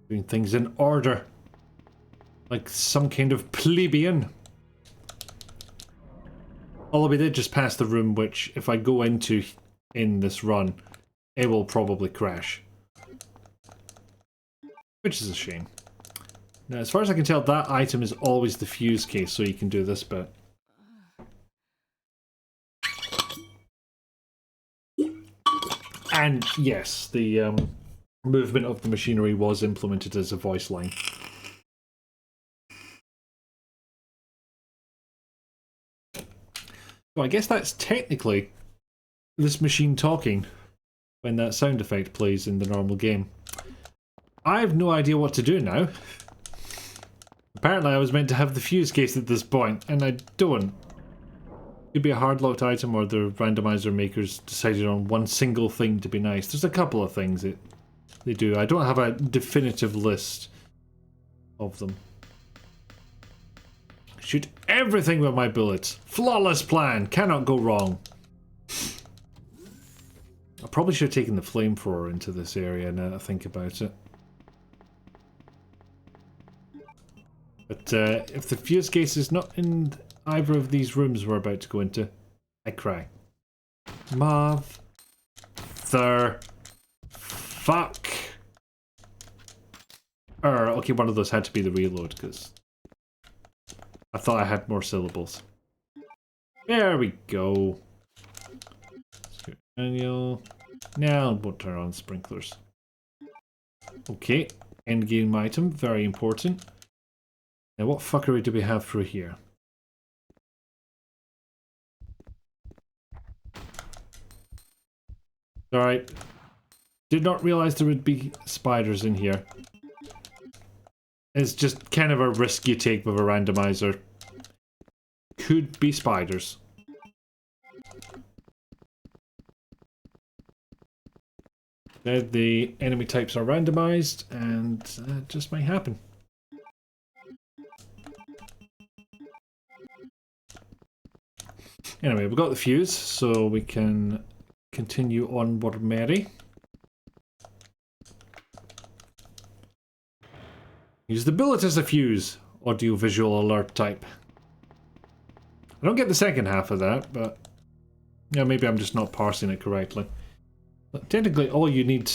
Doing things in order. Like some kind of plebeian. Although we did just pass the room, which if I go into in this run, it will probably crash. Which is a shame. Now, as far as I can tell, that item is always the fuse case, so you can do this bit. And yes, the movement of the machinery was implemented as a voice line. So I guess that's technically this machine talking when that sound effect plays in the normal game. I have no idea what to do now. Apparently I was meant to have the fuse case at this point, and I don't. Could be a hard-locked item, or the randomizer makers decided on one single thing to be nice. There's a couple of things that they do. I don't have a definitive list of them. Shoot everything with my bullets. Flawless plan. Cannot go wrong. I probably should have taken the flamethrower into this area now that I think about it. But if the fuse case is not in either of these rooms we're about to go into, I cry. Fuck. Okay, one of those had to be the reload, because I thought I had more syllables. There we go. Manual. Now we'll turn on sprinklers. Okay, endgame item, very important. Now what fuckery do we have through here? Alright. Did not realize there would be spiders in here. It's just kind of a risk you take with a randomizer. Could be spiders. The enemy types are randomized, and it just might happen. Anyway, we've got the fuse, so we can continue onward merry. Use the bullet as a fuse. Audio-visual alert type. I don't get the second half of that, but... yeah, maybe I'm just not parsing it correctly. But technically, all you need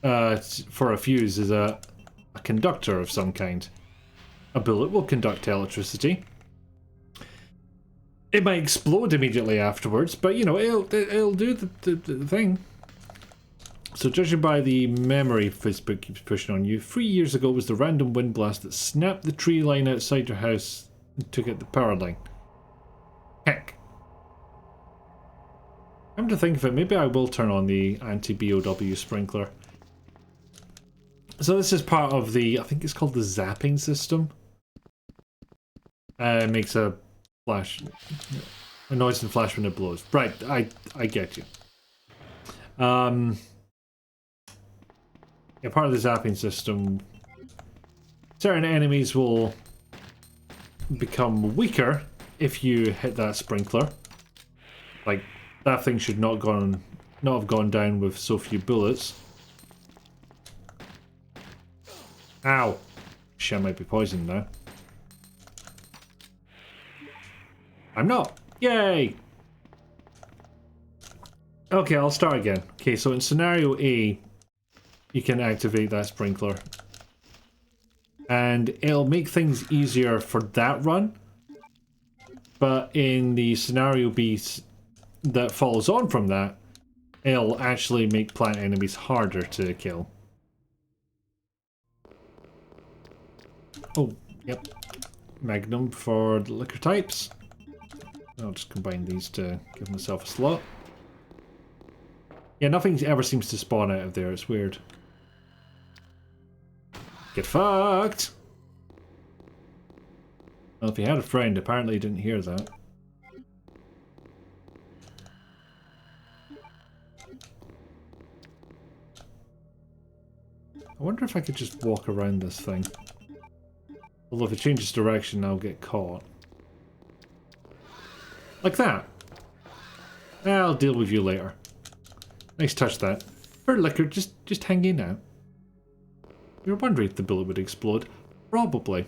for a fuse is a conductor of some kind. A bullet will conduct electricity. It might explode immediately afterwards, but you know, it'll do the thing. So judging by the memory Facebook keeps pushing on you, 3 years ago was the random wind blast that snapped the tree line outside your house and took out the power line. Heck. Come to think of it, maybe I will turn on the anti-BOW sprinkler. So this is part of the, I think it's called the zapping system. It makes a flash, a noise and flash when it blows. Right, I get you. Yeah, part of the zapping system, certain enemies will become weaker if you hit that sprinkler. Like, that thing should not have gone down with so few bullets. Ow! Shit, I might be poisoned now. I'm not! Yay! Okay, I'll start again. Okay, so in scenario A, you can activate that sprinkler. And it'll make things easier for that run. But in the scenario B that follows on from that, it'll actually make plant enemies harder to kill. Oh, yep. Magnum for the liquor types. I'll just combine these to give myself a slot. Yeah, nothing ever seems to spawn out of there, it's weird. Get fucked! Well, if he had a friend, apparently he didn't hear that. I wonder if I could just walk around this thing. Although if it changes direction, I'll get caught. Like that. I'll deal with you later. Nice touch that. For liquor, just hang in out. You're wondering if the bullet would explode. Probably.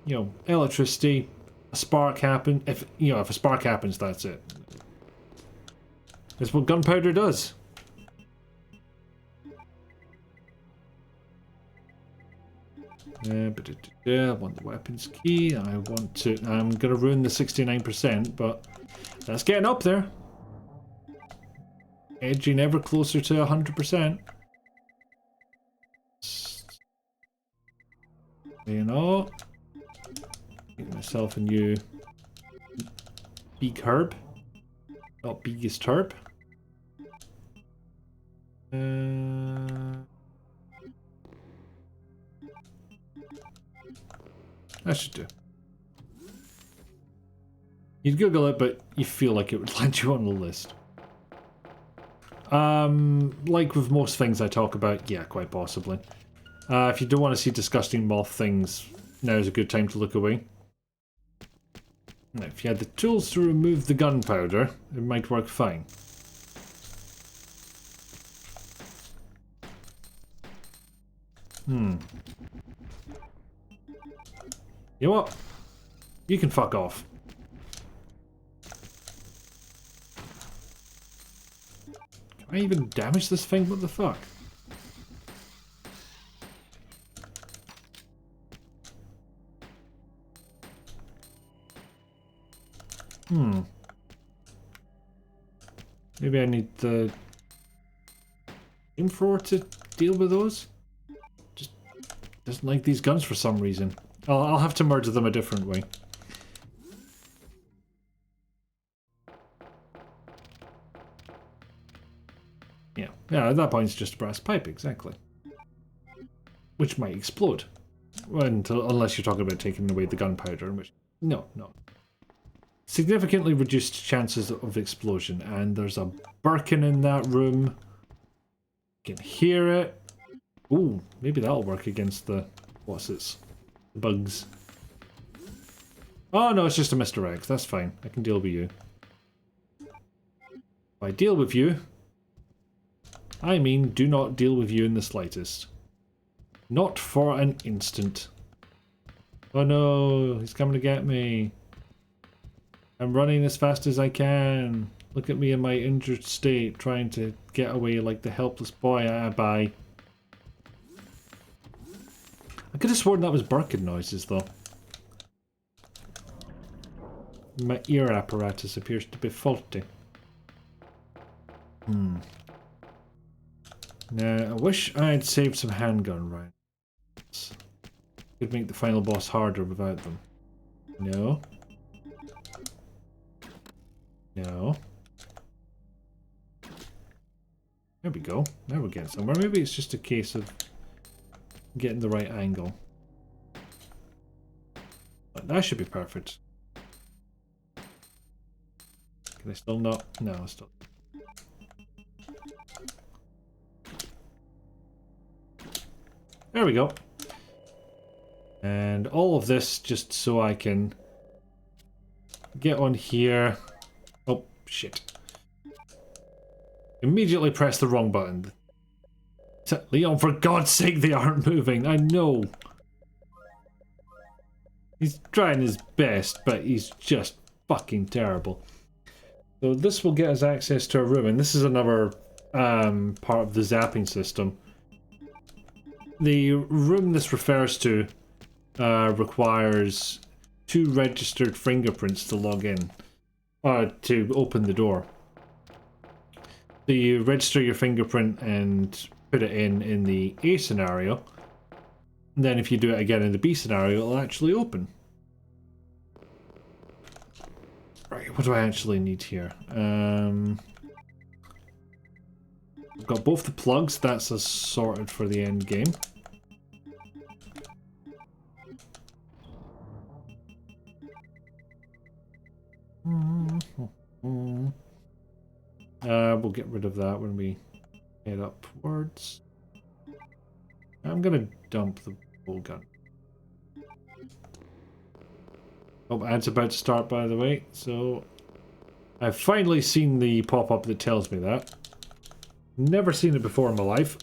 You know, electricity, a spark happen. If a spark happens, that's it. That's what gunpowder does. I want the weapons key. I'm gonna ruin the 69%, but that's getting up there. Edging ever closer to 100%. You know, get myself a new big herb, not biggest herb. That should do. You'd Google it, but you feel like it would land you on the list. Like with most things I talk about, yeah, quite possibly. If you don't want to see disgusting moth things, now is a good time to look away. Now, if you had the tools to remove the gunpowder, it might work fine. You know what? You can fuck off. Can I even damage this thing? What the fuck? Maybe I need the flamethrower to deal with those? Just doesn't like these guns for some reason. I'll have to murder them a different way. Yeah, at that point it's just a brass pipe, exactly. Which might explode. Unless you're talking about taking away the gunpowder, in which... No. Significantly reduced chances of explosion, and there's a Birkin in that room. You can hear it. Ooh, maybe that'll work against the... The bugs. Oh no, it's just a Mr. X. That's fine. I can deal with you. If I deal with you, I mean do not deal with you in the slightest. Not for an instant. Oh no, he's coming to get me. I'm running as fast as I can. Look at me in my injured state, trying to get away like the helpless boy I buy. I could have sworn that was Birkin noises, though. My ear apparatus appears to be faulty. Now, I wish I had saved some handgun rounds. Could make the final boss harder without them. No. No. There we go. Now we're getting somewhere. Maybe it's just a case of getting the right angle. But that should be perfect. Can I still not? No, still. There we go. And all of this just so I can get on here. Oh, shit. Immediately press the wrong button. Leon, for God's sake, they aren't moving. I know. He's trying his best, but he's just fucking terrible. So this will get us access to a room, and this is another part of the zapping system. The room this refers to requires 2 registered fingerprints to log in, to open the door. So you register your fingerprint and put it in the A scenario, and then if you do it again in the B scenario, it'll actually open. Right, what do I actually need here? I've got both the plugs, that's us sorted for the end game. We'll get rid of that when we head upwards. I'm gonna dump the bow gun. Oh, ads about to start, by the way, so I've finally seen the pop-up that tells me that. Never seen it before in my life.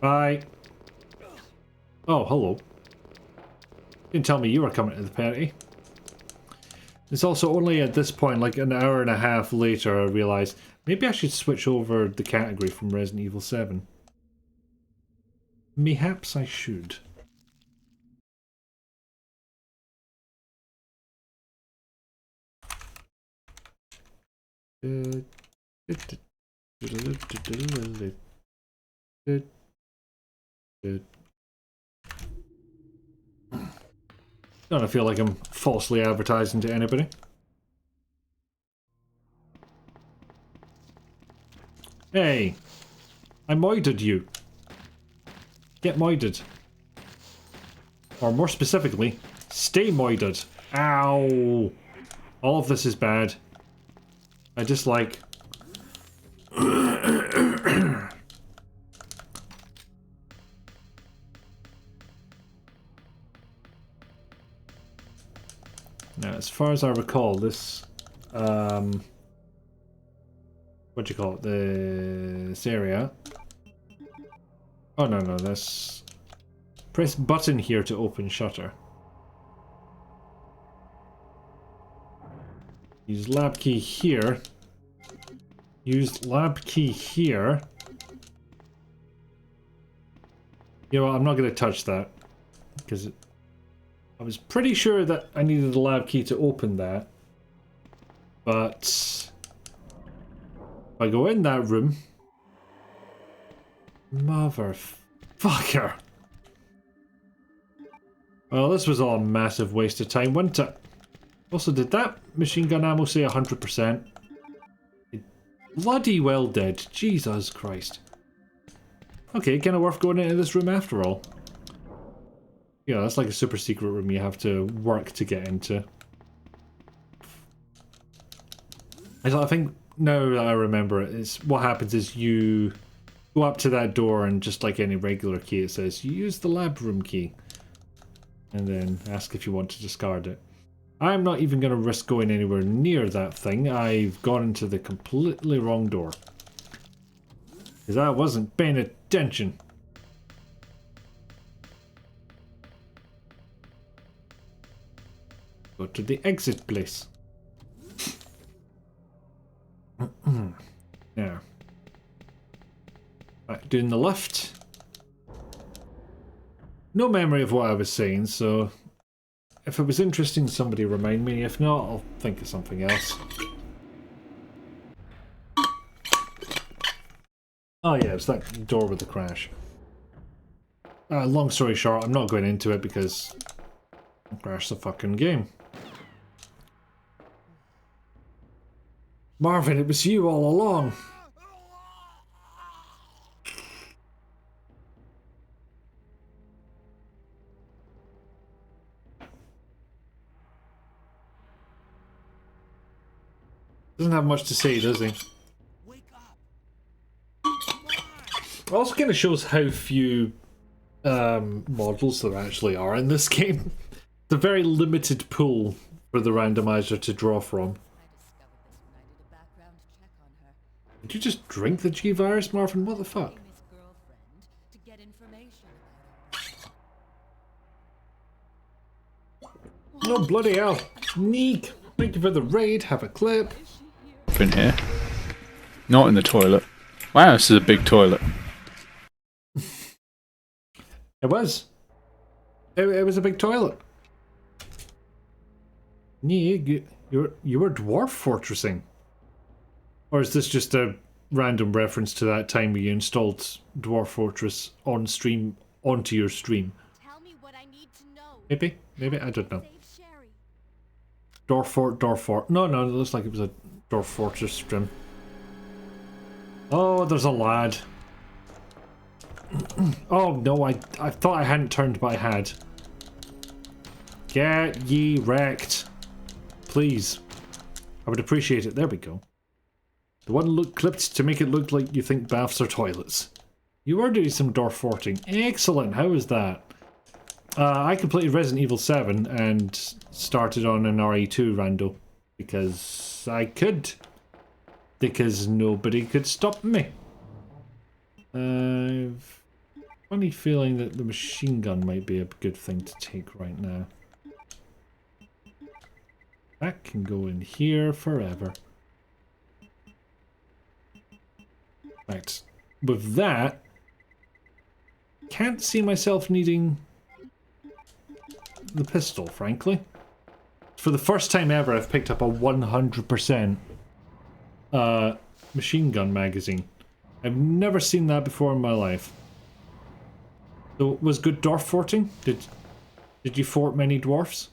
Bye. Oh, hello. Didn't tell me you were coming to the party. It's also only at this point, like an hour and a half later, I realised maybe I should switch over the category from Resident Evil 7. Mayhaps I should. Don't feel like I'm falsely advertising to anybody. Hey, I moided you. Get moided. Or more specifically, stay moided. Ow! All of this is bad. I dislike. Now, as far as I recall, this, what do you call it? This area. Oh, no, this. Press button here to open shutter. Use lab key here. Use lab key here. You know what, I'm not going to touch that. Because I was pretty sure that I needed a lab key to open that. But if I go in that room... Motherfucker. Well, this was all a massive waste of time, wasn't it? Also, did that machine gun ammo say 100%? It bloody well did. Jesus Christ. Okay, kind of worth going into this room after all. Yeah, that's like a super secret room you have to work to get into. I think now that I remember it, it's what happens is you go up to that door and just like any regular key it says you use the lab room key and then ask if you want to discard it. I'm not even going to risk going anywhere near that thing. I've gone into the completely wrong door because I wasn't paying attention. Go to the exit place. Now, back doing the lift. No memory of what I was saying, so if it was interesting, somebody remind me. If not, I'll think of something else. Oh yeah, it's that door with the crash. Long story short, I'm not going into it because I crashed the fucking game. Marvin, it was you all along. Doesn't have much to say, does he? It also kind of shows how few models there actually are in this game. It's a very limited pool for the randomizer to draw from. Did you just drink the G-Virus, Marvin? What the fuck? Oh, bloody hell. Neek, thank you for the raid. Have a clip. In here. Not in the toilet. Wow, this is a big toilet. It was. It was a big toilet. Neek, you were dwarf fortressing. Or is this just a random reference to that time where you installed Dwarf Fortress on stream onto your stream? Tell me what I need to know. Maybe, I don't know. Dwarf Fort. No, it looks like it was a Dwarf Fortress stream. Oh, there's a lad. Oh no, I thought I hadn't turned, but I had. Get ye wrecked. Please. I would appreciate it. There we go. The one look clipped to make it look like you think baths are toilets. You are doing some Dwarf forting. Excellent, how is that? I completed Resident Evil 7 and started on an RE2 Rando. Because I could. Because nobody could stop me. I've a funny feeling that the machine gun might be a good thing to take right now. That can go in here forever. Right, with that, can't see myself needing the pistol, frankly. For the first time ever, I've picked up a 100% machine gun magazine. I've never seen that before in my life. So, was good dwarf forting? Did you fort many dwarfs?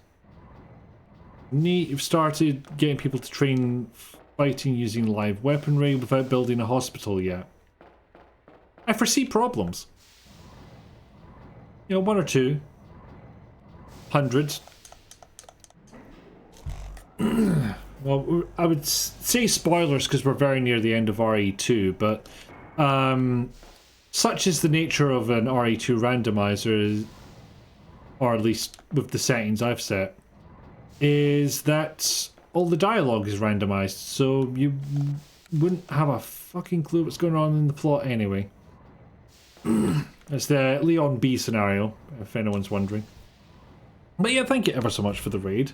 Neat, you've started getting people to train fighting using live weaponry without building a hospital yet. I foresee problems. You know, 1 or 2. 100. Well, I would say spoilers because we're very near the end of RE2, but such is the nature of an RE2 randomizer, or at least with the settings I've set, is that all the dialogue is randomized, so you wouldn't have a fucking clue what's going on in the plot anyway. It's the Leon B scenario, if anyone's wondering. But yeah, thank you ever so much for the raid.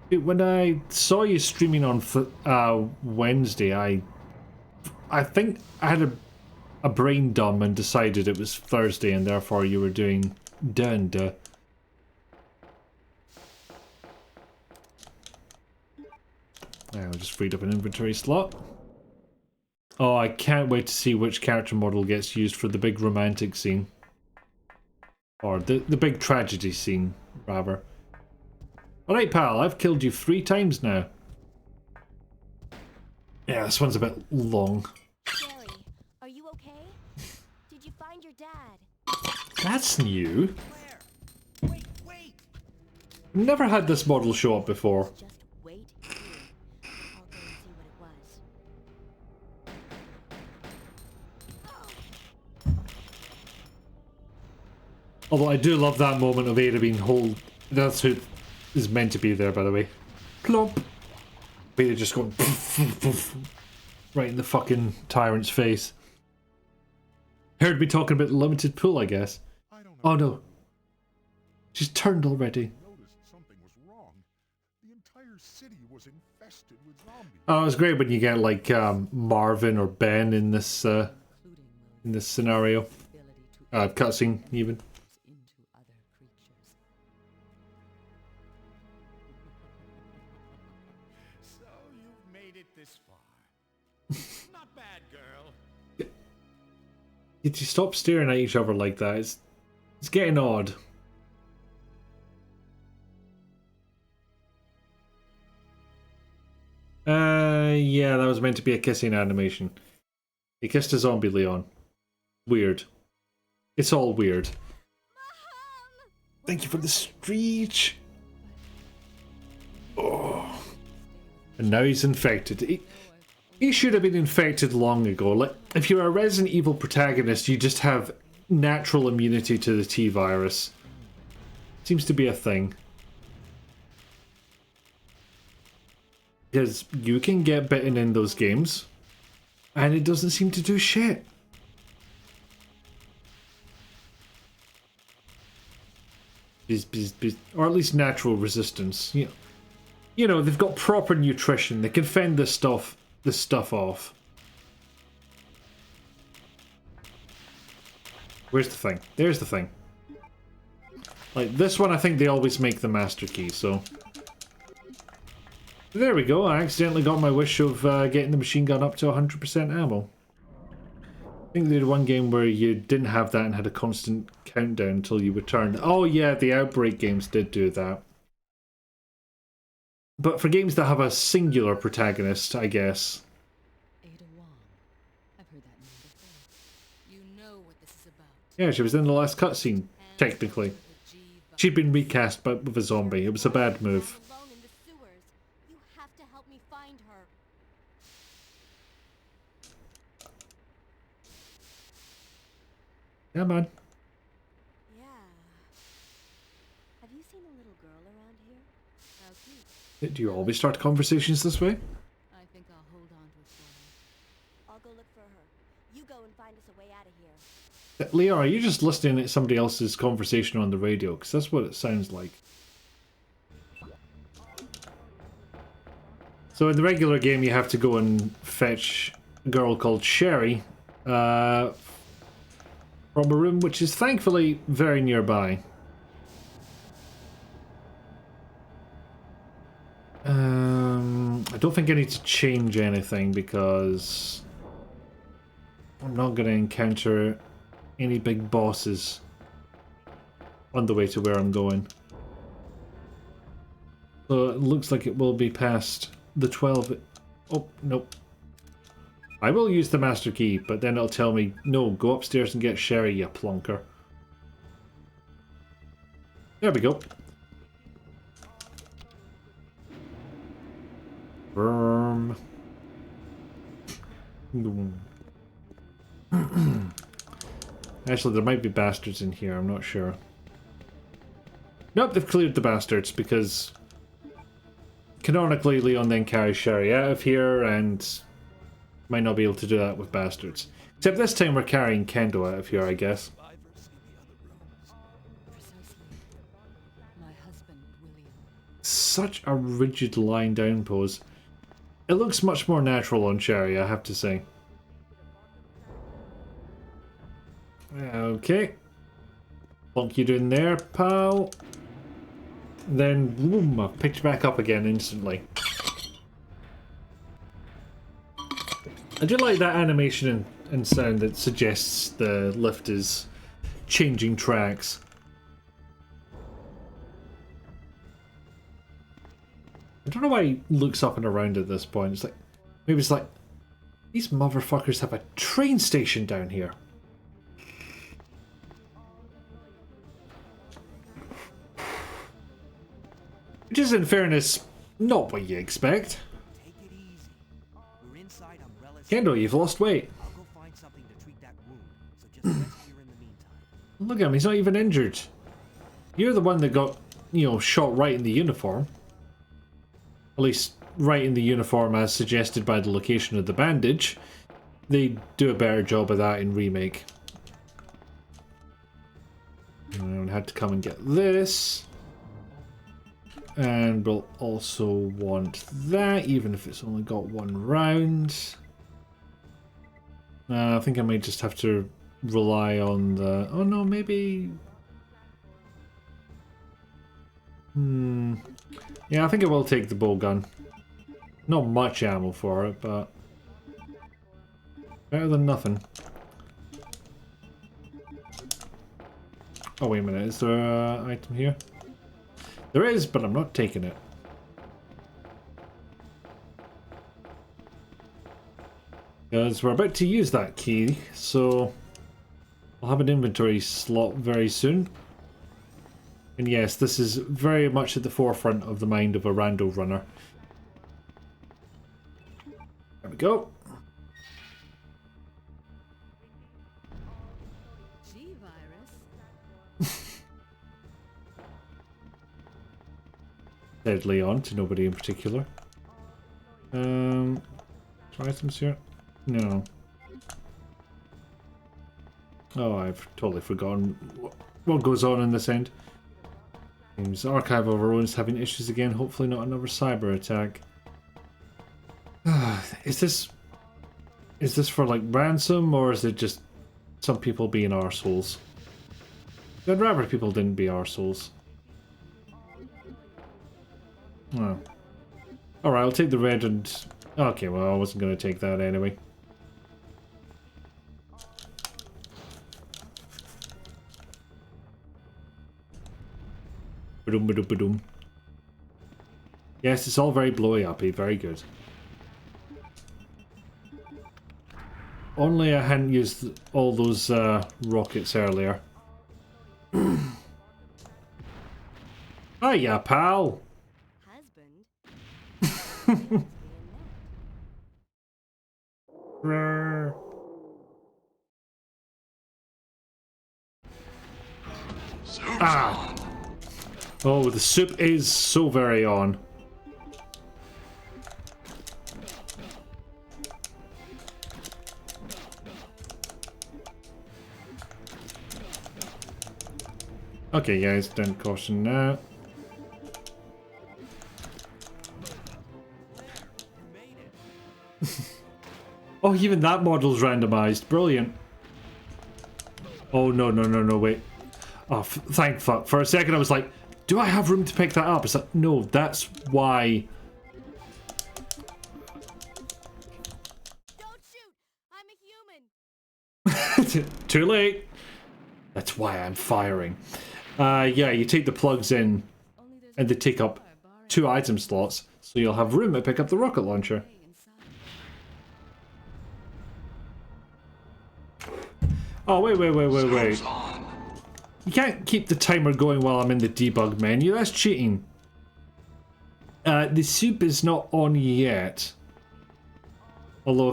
When I saw you streaming on Wednesday, I think I had a brain dump and decided it was Thursday and therefore you were doing Dunda. I just freed up an inventory slot. Oh, I can't wait to see which character model gets used for the big romantic scene. Or the big tragedy scene, rather. Alright, pal, I've killed you 3 times now. Yeah, this one's a bit long. Jerry, are you okay? Did you find your dad? That's new. Never had this model show up before. Just wait here. I'll go and see what it was. Although I do love that moment of Ada being hold. That's who is meant to be there, by the way. Plump. Ada just going poof, poof, poof, right in the fucking tyrant's face. Heard me talking about the limited pool, I guess. Oh no. She's turned already. Oh, it was great when you get like Marvin or Ben in this scenario. Cutscene even. So you've made it this far. Not bad, girl. Did you stop staring at each other like that? It's getting odd. Yeah, that was meant to be a kissing animation. He kissed a zombie Leon. Weird. It's all weird. Thank you for the street. Oh. And now he's infected. He should have been infected long ago. Like, if you're a Resident Evil protagonist, you just have natural immunity to the T-virus. Seems to be a thing. Because you can get bitten in those games, and it doesn't seem to do shit. Or at least natural resistance. You know, they've got proper nutrition. They can fend this stuff off. Where's the thing? There's the thing. Like, this one, I think they always make the master key, so... There we go, I accidentally got my wish of getting the machine gun up to 100% ammo. I think they did one game where you didn't have that and had a constant countdown until you returned. Oh yeah, the Outbreak games did do that. But for games that have a singular protagonist, I guess. Ada Wong. I've heard that name before. You know what this is about. Yeah, she was in the last cutscene, technically. She'd been recast but with a zombie. It was a bad move. Come on. Yeah. Have you seen a little girl around here? How cute. Do you always start conversations this way? I think I'll hold on to it for her. I'll go look for her. You go and find us a way out of here. Leo, are you just listening to somebody else's conversation on the radio? Because that's what it sounds like. So in the regular game, you have to go and fetch a girl called Sherry. From a room which is thankfully very nearby. I don't think I need to change anything because I'm not going to encounter any big bosses on the way to where I'm going. So it looks like it will be past the 12... Oh, nope. I will use the master key, but then it'll tell me, no, go upstairs and get Sherry, you plonker. There we go. Actually, there might be bastards in here, I'm not sure. Nope, they've cleared the bastards, because canonically Leon then carries Sherry out of here, and might not be able to do that with bastards. Except this time we're carrying Kendo out of here, I guess. Such a rigid lying down pose. It looks much more natural on Sherry, I have to say. Okay. Plonk you doing there, pal. Then, boom, I've picked you back up again instantly. I do like that animation and sound that suggests the lift is changing tracks. I don't know why he looks up and around at this point. It's like, maybe it's like, these motherfuckers have a train station down here. Which is, in fairness, not what you expect. Kendo, you've lost weight. Look at him, he's not even injured. You're the one that got, you know, shot right in the uniform. At least, right in the uniform as suggested by the location of the bandage. They do a better job of that in Remake. And I had to come and get this. And we'll also want that, even if it's only got one round. I think I might just have to rely on the... Oh no, maybe... Yeah, I think I will take the bow gun. Not much ammo for it, but... better than nothing. Oh, wait a minute. Is there an item here? There is, but I'm not taking it. Because we're about to use that key, so I'll have an inventory slot very soon. And yes, this is very much at the forefront of the mind of a rando runner. There we go. Deadly on to nobody in particular. Items here? No. Oh, I've totally forgotten what goes on in this end. Seems Archive of our own is having issues again. Hopefully not another cyber attack. Is this for like ransom, or is it just some people being arseholes? I'd rather people didn't be arseholes. Oh. Alright, I'll take the red and... Okay, well, I wasn't going to take that anyway. Ba-dum, ba-dum, ba-dum. Yes, it's all very blowy-uppy. Very good. Only I hadn't used all those rockets earlier. Hiya, pal! Ah! Oh, the soup is so very on. Okay, guys, don't caution now. Oh, even that model's randomized. Brilliant. Oh, no, no, no, no, wait. Oh, thank fuck. For a second I was like, do I have room to pick that up? It's like, no, that's why... Don't shoot! I'm a human! Too late! That's why I'm firing. Yeah, you take the plugs in, and they take up 2 item slots, so you'll have room to pick up the rocket launcher. Oh, wait. You can't keep the timer going while I'm in the debug menu. That's cheating. The soup is not on yet. Although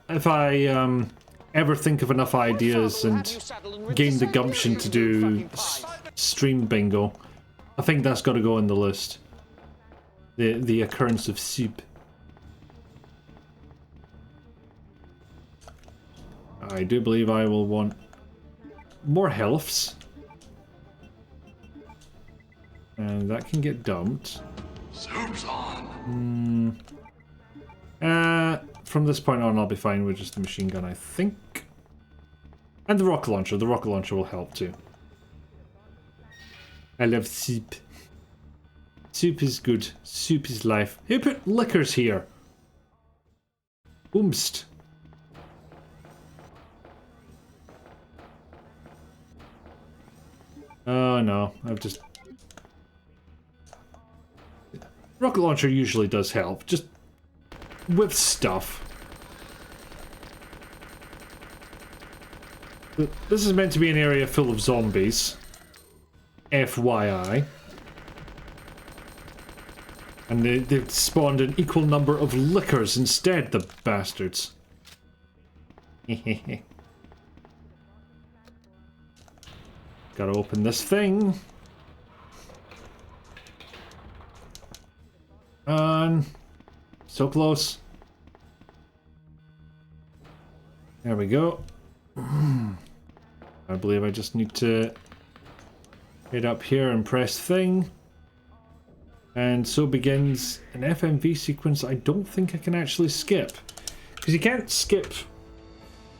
if I ever think of enough ideas and gain the gumption to do stream bingo, I think that's got to go on the list. The occurrence of soup. I do believe I will want more healths. And that can get dumped. Soup's on. From this point on, I'll be fine with just the machine gun, I think. And the rocket launcher. The rocket launcher will help too. I love soup. Soup is good. Soup is life. Who put liquors here? Oomst. Oh no, I've just... Rocket launcher usually does help, just with stuff. But this is meant to be an area full of zombies. FYI. And they've spawned an equal number of lickers instead, the bastards. Gotta open this thing. And so close. There we go. I believe I just need to head up here and press thing. And so begins an FMV sequence I don't think I can actually skip. Because you can't skip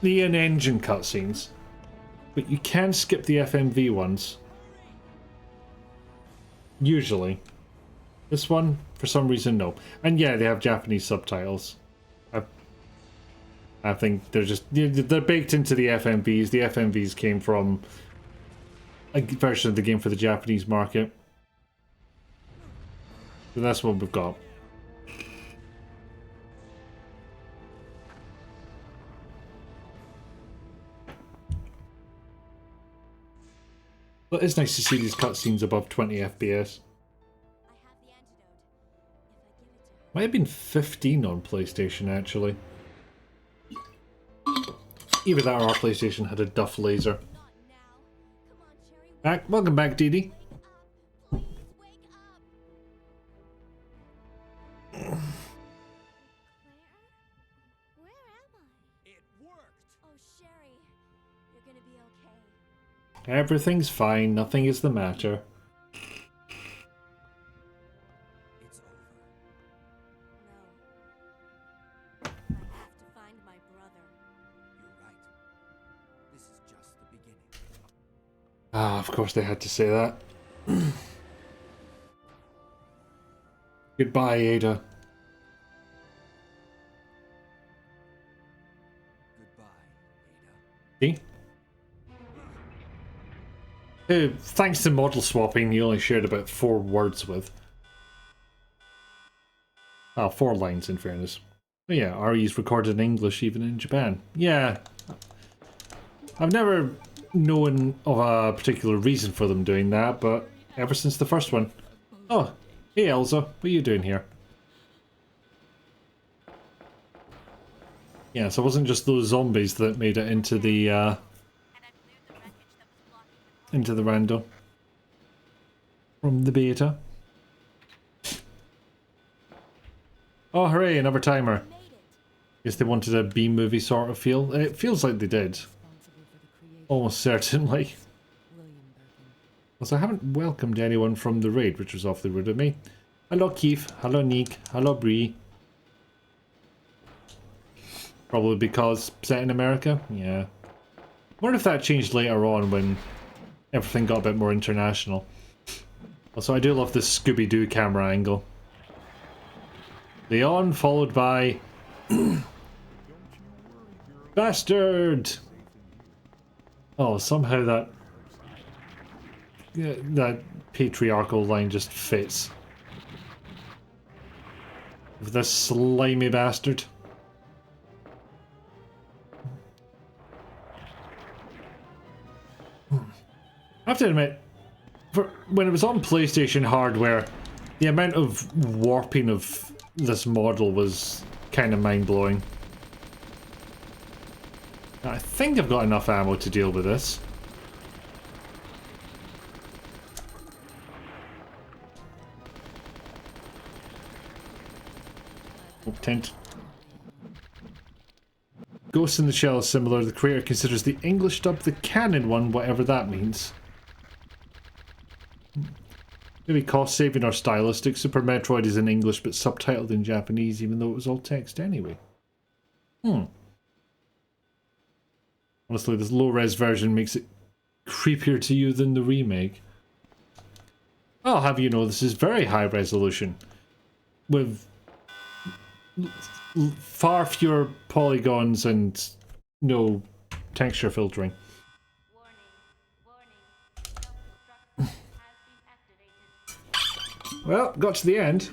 the in-engine cutscenes, but you can skip the FMV ones. Usually. This one, for some reason, no. And yeah, they have Japanese subtitles. I think they're baked into the FMVs. The FMVs came from a version of the game for the Japanese market. So that's what we've got. But it's nice to see these cutscenes above 20 FPS. Might have been 15 on PlayStation, actually. Either that or our PlayStation had a Duff laser. Welcome back, Dee Dee. Everything's fine, nothing is the matter. It's over. No. I have to find my brother. You're right. This is just the beginning. Ah, of course they had to say that. Goodbye, Ada. Goodbye, Ada. See? Thanks to model swapping, you only shared about 4 words with. Ah, 4 lines in fairness. But yeah, RE's recorded in English even in Japan. Yeah. I've never known of a particular reason for them doing that, but ever since the first one. Oh, hey Elsa, what are you doing here? Yeah, so it wasn't just those zombies that made it into the rando from the beta. Oh, hooray, another timer. Guess they wanted a B-movie sort of feel. It feels like they did. Almost certainly. Also, I haven't welcomed anyone from the raid, which was awfully rude of me. Hello Keith, hello Neek, hello Bree. Probably because set in America? Yeah. Wonder if that changed later on when everything got a bit more international. Also, I do love this Scooby-Doo camera angle. Leon, followed by... Bastard! Oh, somehow that patriarchal line just fits. With this slimy bastard. I have to admit, when it was on PlayStation hardware, the amount of warping of this model was kind of mind-blowing. I think I've got enough ammo to deal with this. Tent. Ghost in the Shell is similar. The creator considers the English dub the canon one, whatever that means. Maybe cost saving or stylistic. Super Metroid is in English but subtitled in Japanese, even though it was all text anyway. Honestly, this low-res version makes it creepier to you than the remake. I'll have you know this is very high resolution, with far fewer polygons and no texture filtering. Well, got to the end.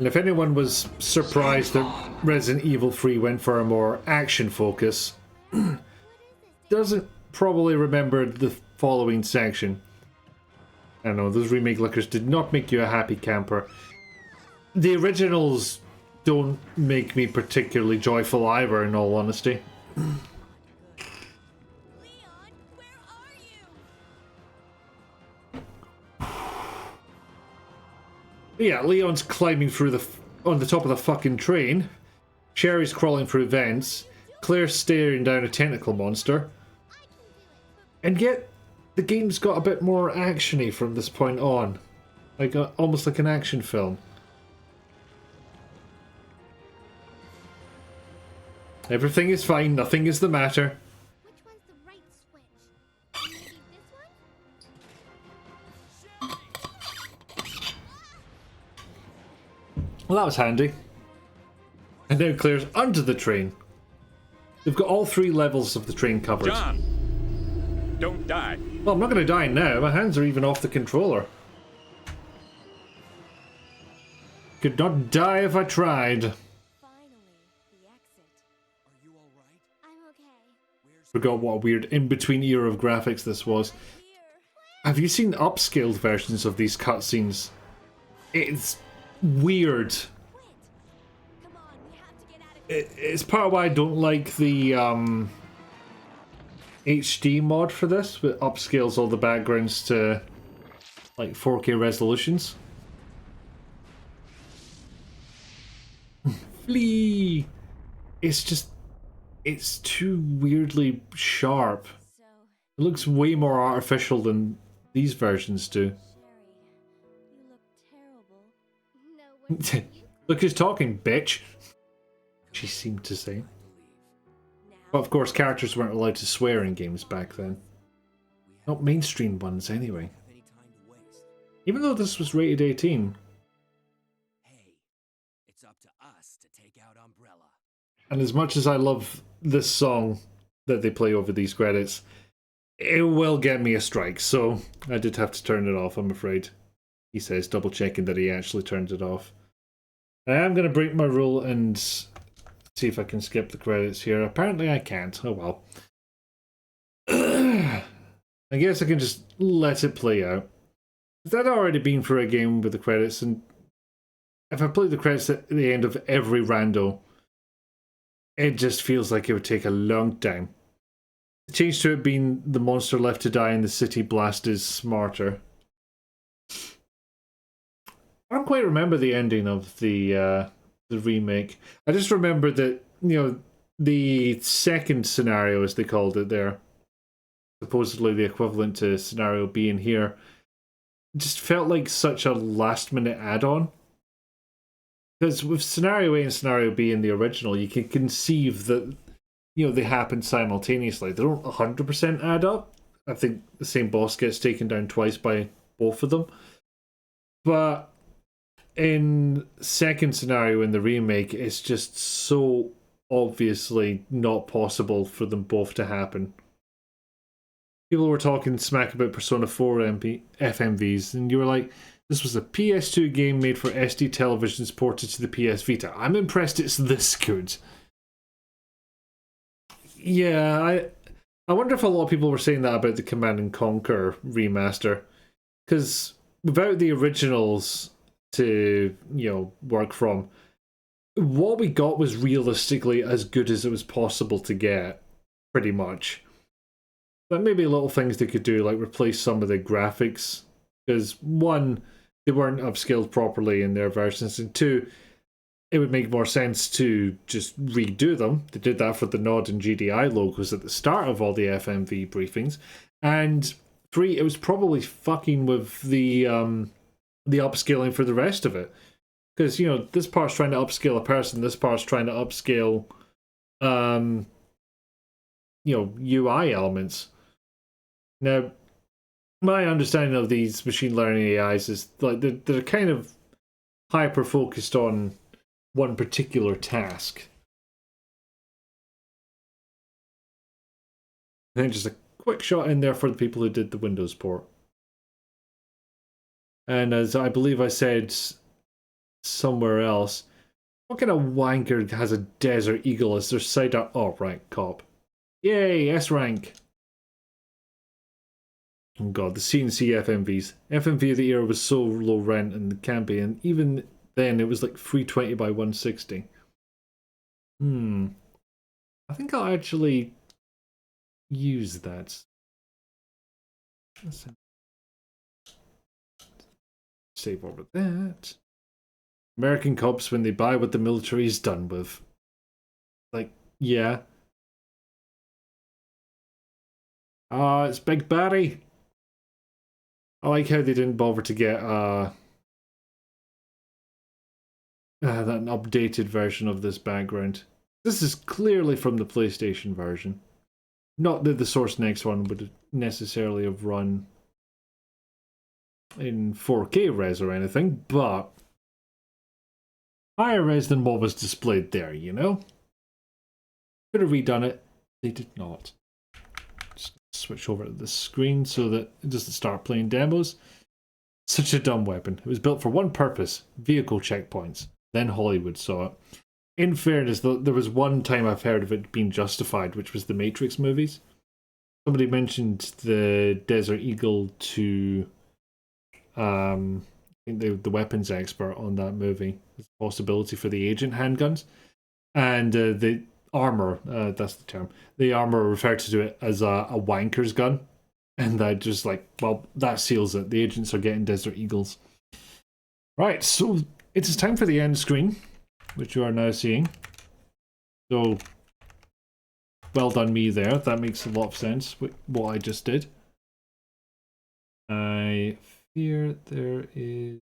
And if anyone was surprised that Resident Evil 3 went for a more action focus, doesn't probably remember the following section. I don't know, those remake lookers did not make you a happy camper. The originals don't make me particularly joyful either, in all honesty. Yeah, Leon's climbing through on the top of the fucking train. Sherry's crawling through vents. Claire's staring down a tentacle monster. And yet, the game's got a bit more actiony from this point on. Like almost like an action film. Everything is fine, nothing is the matter. Which one's the right switch? Maybe this one? Well, that was handy. And now Claire's under the train. They've got all 3 levels of the train covered. John, don't die. Well, I'm not going to die now. My hands are even off the controller. Could not die if I tried. Forgot what a weird in-between era of graphics this was. Have you seen upscaled versions of these cutscenes? It's weird. It's part of why I don't like the HD mod for this, which upscales all the backgrounds to like 4K resolutions. Flee! It's too weirdly sharp. It looks way more artificial than these versions do. Look who's talking, bitch! She seemed to say. But of course, characters weren't allowed to swear in games back then. Not mainstream ones, anyway. Even though this was rated 18. And as much as I love this song that they play over these credits, it will get me a strike, so I did have to turn it off, I'm afraid. He says, double checking that he actually turned it off. I am going to break my rule and see if I can skip the credits here. Apparently I can't. Oh well. I guess I can just let it play out. I'd already been through a game with the credits, and if I played the credits at the end of every rando, it just feels like it would take a long time. The change to it being the monster left to die in the city blast is smarter. I don't quite remember the ending of the remake. I just remember that, you know, the second scenario, as they called it there, supposedly the equivalent to scenario B in here, just felt like such a last-minute add-on. Because with scenario A and scenario B in the original, you can conceive that, you know, they happen simultaneously. They don't 100% add up. I think the same boss gets taken down twice by both of them. But in second scenario in the remake, it's just so obviously not possible for them both to happen. People were talking smack about Persona 4 FMVs, and you were like, this was a PS2 game made for SD televisions ported to the PS Vita. I'm impressed it's this good. Yeah, I wonder if a lot of people were saying that about the Command & Conquer remaster. Because without the originals to, you know, work from, what we got was realistically as good as it was possible to get, pretty much. But maybe little things they could do, like replace some of the graphics. Because one, they weren't upscaled properly in their versions, and two, it would make more sense to just redo them. They did that for the Nod and GDI logos at the start of all the FMV briefings. And three, it was probably fucking with the upscaling for the rest of it. Because, you know, this part's trying to upscale a person, this part's trying to upscale, you know, UI elements. Now, my understanding of these machine learning AIs is like they're kind of hyper focused on one particular task. And then just a quick shot in there for the people who did the Windows port. And as I believe I said somewhere else. What kind of wanker has a Desert Eagle as their sidearm? Oh, right, cop. Yay, S rank. Oh god, the CNC FMVs. FMV of the era was so low rent in the campy, and even then it was like 320 by 160. I think I'll actually use that. Save over that. American cops when they buy what the military is done with. Like, yeah. It's Big Barry. I like how they didn't bother to get an updated version of this background. This is clearly from the PlayStation version. Not that the Source Next one would necessarily have run in 4K res or anything, but higher res than what was displayed there, you know? Could have redone it. They did not. Just switch over to the screen so that it doesn't start playing demos. Such a dumb weapon. It was built for one purpose: vehicle checkpoints. Then Hollywood saw it. In fairness, there was one time I've heard of it being justified, which was the Matrix movies. Somebody mentioned the Desert Eagle to the weapons expert on that movie. There's a possibility for the agent handguns. And the armor, that's the term. The armor referred to it as a wanker's gun. And I just like, well, that seals it. The agents are getting Desert Eagles. Right, so it is time for the end screen, which you are now seeing. So, well done me there. That makes a lot of sense, what I just did. I fear there is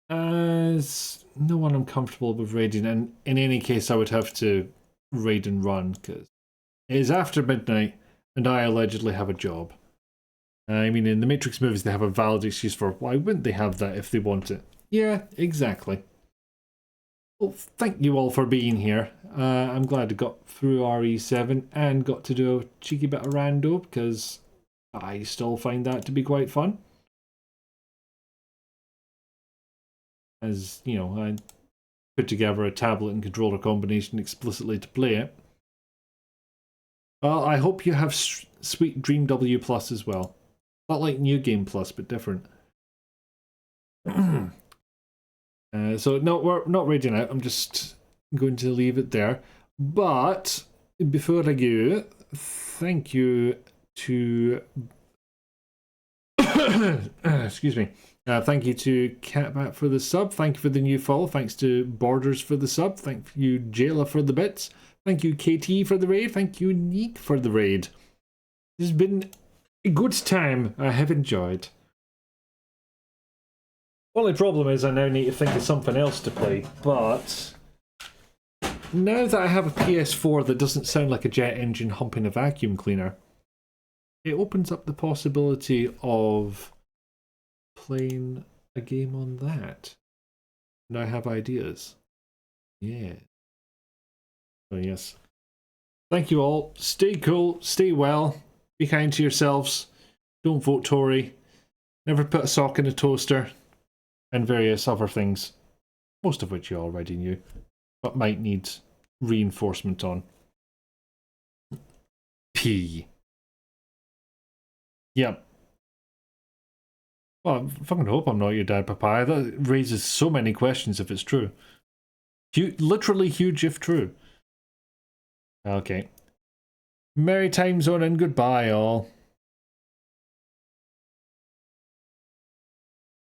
no one I'm comfortable with raiding, and in any case I would have to raid and run, because it is after midnight and I allegedly have a job. I mean, in the Matrix movies they have a valid excuse for why wouldn't they have that if they want it. Yeah, exactly. Well, thank you all for being here. I'm glad I got through RE7 and got to do a cheeky bit of rando, because I still find that to be quite fun. As, you know, I put together a tablet and controller combination explicitly to play it. Well, I hope you have sweet Dream W Plus as well. Not like New Game Plus, but different. So no, we're not raiding out. I'm just going to leave it there. But before I go, thank you to excuse me. Thank you to Catbat for the sub. Thank you for the new follow. Thanks to Borders for the sub. Thank you, Jayla, for the bits. Thank you, KT, for the raid. Thank you, Neek, for the raid. This has been a good time. I have enjoyed. Only problem is I now need to think of something else to play, but now that I have a PS4 that doesn't sound like a jet engine humping a vacuum cleaner, it opens up the possibility of playing a game on that. And I have ideas. Yeah. So yes. Thank you all. Stay cool, stay well, be kind to yourselves, don't vote Tory, never put a sock in a toaster, and various other things, most of which you already knew, but might need reinforcement on. P. Yep. Well, I fucking hope I'm not your dad, Papaya. That raises so many questions if it's true. Literally huge if true. Okay. Merry time zone and goodbye, all.